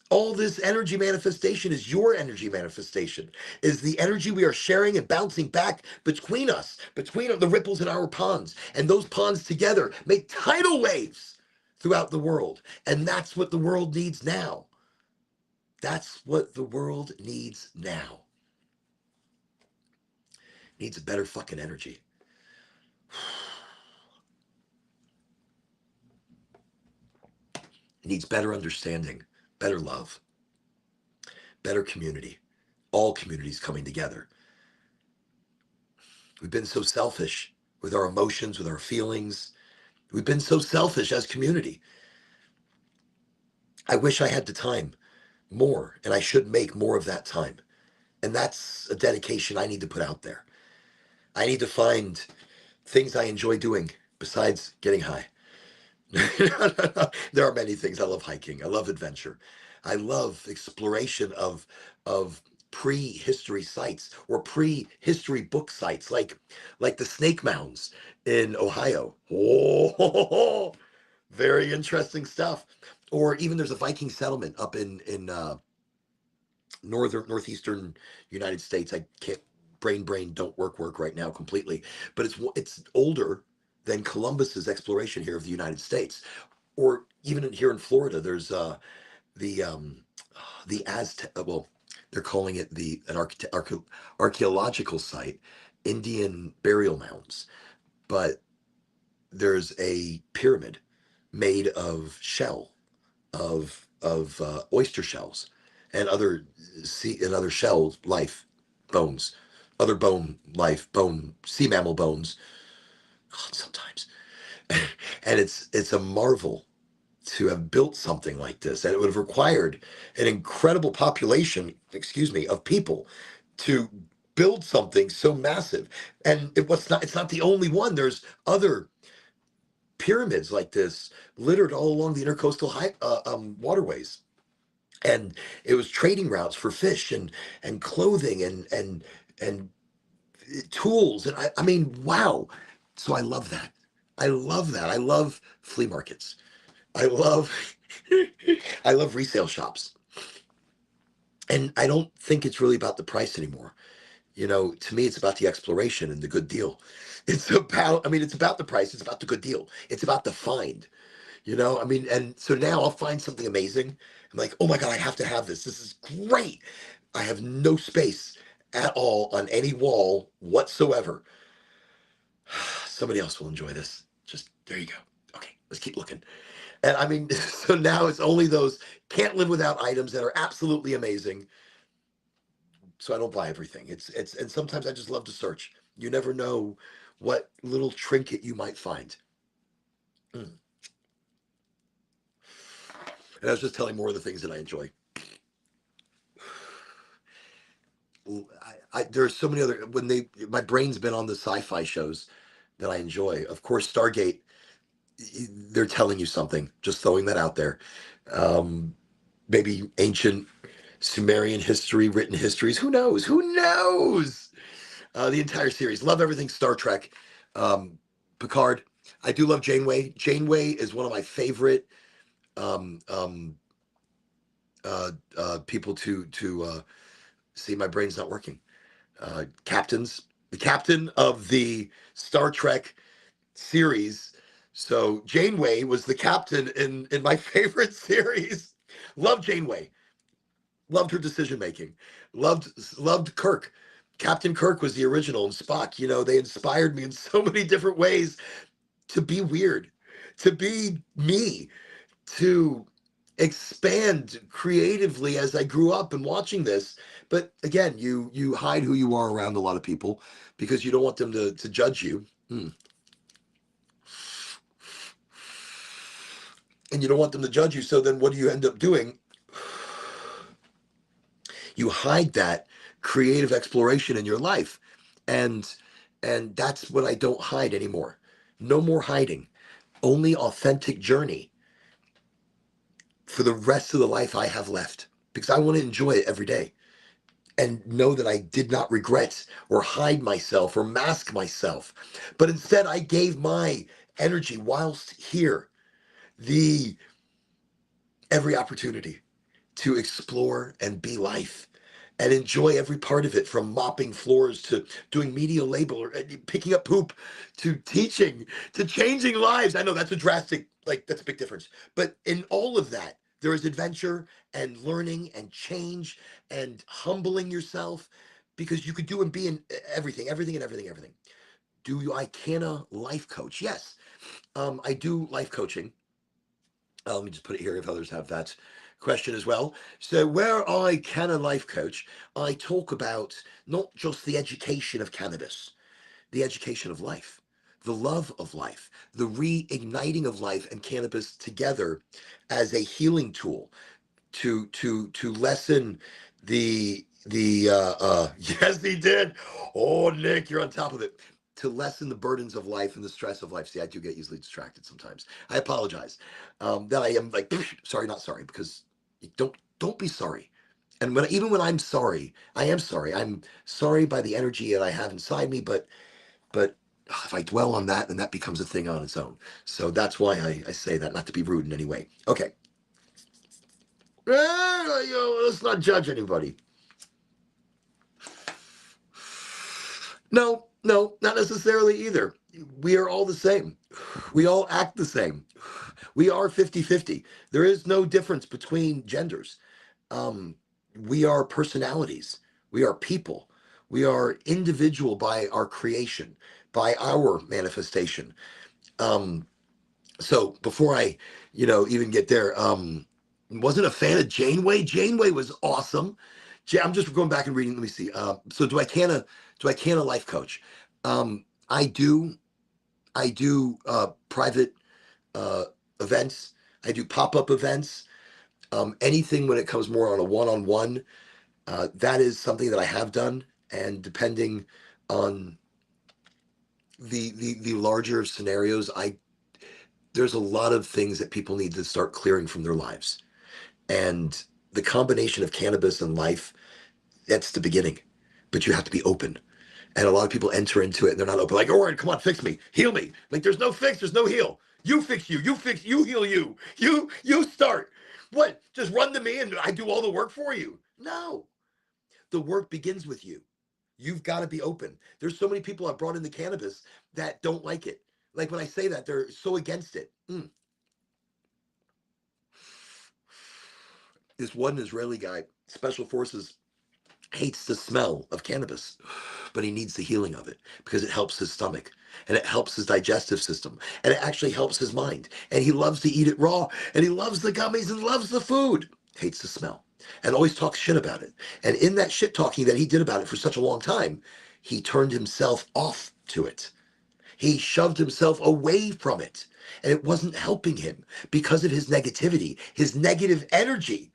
all this energy manifestation is your energy manifestation, is the energy we are sharing and bouncing back between us, between the ripples in our ponds. And those ponds together make tidal waves throughout the world. And that's what the world needs now. That's what the world needs now. It needs a better fucking energy. It needs better understanding, better love, better community, all communities coming together. We've been so selfish with our emotions, with our feelings. We've been so selfish as community. I wish I had the time more, and I should make more of that time. And that's a dedication I need to put out there. I need to find things I enjoy doing besides getting high. There are many things. I love hiking. I love adventure. I love exploration of prehistory sites or prehistory book sites like the Snake Mounds in Ohio. Oh, very interesting stuff. Or even there's a Viking settlement up in northeastern United States. I can't brain don't work right now completely, but it's older than Columbus's exploration here of the United States. Or even here in Florida, there's the Aztec. Well, they're calling it an archaeological site, Indian burial mounds, but there's a pyramid made of shell of oyster shells and other shells, life, bones, other bone life, bone sea mammal bones. God, sometimes, and it's a marvel to have built something like this, and it would have required an incredible population, excuse me, of people to build something so massive. And it's not the only one. There's other pyramids like this littered all along the intercoastal waterways, and it was trading routes for fish and clothing and tools. And I mean, wow. So I love that. I love that. I love flea markets. I love I love resale shops. And I don't think it's really about the price anymore. You know, to me, it's about the exploration and the good deal. It's about the price. It's about the good deal. It's about the find, I mean, and so now I'll find something amazing. I'm like, oh my God, I have to have this. This is great. I have no space at all on any wall whatsoever. Somebody else will enjoy this. Just there you go. Okay, let's keep looking. And I mean, so now it's only those can't live without items that are absolutely amazing. So I don't buy everything. And sometimes I just love to search. You never know what little trinket you might find. Mm. And I was just telling more of the things that I enjoy. There's so many other my brain's been on the sci-fi shows that I enjoy. Of course, Stargate, they're telling you something. Just throwing that out there. Maybe ancient Sumerian history, written histories. Who knows? Who knows? The entire series. Love everything Star Trek. Picard. I do love Janeway. Janeway is one of my favorite um, um, people to see. My brain's not working. The captain of the Star Trek series. So Janeway was the captain in my favorite series. Love Janeway. Loved her decision making. Loved Kirk. Captain Kirk was the original, and Spock. They inspired me in so many different ways to be weird, to be me, to expand creatively as I grew up and watching this. But again, you hide who you are around a lot of people because you don't want them to judge you. And you don't want them to judge you. So then what do you end up doing? You hide that creative exploration in your life. And that's what I don't hide anymore. No more hiding. Only authentic journey for the rest of the life I have left, because I want to enjoy it every day and know that I did not regret or hide myself or mask myself, but instead I gave my energy whilst here the every opportunity to explore and be life and enjoy every part of it, from mopping floors to doing menial labor, or picking up poop, to teaching, to changing lives. I know that's a drastic, that's a big difference. But in all of that, there is adventure and learning and change and humbling yourself, because you could do and be in everything, everything and everything, everything. I can a life coach? Yes. I do life coaching. Let me just put it here if others have that question as well. So, where I can a life coach, I talk about not just the education of cannabis, the education of life, the love of life, the reigniting of life and cannabis together as a healing tool to lessen the yes, he did. Oh, Nick, you're on top of it. To lessen the burdens of life and the stress of life. See, I do get easily distracted sometimes. I apologize. That I am like sorry, not sorry, because don't be sorry. And even when I'm sorry, I am sorry. I'm sorry by the energy that I have inside me, but if I dwell on that, then that becomes a thing on its own. So that's why I say that, not to be rude in any way. Okay. Let's not judge anybody. No, no, not necessarily either. We are all the same. We all act the same. We are 50-50. There is no difference between genders. Um, we are personalities. We are people. We are individual by our creation, by our manifestation. Um, so before I, even get there, wasn't a fan of Janeway. Janeway was awesome. I'm just going back and reading. Let me see. So do I can a life coach? I do. I do private uh, events. I do pop-up events. Anything when it comes more on a one-on-one. That is something that I have done, and depending on the larger scenarios, there's a lot of things that people need to start clearing from their lives. And the combination of cannabis and life, that's the beginning. But you have to be open. And a lot of people enter into it and they're not open. Like, all right, come on, fix me, heal me. Like, there's no fix, there's no heal. You fix you, you heal you. You start. What? Just run to me and I do all the work for you. No. The work begins with you. You've got to be open. There's so many people I've brought into cannabis that don't like it. Like when I say that, they're so against it. This one Israeli guy, special forces, hates the smell of cannabis, but he needs the healing of it because it helps his stomach and it helps his digestive system and it actually helps his mind. And he loves to eat it raw and he loves the gummies and loves the food, hates the smell, and always talks shit about it. And in that shit talking that he did about it for such a long time, he turned himself off to it. He shoved himself away from it. And it wasn't helping him because of his negativity, his negative energy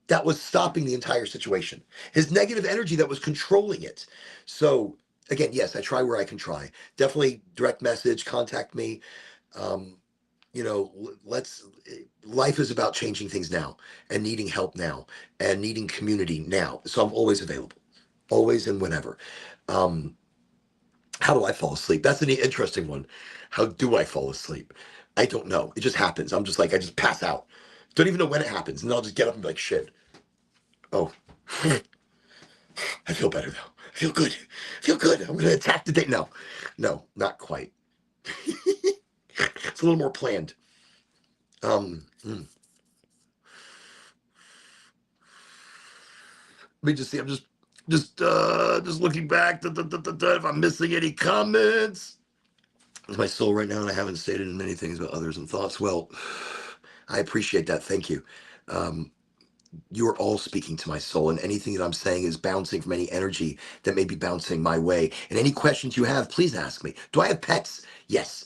that was stopping the entire situation, his negative energy that was controlling it. So, again, yes, I try where I can try. Definitely direct message, contact me. Um, let's, life is about changing things now and needing help now and needing community now. So I'm always available, always and whenever. Um, how do I fall asleep? That's an interesting one. How do I fall asleep? I don't know. It just happens. I'm just like, I just pass out. Don't even know when it happens. And I'll just get up and be like, shit. Oh, I feel better though. I feel good. I feel good. I'm going to attack the day. No, no, not quite. It's a little more planned. Um, mm. me just see. I'm just looking back. If I'm missing any comments. It's my soul right now, and I haven't stated many things about others and thoughts. Well, I appreciate that. Thank you. Um, you are all speaking to my soul, and anything that I'm saying is bouncing from any energy that may be bouncing my way. And any questions you have, please ask me. Do I have pets? Yes.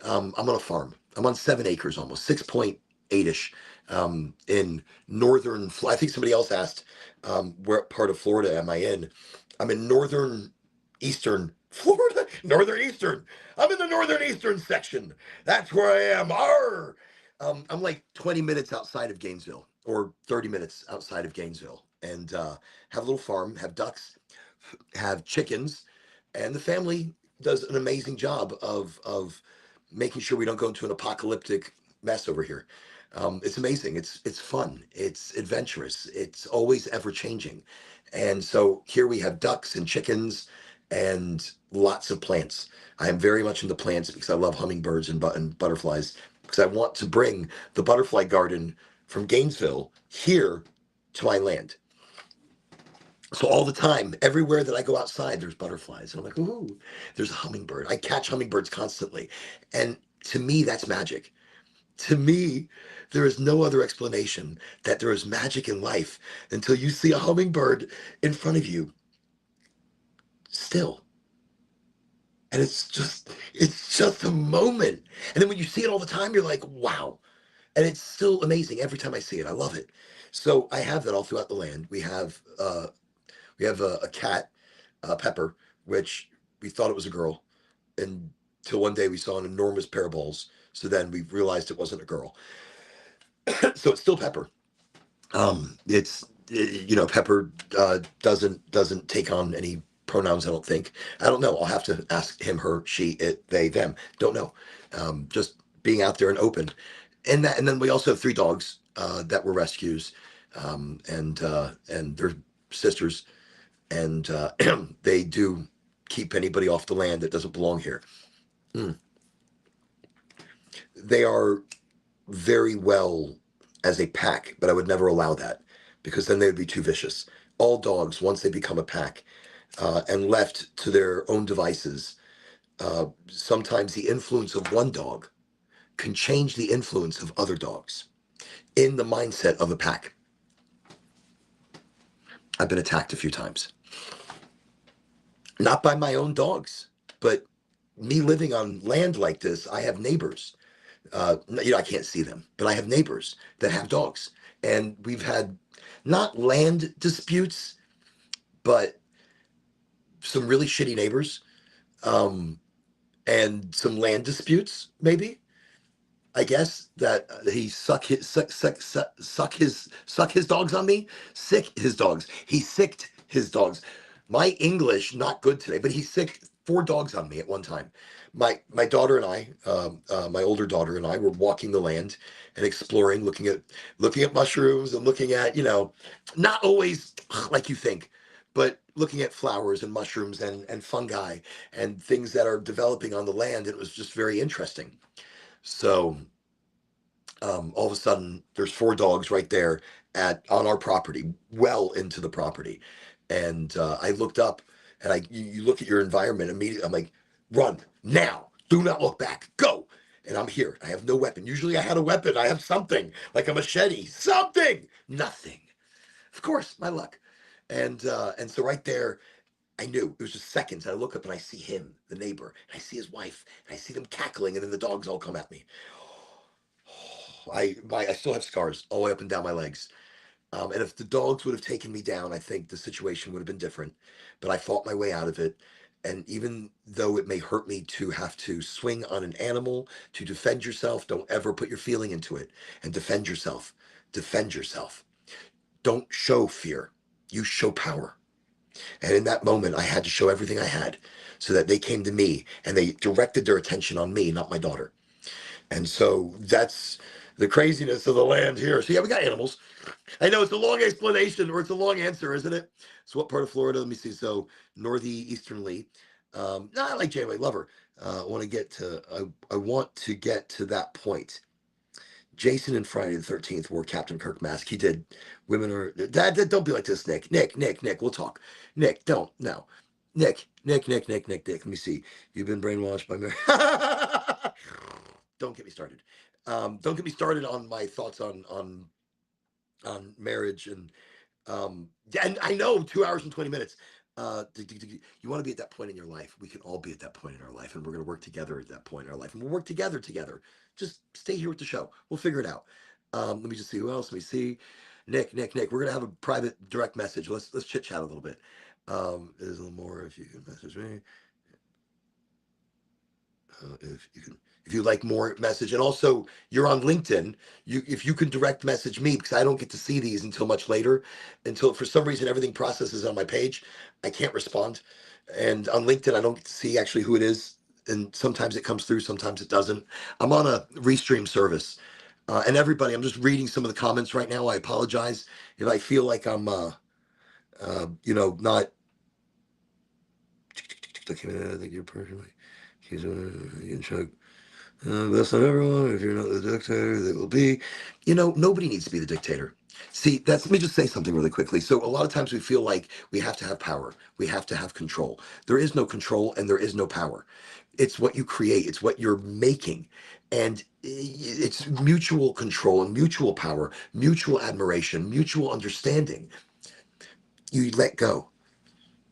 I'm on a farm. I'm on 7 acres, almost 6.8ish, in northern. I think somebody else asked, where part of Florida am I in? I'm in northern eastern Florida. Northern eastern. I'm in the northern eastern section. That's where I am. Arr! I'm like 20 minutes outside of Gainesville, or 30 minutes outside of Gainesville, and have a little farm, have ducks, have chickens, and the family does an amazing job of making sure we don't go into an apocalyptic mess over here. It's amazing. It's fun. It's adventurous. It's always ever changing, and so here we have ducks and chickens and lots of plants. I am very much into plants because I love hummingbirds and butterflies, because I want to bring the butterfly garden from Gainesville here to my land. So all the time, everywhere that I go outside, there's butterflies. And I'm like, ooh, there's a hummingbird. I catch hummingbirds constantly. And to me, that's magic. To me, there is no other explanation that there is magic in life until you see a hummingbird in front of you still. And it's just a moment. And then when you see it all the time, you're like, wow. And it's still amazing every time I see it. I love it. So I have that all throughout the land. We have a cat, Pepper, which we thought it was a girl, until one day we saw an enormous pair of balls. So then we realized it wasn't a girl. So it's still Pepper. Pepper doesn't take on any pronouns. I don't think. I don't know. I'll have to ask him, her, she, it, they, them. Don't know. Just being out there and open, and then we also have 3 dogs that were rescues, and they're sisters, and they do keep anybody off the land that doesn't belong here. Mm. They are very well as a pack, but I would never allow that, because then they would be too vicious. All dogs, once they become a pack and left to their own devices, sometimes the influence of one dog can change the influence of other dogs in the mindset of a pack. I've been attacked a few times, not by my own dogs, but me living on land like this. I have neighbors. I can't see them, but I have neighbors that have dogs, and we've had not land disputes, but some really shitty neighbors, and some land disputes, maybe. I guess that he suck his dogs on me, sick his dogs. He sicked his dogs. My English not good today, but he sicked 4 dogs on me at one time. My daughter and I, my older daughter and I, were walking the land and exploring, looking at mushrooms, and looking at, not always like you think, but looking at flowers and mushrooms and fungi and things that are developing on the land. It was just very interesting. So all of a sudden, there's 4 dogs right there on our property, well into the property, and I looked up, and you look at your environment immediately. I'm like, run now! Do not look back! Go! And I'm here. I have no weapon. Usually, I had a weapon. I have something like a machete. Something. Nothing. Of course, my luck. And so right there, I knew it was just seconds. And I look up and I see him, the neighbor, and I see his wife, and I see them cackling, and then the dogs all come at me. I still have scars all the way up and down my legs. And if the dogs would have taken me down, I think the situation would have been different. But I fought my way out of it. And even though it may hurt me to have to swing on an animal to defend yourself, don't ever put your feeling into it and defend yourself. Defend yourself. Don't show fear. You show power. And in that moment, I had to show everything I had, so that they came to me and they directed their attention on me, not my daughter. And so that's the craziness of the land here. So yeah, we got animals. I know it's a long explanation, or it's a long answer, isn't it? So what part of Florida? Let me see. So northeasternly. No, I like Janeway, love her. I want to get to that point. Jason in Friday the 13th wore Captain Kirk mask. He did. Women are that. Don't be like this, Nick. Nick. We'll talk. Nick, don't. No. Nick. Let me see. You've been brainwashed by Mary. Don't get me started. Don't get me started on my thoughts on marriage and I know 2 hours and 20 minutes. You want to be at that point in your life. We can all be at that point in our life, and we're going to work together at that point in our life, and we'll work together. Just stay here with the show. We'll figure it out. Let me just see who else. Let me see. Nick. We're going to have a private direct message. Let's chit chat a little bit. There's a little more if you can message me. If you like more message, and also you're on LinkedIn, if you can direct message me, because I don't get to see these until much later, until for some reason everything processes on my page, I can't respond. And on LinkedIn I don't get to see actually who it is, and sometimes it comes through, sometimes it doesn't. I'm on a restream service. And everybody, I'm just reading some of the comments right now. I apologize if I feel like I'm not. I think you're perfectly. He's in check. That's not everyone. If you're not the dictator, they will be. Nobody needs to be the dictator. See, let me just say something really quickly. So a lot of times we feel like we have to have power. We have to have control. There is no control and there is no power. It's what you create. It's what you're making. And it's mutual control and mutual power, mutual admiration, mutual understanding. You let go.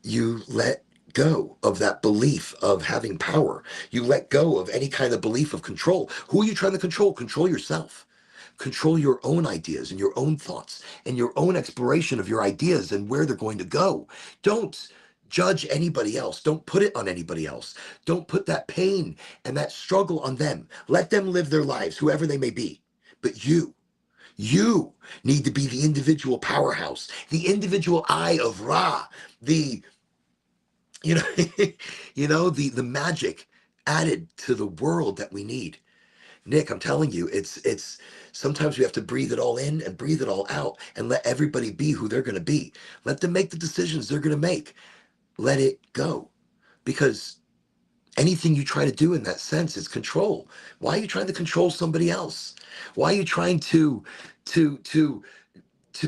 You let go of that belief of having power. You let go of any kind of belief of control. Who are you trying to control? Control yourself. Control your own ideas and your own thoughts and your own exploration of your ideas and where they're going to go. Don't judge anybody else. Don't put it on anybody else. Don't put that pain and that struggle on them. Let them live their lives, whoever they may be. But you need to be the individual powerhouse, the individual eye of Ra, the you know the magic added to the world that we need. Nick, I'm telling you, it's sometimes we have to breathe it all in and breathe it all out and let everybody be who they're going to be. Let them make the decisions they're going to make. Let it go, because anything you try to do in that sense is control. Why are you trying to control somebody else? Why are you trying to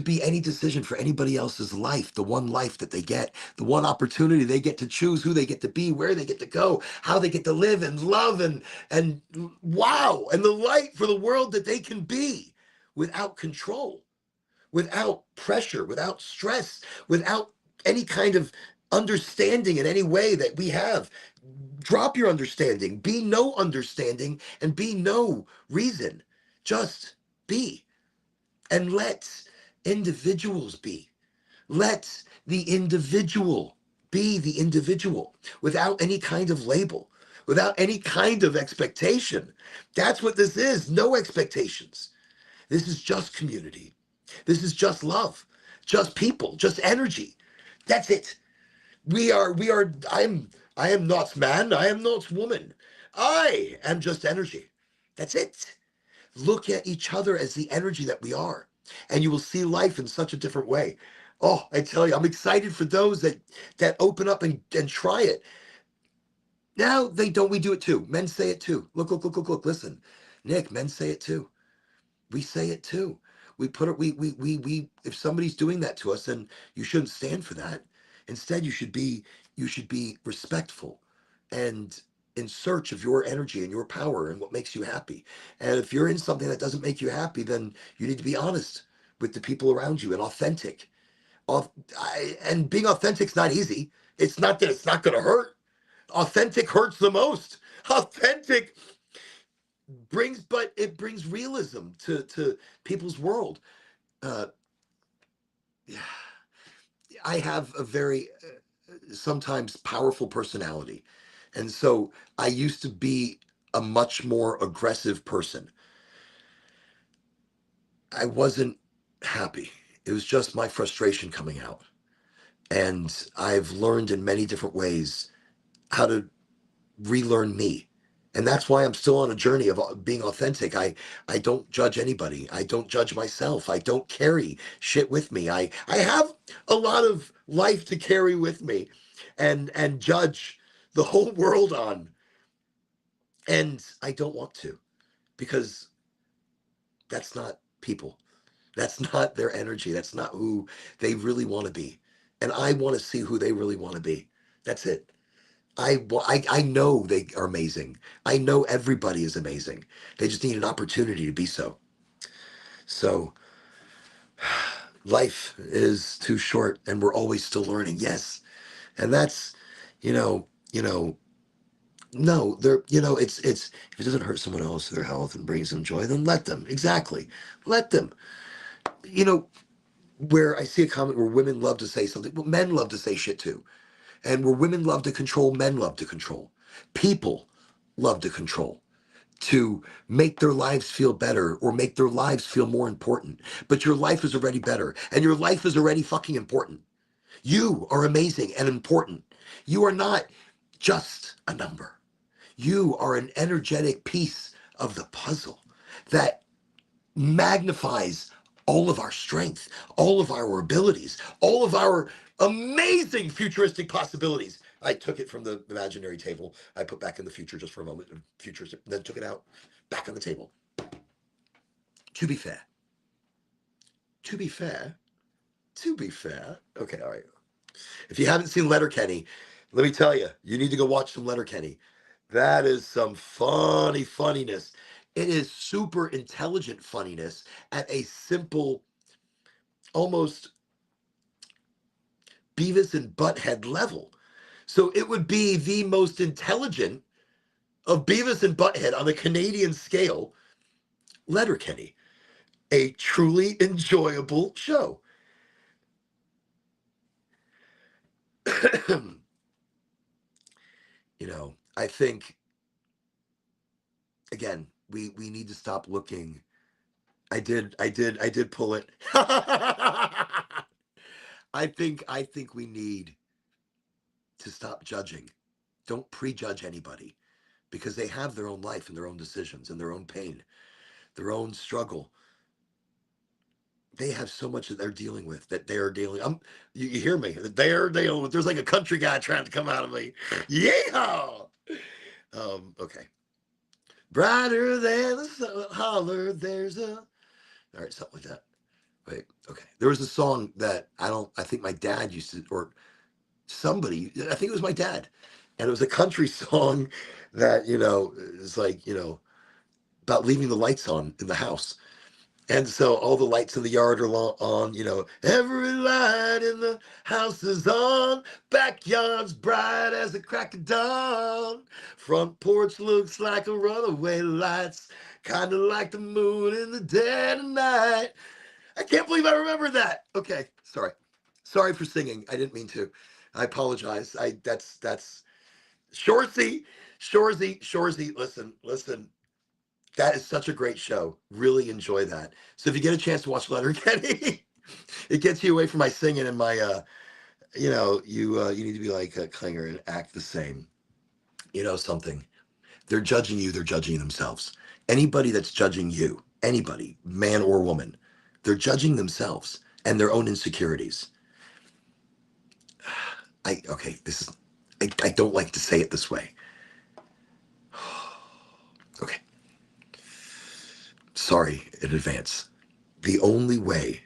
be any decision for anybody else's life, the one life that they get, the one opportunity they get to choose who they get to be, where they get to go, how they get to live and love and wow, and the light for the world that they can be without control, without pressure, without stress, without any kind of understanding in any way that we have. Drop your understanding, be no understanding, and be no reason. Just be. And let individuals be. Let the individual be the individual without any kind of label, without any kind of expectation. That's what this is. No expectations. This is just community. This is just love, just people, just energy. That's it. I am not man. I am not woman. I am just energy. That's it. Look at each other as the energy that we are, and you will see life in such a different way. Oh, I tell you, I'm excited for those that open up and try it. Now they don't. We do it too. Men say it too. Look. Listen, Nick. Men say it too. We say it too. We put it. We. If somebody's doing that to us, then you shouldn't stand for that. Instead, you should be respectful and in search of your energy and your power and what makes you happy. And if you're in something that doesn't make you happy, then you need to be honest with the people around you and authentic. And being authentic is not easy. It's not that it's not going to hurt. Authentic hurts the most. Authentic but it brings realism to people's world. Uh, I have a very sometimes powerful personality. And so I used to be a much more aggressive person. I wasn't happy. It was just my frustration coming out. And I've learned in many different ways how to relearn me. And that's why I'm still on a journey of being authentic. I don't judge anybody. I don't judge myself. I don't carry shit with me. I have a lot of life to carry with me and judge the whole world on. And I don't want to, because That's not people. That's not their energy. That's not who they really want to be. And I want to see who they really want to be. That's it. I know they are amazing. I know everybody is amazing. They just need an opportunity to be so. So life is too short and we're always still learning. Yes. And that's, you know, no, it's if it doesn't hurt someone else, their health and brings them joy, then let them. Exactly. Let them. You know, where I see a comment where women love to say something, well, men love to say shit too. And where women love to control, men love to control. People love to control, to make their lives feel better or make their lives feel more important. But your life is already better and your life is already fucking important. You are amazing and important. You are not just a number. You are an energetic piece of the puzzle that magnifies all of our strength, all of our abilities, all of our amazing futuristic possibilities. I took it from the imaginary table. I put back in the future just for a moment, futuristic, then took it out, back on the table. To be fair, to be fair, to be fair. Okay, all right. If you haven't seen Letterkenny, let me tell you, you need to go watch some Letterkenny. That is some funniness. It is super intelligent funniness at a simple, almost Beavis and Butthead level. So it would be the most intelligent of Beavis and Butthead on the Canadian scale, Letterkenny. A truly enjoyable show. I think again, we need to stop looking. I did pull it. I think we need to stop judging. Don't prejudge anybody because they have their own life and their own decisions and their own pain, their own struggle. They have so much that they're dealing with that they're dealing. You hear me? That they're dealing with. There's like a country guy trying to come out of me. Yeah. Okay. Brighter than the sun, holler. There's a. All right, something like that. Wait. Okay. There was a song that I don't. I think my dad used to, or somebody. I think it was my dad, and it was a country song that is like about leaving the lights on in the house. And so all the lights in the yard are on, every light in the house is on, backyard's bright as the crack of dawn, front porch looks like a runaway lights, kind of like the moon in the dead of night. I can't believe I remember that. Okay, sorry for singing. I didn't mean to. I apologize. That's Shorzy. Listen. That is such a great show. Really enjoy that. So if you get a chance to watch Letterkenny, it gets you away from my singing and my you need to be like a Klinger and act the same. Something. They're judging you, they're judging themselves. Anybody that's judging you, anybody, man or woman, they're judging themselves and their own insecurities. I don't like to say it this way. Okay. Sorry in advance. The only way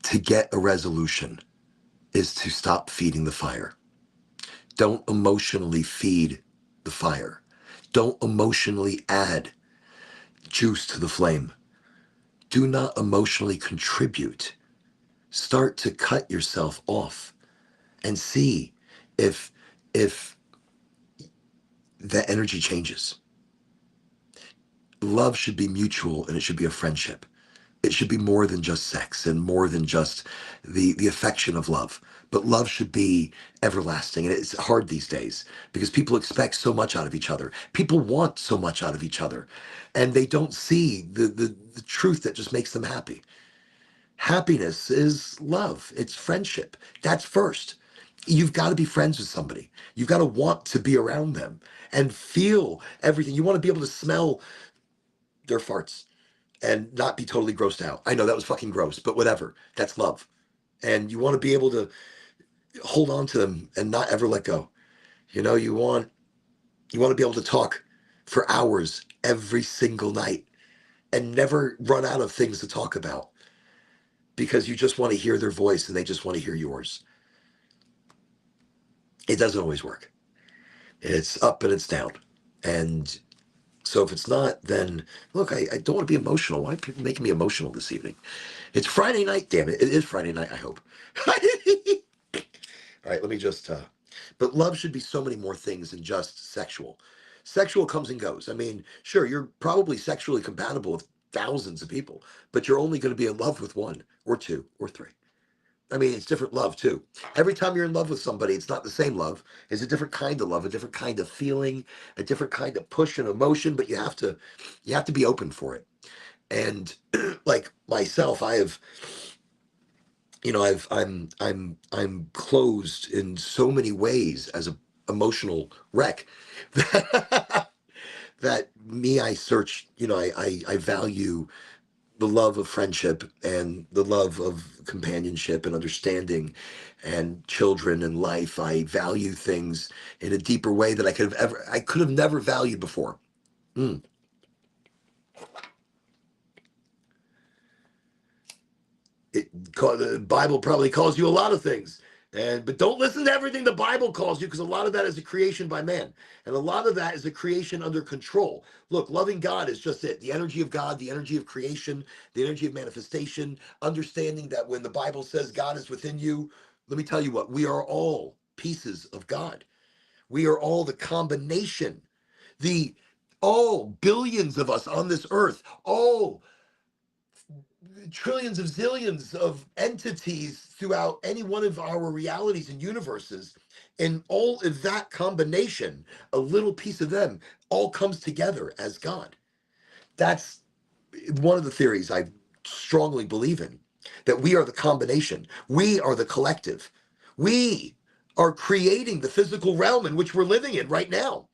to get a resolution is to stop feeding the fire. Don't emotionally feed the fire. Don't emotionally add juice to the flame. Do not emotionally contribute. Start to cut yourself off and see if the energy changes. Love should be mutual and it should be a friendship. It should be more than just sex and more than just the affection of love. But love should be everlasting. And it's hard these days because people expect so much out of each other. People want so much out of each other. And they don't see the truth that just makes them happy. Happiness is love. It's friendship. That's first. You've got to be friends with somebody. You've got to want to be around them and feel everything. You want to be able to smell their farts and not be totally grossed out. I know that was fucking gross, but whatever. That's love. And you want to be able to hold on to them and not ever let go. You want to be able to talk for hours every single night and never run out of things to talk about because you just want to hear their voice and they just want to hear yours. It doesn't always work. It's up and it's down. And so if it's not, then look, I don't want to be emotional. Why are people making me emotional this evening? It's Friday night, damn it. It is Friday night, I hope. All right, let me just, but love should be so many more things than just sexual. Sexual comes and goes. I mean, sure, you're probably sexually compatible with thousands of people, but you're only going to be in love with one or two or three. I mean, it's different love too. Every time you're in love with somebody, it's not the same love. It's a different kind of love, a different kind of feeling, a different kind of push and emotion, but you have to be open for it. And like myself, I have, I'm closed in so many ways as a emotional wreck that, I search, I value the love of friendship and the love of companionship and understanding and children and life. I value things in a deeper way that I could have never valued before. Mm. The Bible probably calls you a lot of things, but don't listen to everything the Bible calls you, because a lot of that is a creation by man, and a lot of that is a creation under control. Look, loving God is just it. The energy of God, the energy of creation, the energy of manifestation, understanding that when the Bible says God is within you, let me tell you what, we are all pieces of God. We are all the combination, the all billions of us on this earth, all trillions of zillions of entities throughout any one of our realities and universes, and all of that combination, a little piece of them, all comes together as God. That's one of the theories I strongly believe in, that we are the combination, we are the collective, we are creating the physical realm in which we're living in right now.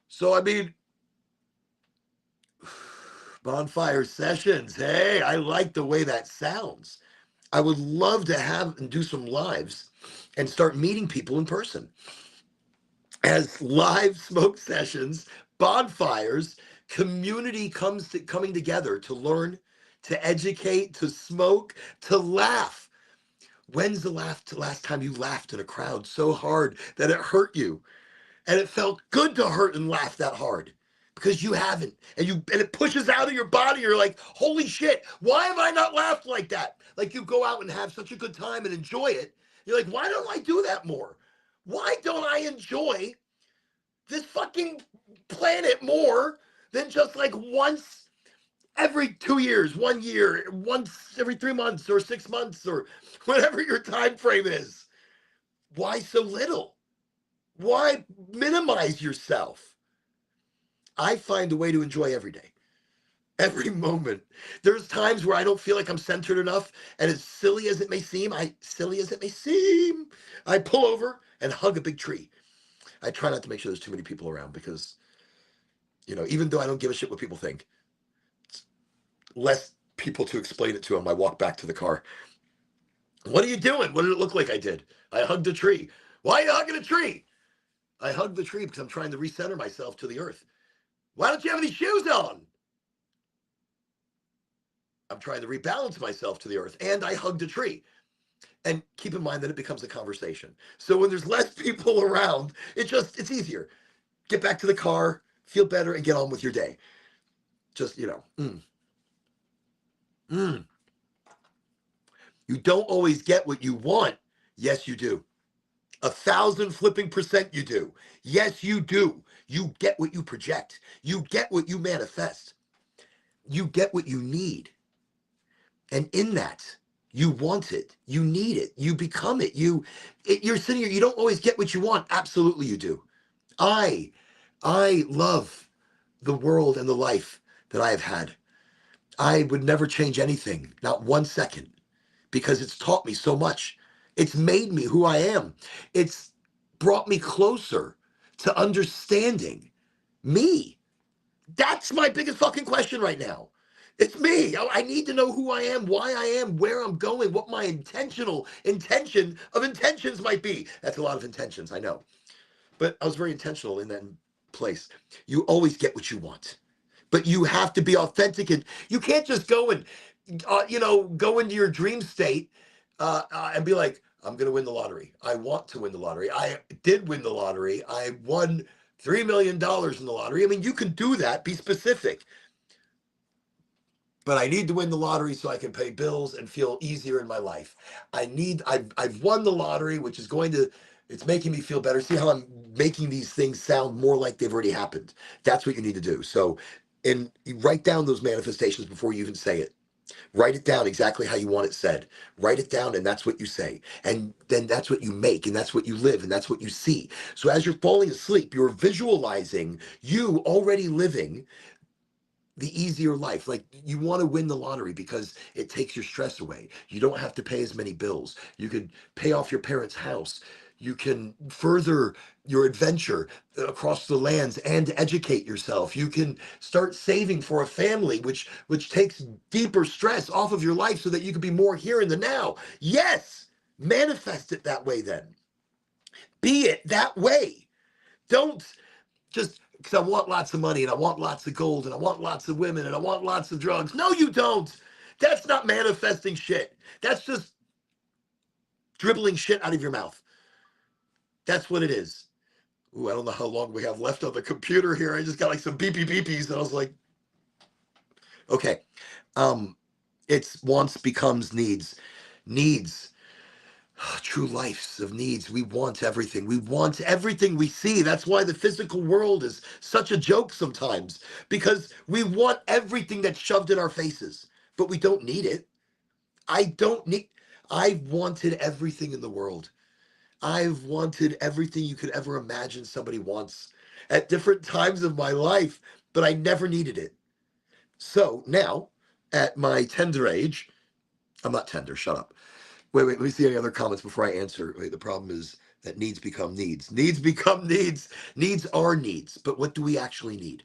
So I mean, bonfire sessions. Hey, I like the way that sounds. I would love to have and do some lives and start meeting people in person as live smoke sessions, bonfires, community coming together to learn, to educate, to smoke, to laugh. When's the last time you laughed in a crowd so hard that it hurt you? And it felt good to hurt and laugh that hard, because you haven't, and it pushes out of your body. You're like, holy shit, why have I not laughed like that? Like, you go out and have such a good time and enjoy it. You're like, why don't I do that more? Why don't I enjoy this fucking planet more than just like once every 2 years, 1 year, once every 3 months or 6 months, or whatever your time frame is? Why so little? Why minimize yourself? I find a way to enjoy every day, every moment. There's times where I don't feel like I'm centered enough, and as silly as it may seem, I pull over and hug a big tree. I try not to make sure there's too many people around, because, even though I don't give a shit what people think, less people to explain it to them. I walk back to the car. What are you doing? What did it look like I did? I hugged a tree. Why are you hugging a tree? I hugged the tree because I'm trying to recenter myself to the earth. Why don't you have any shoes on? I'm trying to rebalance myself to the earth, and I hugged a tree. And keep in mind that it becomes a conversation. So when there's less people around, it's easier. Get back to the car, feel better, and get on with your day. Just, You don't always get what you want. Yes, you do. 1,000% you do. Yes, you do. You get what you project. You get what you manifest. You get what you need. And in that, you want it. You need it. You become it. You're sitting here. You don't always get what you want. Absolutely, you do. I love the world and the life that I have had. I would never change anything, not 1 second, because it's taught me so much. It's made me who I am. It's brought me closer to understanding me. That's my biggest fucking question right now. It's me. I need to know who I am, why I am, where I'm going, what my intention of intentions might be. That's a lot of intentions, I know. But I was very intentional in that place. You always get what you want, but you have to be authentic, and you can't just go and go into your dream state and be like, I'm going to win the lottery. I want to win the lottery. I did win the lottery. I won $3 million in the lottery. I mean, you can do that. Be specific. But I need to win the lottery so I can pay bills and feel easier in my life. I've won the lottery, which is it's making me feel better. See how I'm making these things sound more like they've already happened. That's what you need to do. So, and you write down those manifestations before you even say it. Write it down exactly how you want it said. Write it down, and that's what you say. And then that's what you make, and that's what you live, and that's what you see. So as you're falling asleep, you're visualizing you already living the easier life. Like, you want to win the lottery because it takes your stress away. You don't have to pay as many bills. You could pay off your parents' house. You can further your adventure across the lands and educate yourself. You can start saving for a family, which takes deeper stress off of your life so that you can be more here in the now. Yes, manifest it that way then. Be it that way. Don't just because I want lots of money and I want lots of gold and I want lots of women and I want lots of drugs. No, you don't. That's not manifesting shit. That's just dribbling shit out of your mouth. That's what it is. Ooh, I don't know how long we have left on the computer here. I just got like some beepies and I was like, okay. It's wants becomes needs. Needs. True lives of needs. We want everything. We want everything we see. That's why the physical world is such a joke sometimes, because we want everything that's shoved in our faces, but we don't need it. I don't need, I've wanted everything in the world. I've wanted everything you could ever imagine somebody wants at different times of my life, but I never needed it. So now, at my tender age, I'm not tender, shut up. Wait, let me see any other comments before I answer. Wait, the problem is that needs become needs. Needs become needs. Needs are needs. But what do we actually need?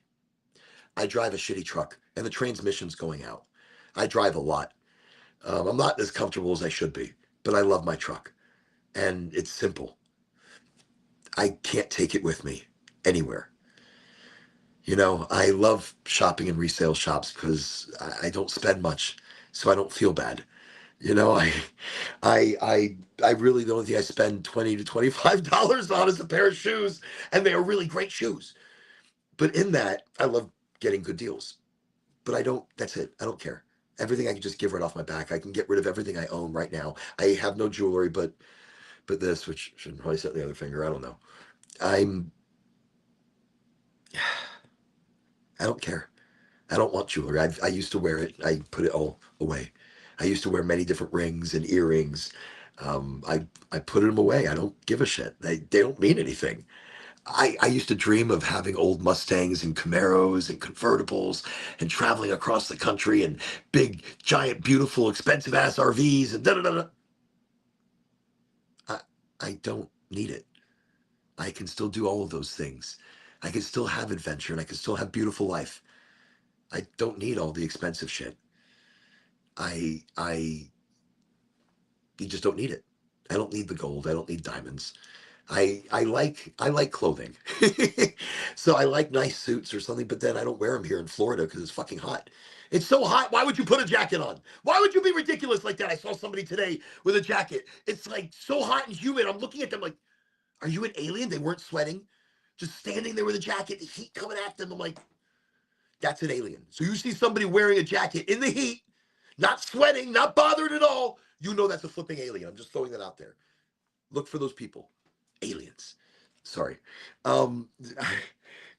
I drive a shitty truck and the transmission's going out. I drive a lot. I'm not as comfortable as I should be, but I love my truck. And it's simple. I can't take it with me anywhere. I love shopping in resale shops because I don't spend much, so I don't feel bad. You know, I, I really the only thing I spend $20 to $25 on is a pair of shoes, and they are really great shoes. But in that, I love getting good deals. But I don't. That's it. I don't care. Everything I can just give right off my back. I can get rid of everything I own right now. I have no jewelry, but this, which should probably set the other finger. I don't know. I'm. I don't care. I don't want jewelry. I used to wear it. I put it all away. I used to wear many different rings and earrings. I put them away. I don't give a shit. They don't mean anything. I used to dream of having old Mustangs and Camaros and convertibles and traveling across the country and big, giant, beautiful, expensive ass RVs and da da da da. I, I don't need it. I can still do all of those things. I can still have adventure and I can still have beautiful life. I don't need all the expensive shit. I you just don't need it. I don't need the gold. I don't need diamonds. I like clothing. So I like nice suits or something, but then I don't wear them here in Florida because it's fucking hot. It's so hot. Why would you put a jacket on? Why would you be ridiculous like that? I saw somebody today with a jacket. It's like so hot and humid. I'm looking at them like, are you an alien? They weren't sweating. Just standing there with a jacket, the heat coming at them. I'm like, that's an alien. So you see somebody wearing a jacket in the heat, not sweating, not bothered at all. You know that's a flipping alien. I'm just throwing that out there. Look for those people. Aliens. Sorry. Um,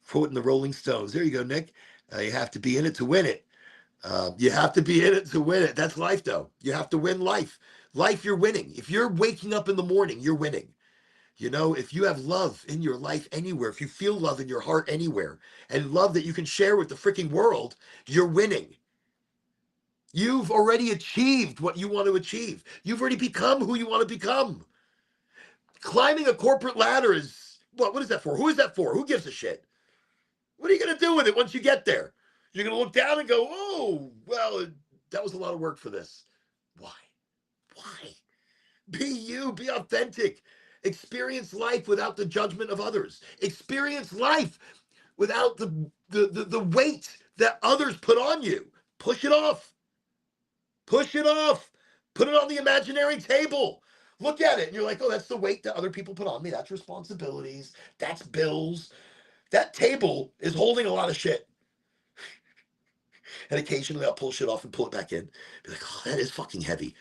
Quoting the Rolling Stones. There you go, Nick. You have to be in it to win it. You have to be in it to win it. That's life, though. You have to win life. Life, you're winning. If you're waking up in the morning, you're winning. If you have love in your life anywhere, if you feel love in your heart anywhere, and love that you can share with the freaking world, you're winning. You've already achieved what you want to achieve. You've already become who you want to become. Climbing a corporate ladder is what is that for? Who is that for? Who gives a shit? What are you going to do with it once you get there? You're going to look down and go, oh, well, that was a lot of work for this. Why? Why? Be you, be authentic. Experience life without the judgment of others. Experience life without the weight that others put on you. Push it off. Push it off. Put it on the imaginary table. Look at it and you're like, oh, that's the weight that other people put on me. That's responsibilities. That's bills. That table is holding a lot of shit. And occasionally I'll pull shit off and pull it back in. Be like, oh, that is fucking heavy.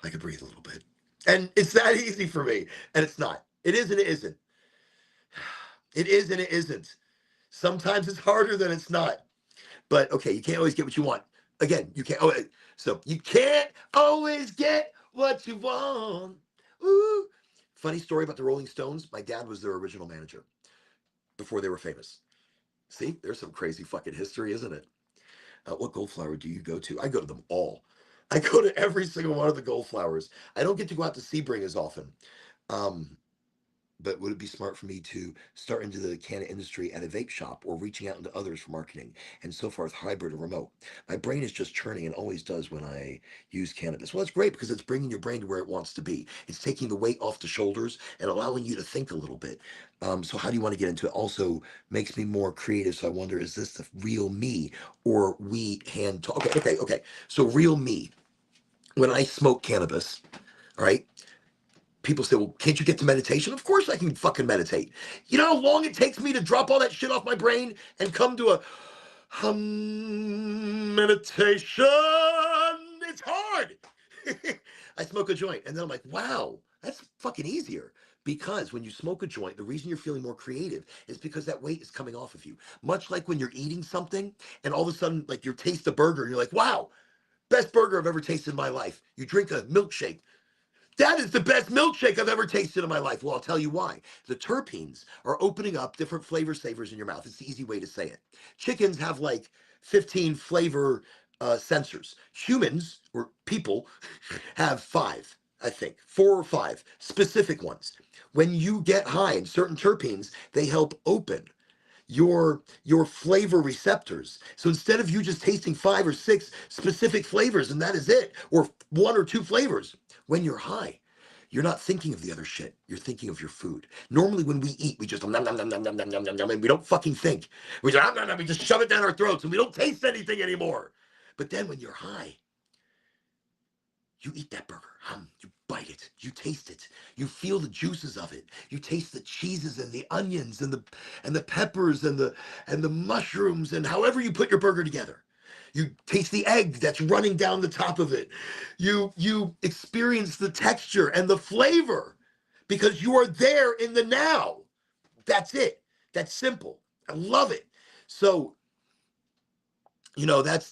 I could breathe a little bit. And it's that easy for me. And it's not. It is and it isn't. It is and it isn't. Sometimes it's harder than it's not. But okay, you can't always get what you want. Again, you can't. So you can't always get what you want. Ooh. Funny story about the Rolling Stones. My dad was their original manager before they were famous. See, there's some crazy fucking history, isn't it? What gold flower do you go to? I go to them all. I go to every single one of the gold flowers. I don't get to go out to Sebring as often. But would it be smart for me to start into the cannabis industry at a vape shop or reaching out into others for marketing and so forth, hybrid or remote? My brain is just churning and always does when I use cannabis. Well, it's great because it's bringing your brain to where it wants to be. It's taking the weight off the shoulders and allowing you to think a little bit. So how do you want to get into it? Also makes me more creative. So I wonder, is this the real me or we hand talk? Okay. So real me, when I smoke cannabis, all right, people say, well, can't you get to meditation? Of course I can fucking meditate. You know how long it takes me to drop all that shit off my brain and come to a meditation? It's hard. I smoke a joint and then I'm like, wow, that's fucking easier. Because when you smoke a joint, the reason you're feeling more creative is because that weight is coming off of you. Much like when you're eating something and all of a sudden, like you taste a burger and you're like, wow, best burger I've ever tasted in my life. You drink a milkshake. That is the best milkshake I've ever tasted in my life. Well, I'll tell you why. The terpenes are opening up different flavor savors in your mouth. It's the easy way to say it. Chickens have like 15 flavor sensors. Humans, or people, have 5, I think, 4 or 5 specific ones. When you get high in certain terpenes, they help open your flavor receptors. So instead of you just tasting 5 or 6 specific flavors and that is it, or 1 or 2 flavors, when you're high, you're not thinking of the other shit. You're thinking of your food. Normally when we eat, we just nom, nom, nom, nom, nom, nom, nom, nom, nom, and we don't fucking think. We just, nom, nom, nom, we just shove it down our throats and we don't taste anything anymore. But then when you're high, you eat that burger, you bite it, you taste it, you feel the juices of it, you taste the cheeses and the onions and the peppers and the mushrooms and however you put your burger together. You taste the egg that's running down the top of it. You experience the texture and the flavor because you are there in the now. That's it. That's simple. I love it. So, that's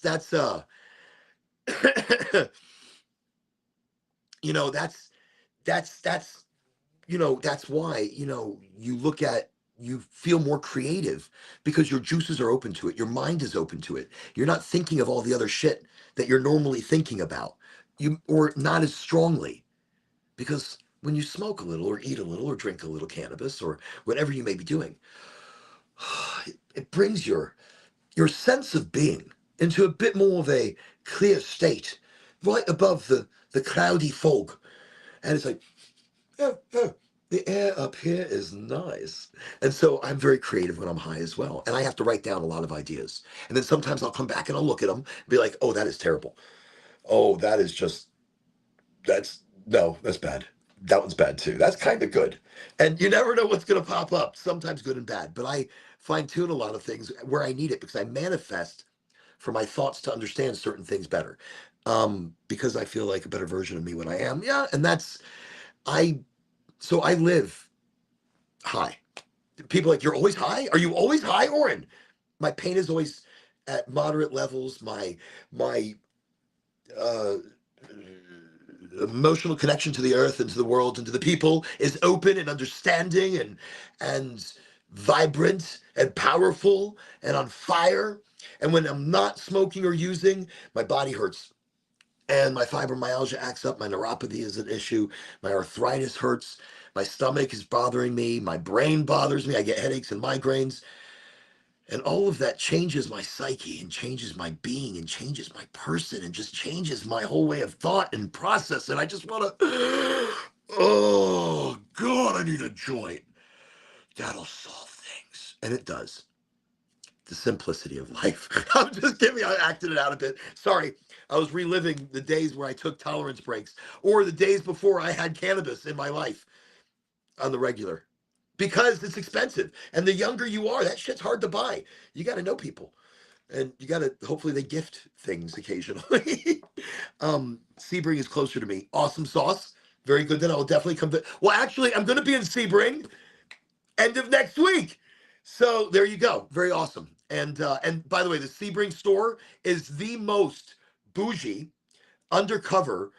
you know that's that's that's why you look at, you feel more creative because your juices are open to it, your mind is open to it, you're not thinking of all the other shit that you're normally thinking about, you or not as strongly, because when you smoke a little or eat a little or drink a little cannabis or whatever you may be doing, it brings your sense of being into a bit more of a clear state, right above the cloudy fog. And it's like, oh, the air up here is nice. And so I'm very creative when I'm high as well. And I have to write down a lot of ideas. And then sometimes I'll come back and I'll look at them and be like, oh, that is terrible. Oh, that is just, that's bad. That one's bad too. That's kind of good. And you never know what's going to pop up, sometimes good and bad. But I fine tune a lot of things where I need it because I manifest for my thoughts to understand certain things better. Because I feel like a better version of me when I am. Yeah. And so I live high. People are like, you're always high? Are you always high, Oren? My pain is always at moderate levels. My uh, emotional connection to the earth and to the world and to the people is open and understanding and vibrant and powerful and on fire. And when I'm not smoking or using, my body hurts. And my fibromyalgia acts up. My neuropathy is an issue. My arthritis hurts. My stomach is bothering me. My brain bothers me. I get headaches and migraines. And all of that changes my psyche and changes my being and changes my person and just changes my whole way of thought and process. And I just want to, oh, God, I need a joint. That'll solve things. And it does. The simplicity of life. I'm just kidding. I acted it out a bit. Sorry. I was reliving the days where I took tolerance breaks or the days before I had cannabis in my life on the regular because it's expensive. And the younger you are, that shit's hard to buy. You got to know people and you got to, hopefully they gift things occasionally. Sebring is closer to me. Awesome sauce. Very good. Then I'll definitely come to, well, actually, I'm going to be in Sebring end of next week. So there you go. Very awesome. And by the way, the Sebring store is the most bougie, undercover,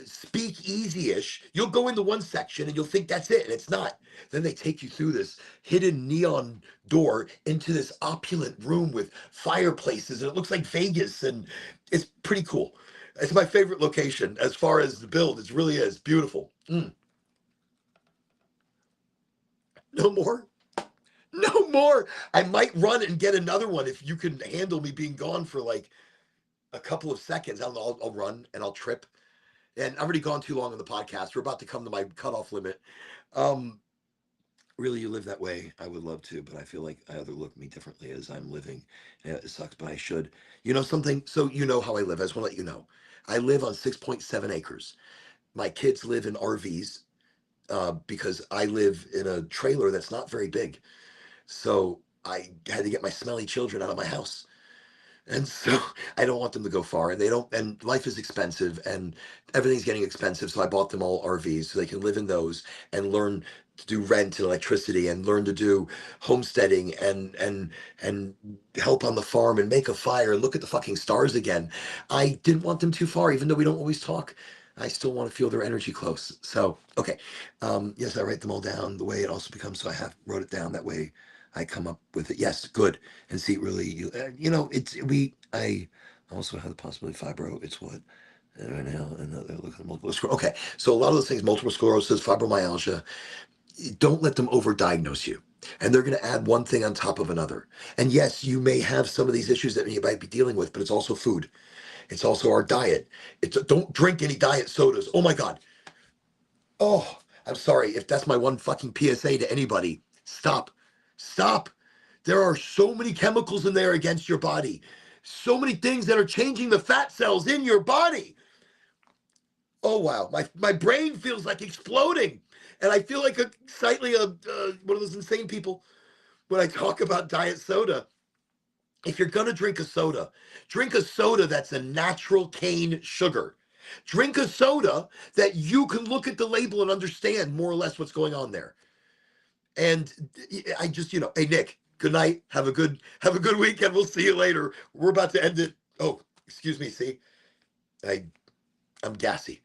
speakeasy-ish. You'll go into one section and you'll think that's it, and it's not. Then they take you through this hidden neon door into this opulent room with fireplaces, and it looks like Vegas, and it's pretty cool. It's my favorite location as far as the build. It really is beautiful. No more. No more. I might run and get another one if you can handle me being gone for like a couple of seconds. I'll run and I'll trip. And I've already gone too long on the podcast. We're about to come to my cutoff limit. Really, you live that way. I would love to, but I feel like other look at me differently as I'm living. Yeah, it sucks, but I should. You know something? So you know how I live. I just want to let you know. I live on 6.7 acres. My kids live in RVs because I live in a trailer that's not very big. So I had to get my smelly children out of my house. And so I don't want them to go far. And they don't, and life is expensive and everything's getting expensive. So I bought them all RVs so they can live in those and learn to do rent and electricity and learn to do homesteading and help on the farm and make a fire and look at the fucking stars again. I didn't want them too far, even though we don't always talk. I still want to feel their energy close. So, okay. Yes, I write them all down the way it also becomes. So I have wrote it down that way. I come up with it. Yes, good. And see, really, you know, I also have the possibility of fibro. It's what right now, and they're looking at multiple sclerosis. Okay, so a lot of those things, multiple sclerosis, fibromyalgia, don't let them overdiagnose you. And they're going to add one thing on top of another. And yes, you may have some of these issues that you might be dealing with, but it's also food. It's also our diet. Don't drink any diet sodas. Oh my God. Oh, I'm sorry if that's my one fucking PSA to anybody. Stop. Stop. There are so many chemicals in there against your body. So many things that are changing the fat cells in your body. Oh, wow. My brain feels like exploding. And I feel like slightly one of those insane people when I talk about diet soda. If you're going to drink a soda that's a natural cane sugar. Drink a soda that you can look at the label and understand more or less what's going on there. And I just, hey, Nick, good night. Have a good weekend. We'll see you later. We're about to end it. Oh, excuse me. See, I'm gassy.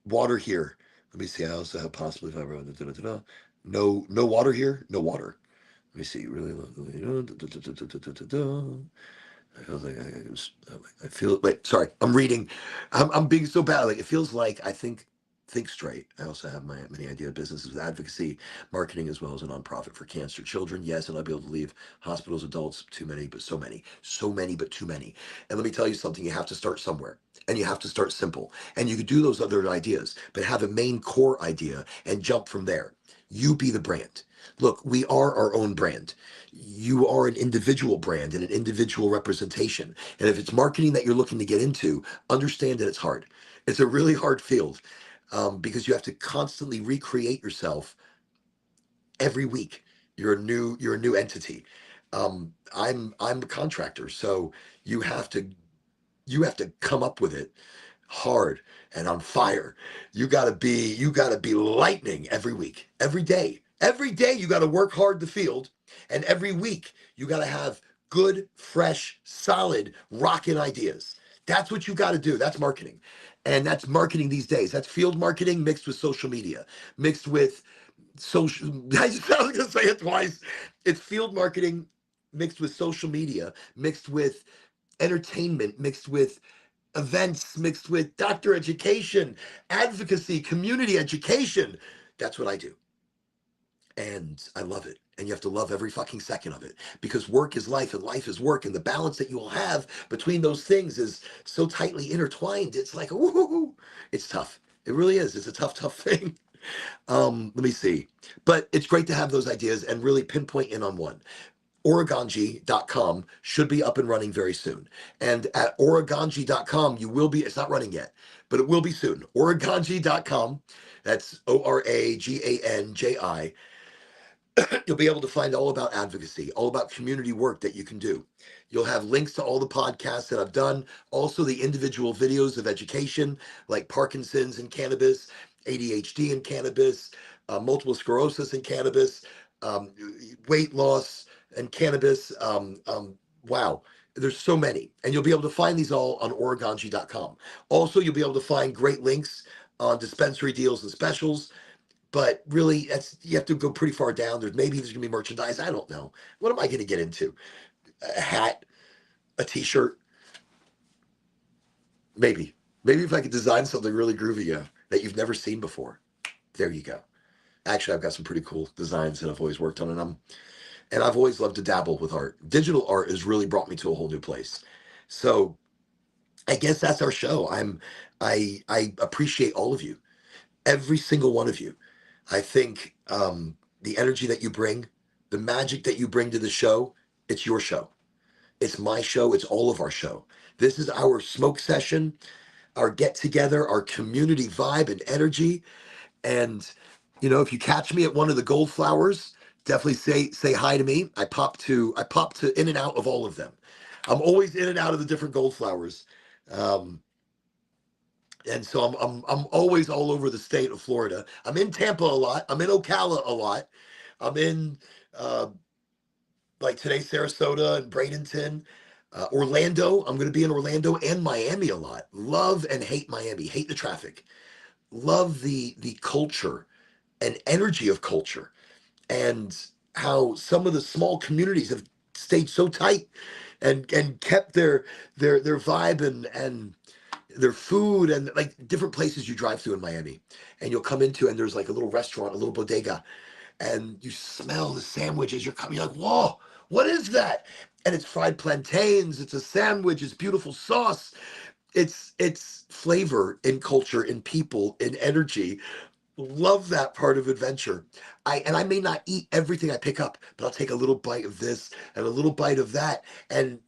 Water here. Let me see. I also have possibly fibro. No water here. No water. Let me see. Really. I feel like I feel. Wait, sorry. I'm reading. I'm being so bad. Like it feels like I think straight. I also have many idea businesses with advocacy, marketing, as well as a nonprofit for cancer children. Yes, and I'll be able to leave hospitals, adults. Too many, but so many, but too many. And let me tell you something. You have to start somewhere, and you have to start simple. And you could do those other ideas, but have a main core idea and jump from there. You be the brand. Look, we are our own brand. You are an individual brand and an individual representation. And if it's marketing that you're looking to get into, understand that it's hard. It's a really hard field because you have to constantly recreate yourself every week. You're a new entity. I'm a contractor, so you have to come up with it hard and on fire. You gotta be lightning every week, every day. Every day you gotta work hard the field, and every week you gotta have good, fresh, solid, rockin' ideas. That's what you gotta do. That's marketing. And that's marketing these days. That's field marketing mixed with social media, mixed with social. I was gonna say it twice. It's field marketing mixed with social media, mixed with entertainment, mixed with events, mixed with doctor education, advocacy, community education. That's what I do. And I love it. And you have to love every fucking second of it, because work is life and life is work. And the balance that you will have between those things is so tightly intertwined. It's like, woo, it's tough. It really is. It's a tough, tough thing. Let me see. But it's great to have those ideas and really pinpoint in on one. Oraganji.com should be up and running very soon. And at Oraganji.com, you will be, it's not running yet, but it will be soon. Oraganji.com, that's Oraganji. You'll be able to find all about advocacy, all about community work that you can do. You'll have links to all the podcasts that I've done, also the individual videos of education, like Parkinson's and cannabis, ADHD and cannabis, multiple sclerosis and cannabis, um, weight loss and cannabis. Wow, there's so many. And you'll be able to find these all on Oraganji.com. Also, you'll be able to find great links on dispensary deals and specials. But really, that's, you have to go pretty far down. There's gonna be merchandise. I don't know. What am I gonna get into? A hat, a T-shirt, maybe. Maybe if I could design something really groovy that you've never seen before. There you go. Actually, I've got some pretty cool designs that I've always worked on, and I've always loved to dabble with art. Digital art has really brought me to a whole new place. So I guess that's our show. I appreciate all of you, every single one of you. I think the energy that you bring, the magic that you bring to the show, it's your show. It's my show. It's all of our show. This is our smoke session, our get together, our community vibe and energy. And if you catch me at one of the gold flowers, definitely say hi to me. I pop to in and out of all of them. I'm always in and out of the different gold flowers. And so I'm always all over the state of Florida. I'm in Tampa a lot. I'm in Ocala a lot. I'm in like today, Sarasota and Bradenton, Orlando. I'm going to be in Orlando and Miami a lot. Love and hate Miami. Hate the traffic. Love the culture and energy of culture, and how some of the small communities have stayed so tight and kept their vibe and their food, and like different places you drive through in Miami, and you'll come into, and there's like a little restaurant, a little bodega, and you smell the sandwiches. You're coming, you're like, whoa, what is that? And it's fried plantains. It's a sandwich. It's beautiful sauce. It's flavor in culture, in people, in energy. Love that part of adventure. I may not eat everything I pick up, but I'll take a little bite of this and a little bite of that. And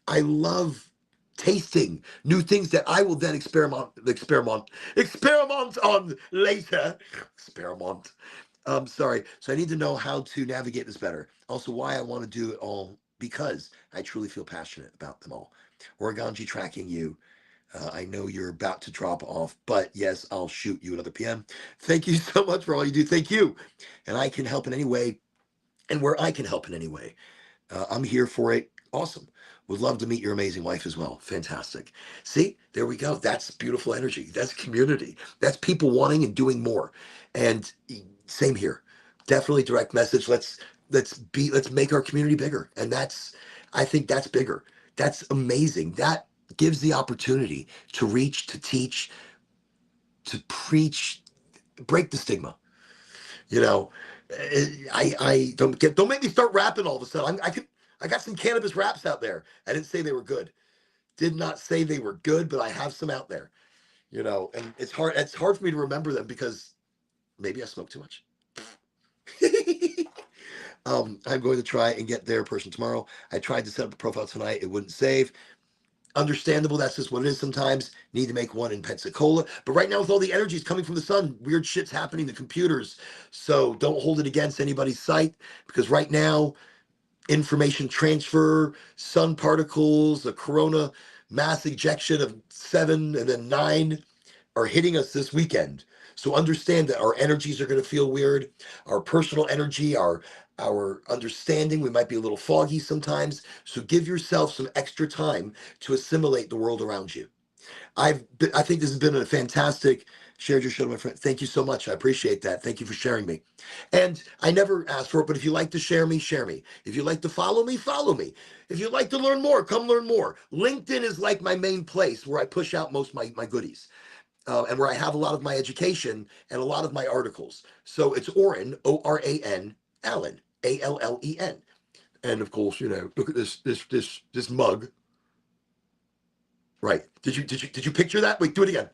I love tasting new things that I will then experiment on later. Experiment. Sorry. So I need to know how to navigate this better. Also, why I want to do it all, because I truly feel passionate about them all. Oraganji tracking you. I know you're about to drop off, but yes, I'll shoot you another PM. Thank you so much for all you do. Thank you. And I can help in any way, and where I can help in any way. I'm here for it. Awesome. Would love to meet your amazing wife as well. Fantastic. See, there we go. That's beautiful energy. That's community. That's people wanting and doing more. And same here. Definitely direct message. Let's make our community bigger. And I think that's bigger. That's amazing. That gives the opportunity to reach, to teach, to preach, break the stigma. I don't make me start rapping all of a sudden. I got some cannabis raps out there. I didn't say they were good. Did not say they were good, but I have some out there. And it's hard for me to remember them because maybe I smoke too much. I'm going to try and get their person tomorrow. I tried to set up a profile tonight. It wouldn't save. Understandable. That's just what it is sometimes. Need to make one in Pensacola. But right now, with all the energies coming from the sun, weird shit's happening to computers. So don't hold it against anybody's site, because right now, information transfer, sun particles, the corona mass ejection of 7 and then 9 are hitting us this weekend. So understand that our energies are going to feel weird. Our personal energy, our understanding, we might be a little foggy sometimes. So give yourself some extra time to assimilate the world around you. I think this has been a fantastic shared your show, my friend. Thank you so much. I appreciate that. Thank you for sharing me. And I never asked for it, but if you like to share me, share me. If you like to follow me, follow me. If you'd like to learn more, come learn more. LinkedIn is like my main place where I push out most of my goodies. and where I have a lot of my education and a lot of my articles. So it's Oran, Oran, Allen, Allen. And of course, look at this mug. Right. Did you picture that? Wait, do it again.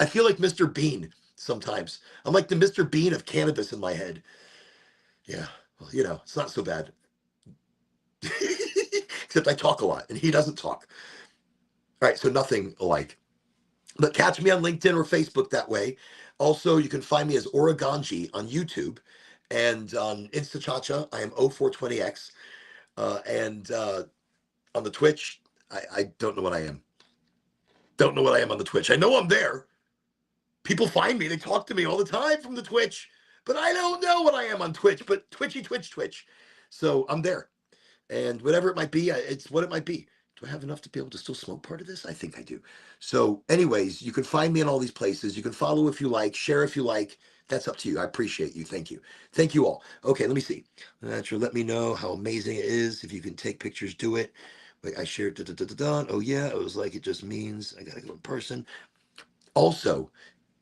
I feel like Mr. Bean sometimes. I'm like the Mr. Bean of cannabis in my head. Yeah. Well, it's not so bad. Except I talk a lot and he doesn't talk. All right, so nothing alike. But catch me on LinkedIn or Facebook that way. Also, you can find me as Oraganji on YouTube and on InstaChacha. I am 0420X. And on the Twitch, I don't know what I am. Don't know what I am on the Twitch. I know I'm there. People find me. They talk to me all the time from the Twitch, but I don't know what I am on Twitch. But Twitch. So I'm there. And whatever it might be, it's what it might be. Do I have enough to be able to still smoke part of this? I think I do. So, anyways, you can find me in all these places. You can follow if you like, share if you like. That's up to you. I appreciate you. Thank you. Thank you all. Okay, let me see. Let me know how amazing it is. If you can take pictures, do it. Wait, I shared. Oh, yeah. It was like it just means I got to go in person. Also,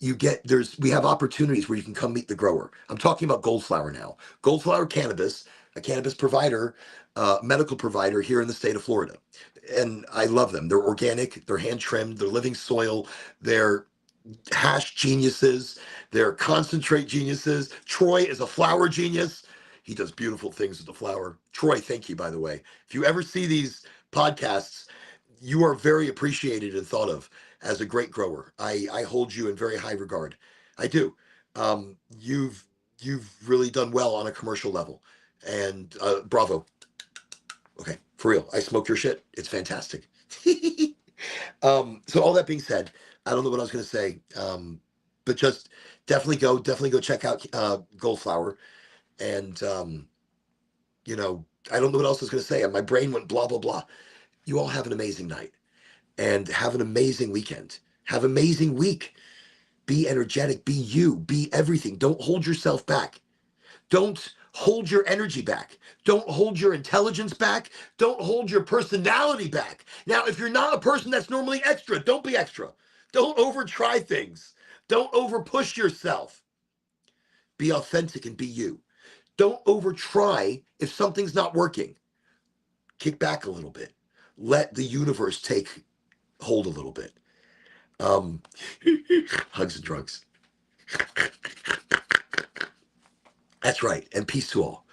we have opportunities where you can come meet the grower. I'm talking about Goldflower now. Goldflower Cannabis, a cannabis provider, medical provider here in the state of Florida. And I love them. They're organic, they're hand trimmed, they're living soil, they're hash geniuses, they're concentrate geniuses. Troy is a flower genius. He does beautiful things with the flower. Troy, thank you, by the way. If you ever see these podcasts, you are very appreciated and thought of as a great grower. I hold you in very high regard. I do. You've really done well on a commercial level, and bravo. Okay, for real. I smoke your shit. It's fantastic. So all that being said, I don't know what I was going to say, but just definitely go check out Goldflower, and I don't know what else I was going to say. My brain went blah blah blah. You all have an amazing night and have an amazing weekend. Have an amazing week. Be energetic. Be you. Be everything. Don't hold yourself back. Don't hold your energy back. Don't hold your intelligence back. Don't hold your personality back. Now, if you're not a person that's normally extra, don't be extra. Don't over try things. Don't over push yourself. Be authentic and be you. Don't over try if something's not working. Kick back a little bit. Let the universe take hold a little bit. Hugs and drugs. That's right. And peace to all.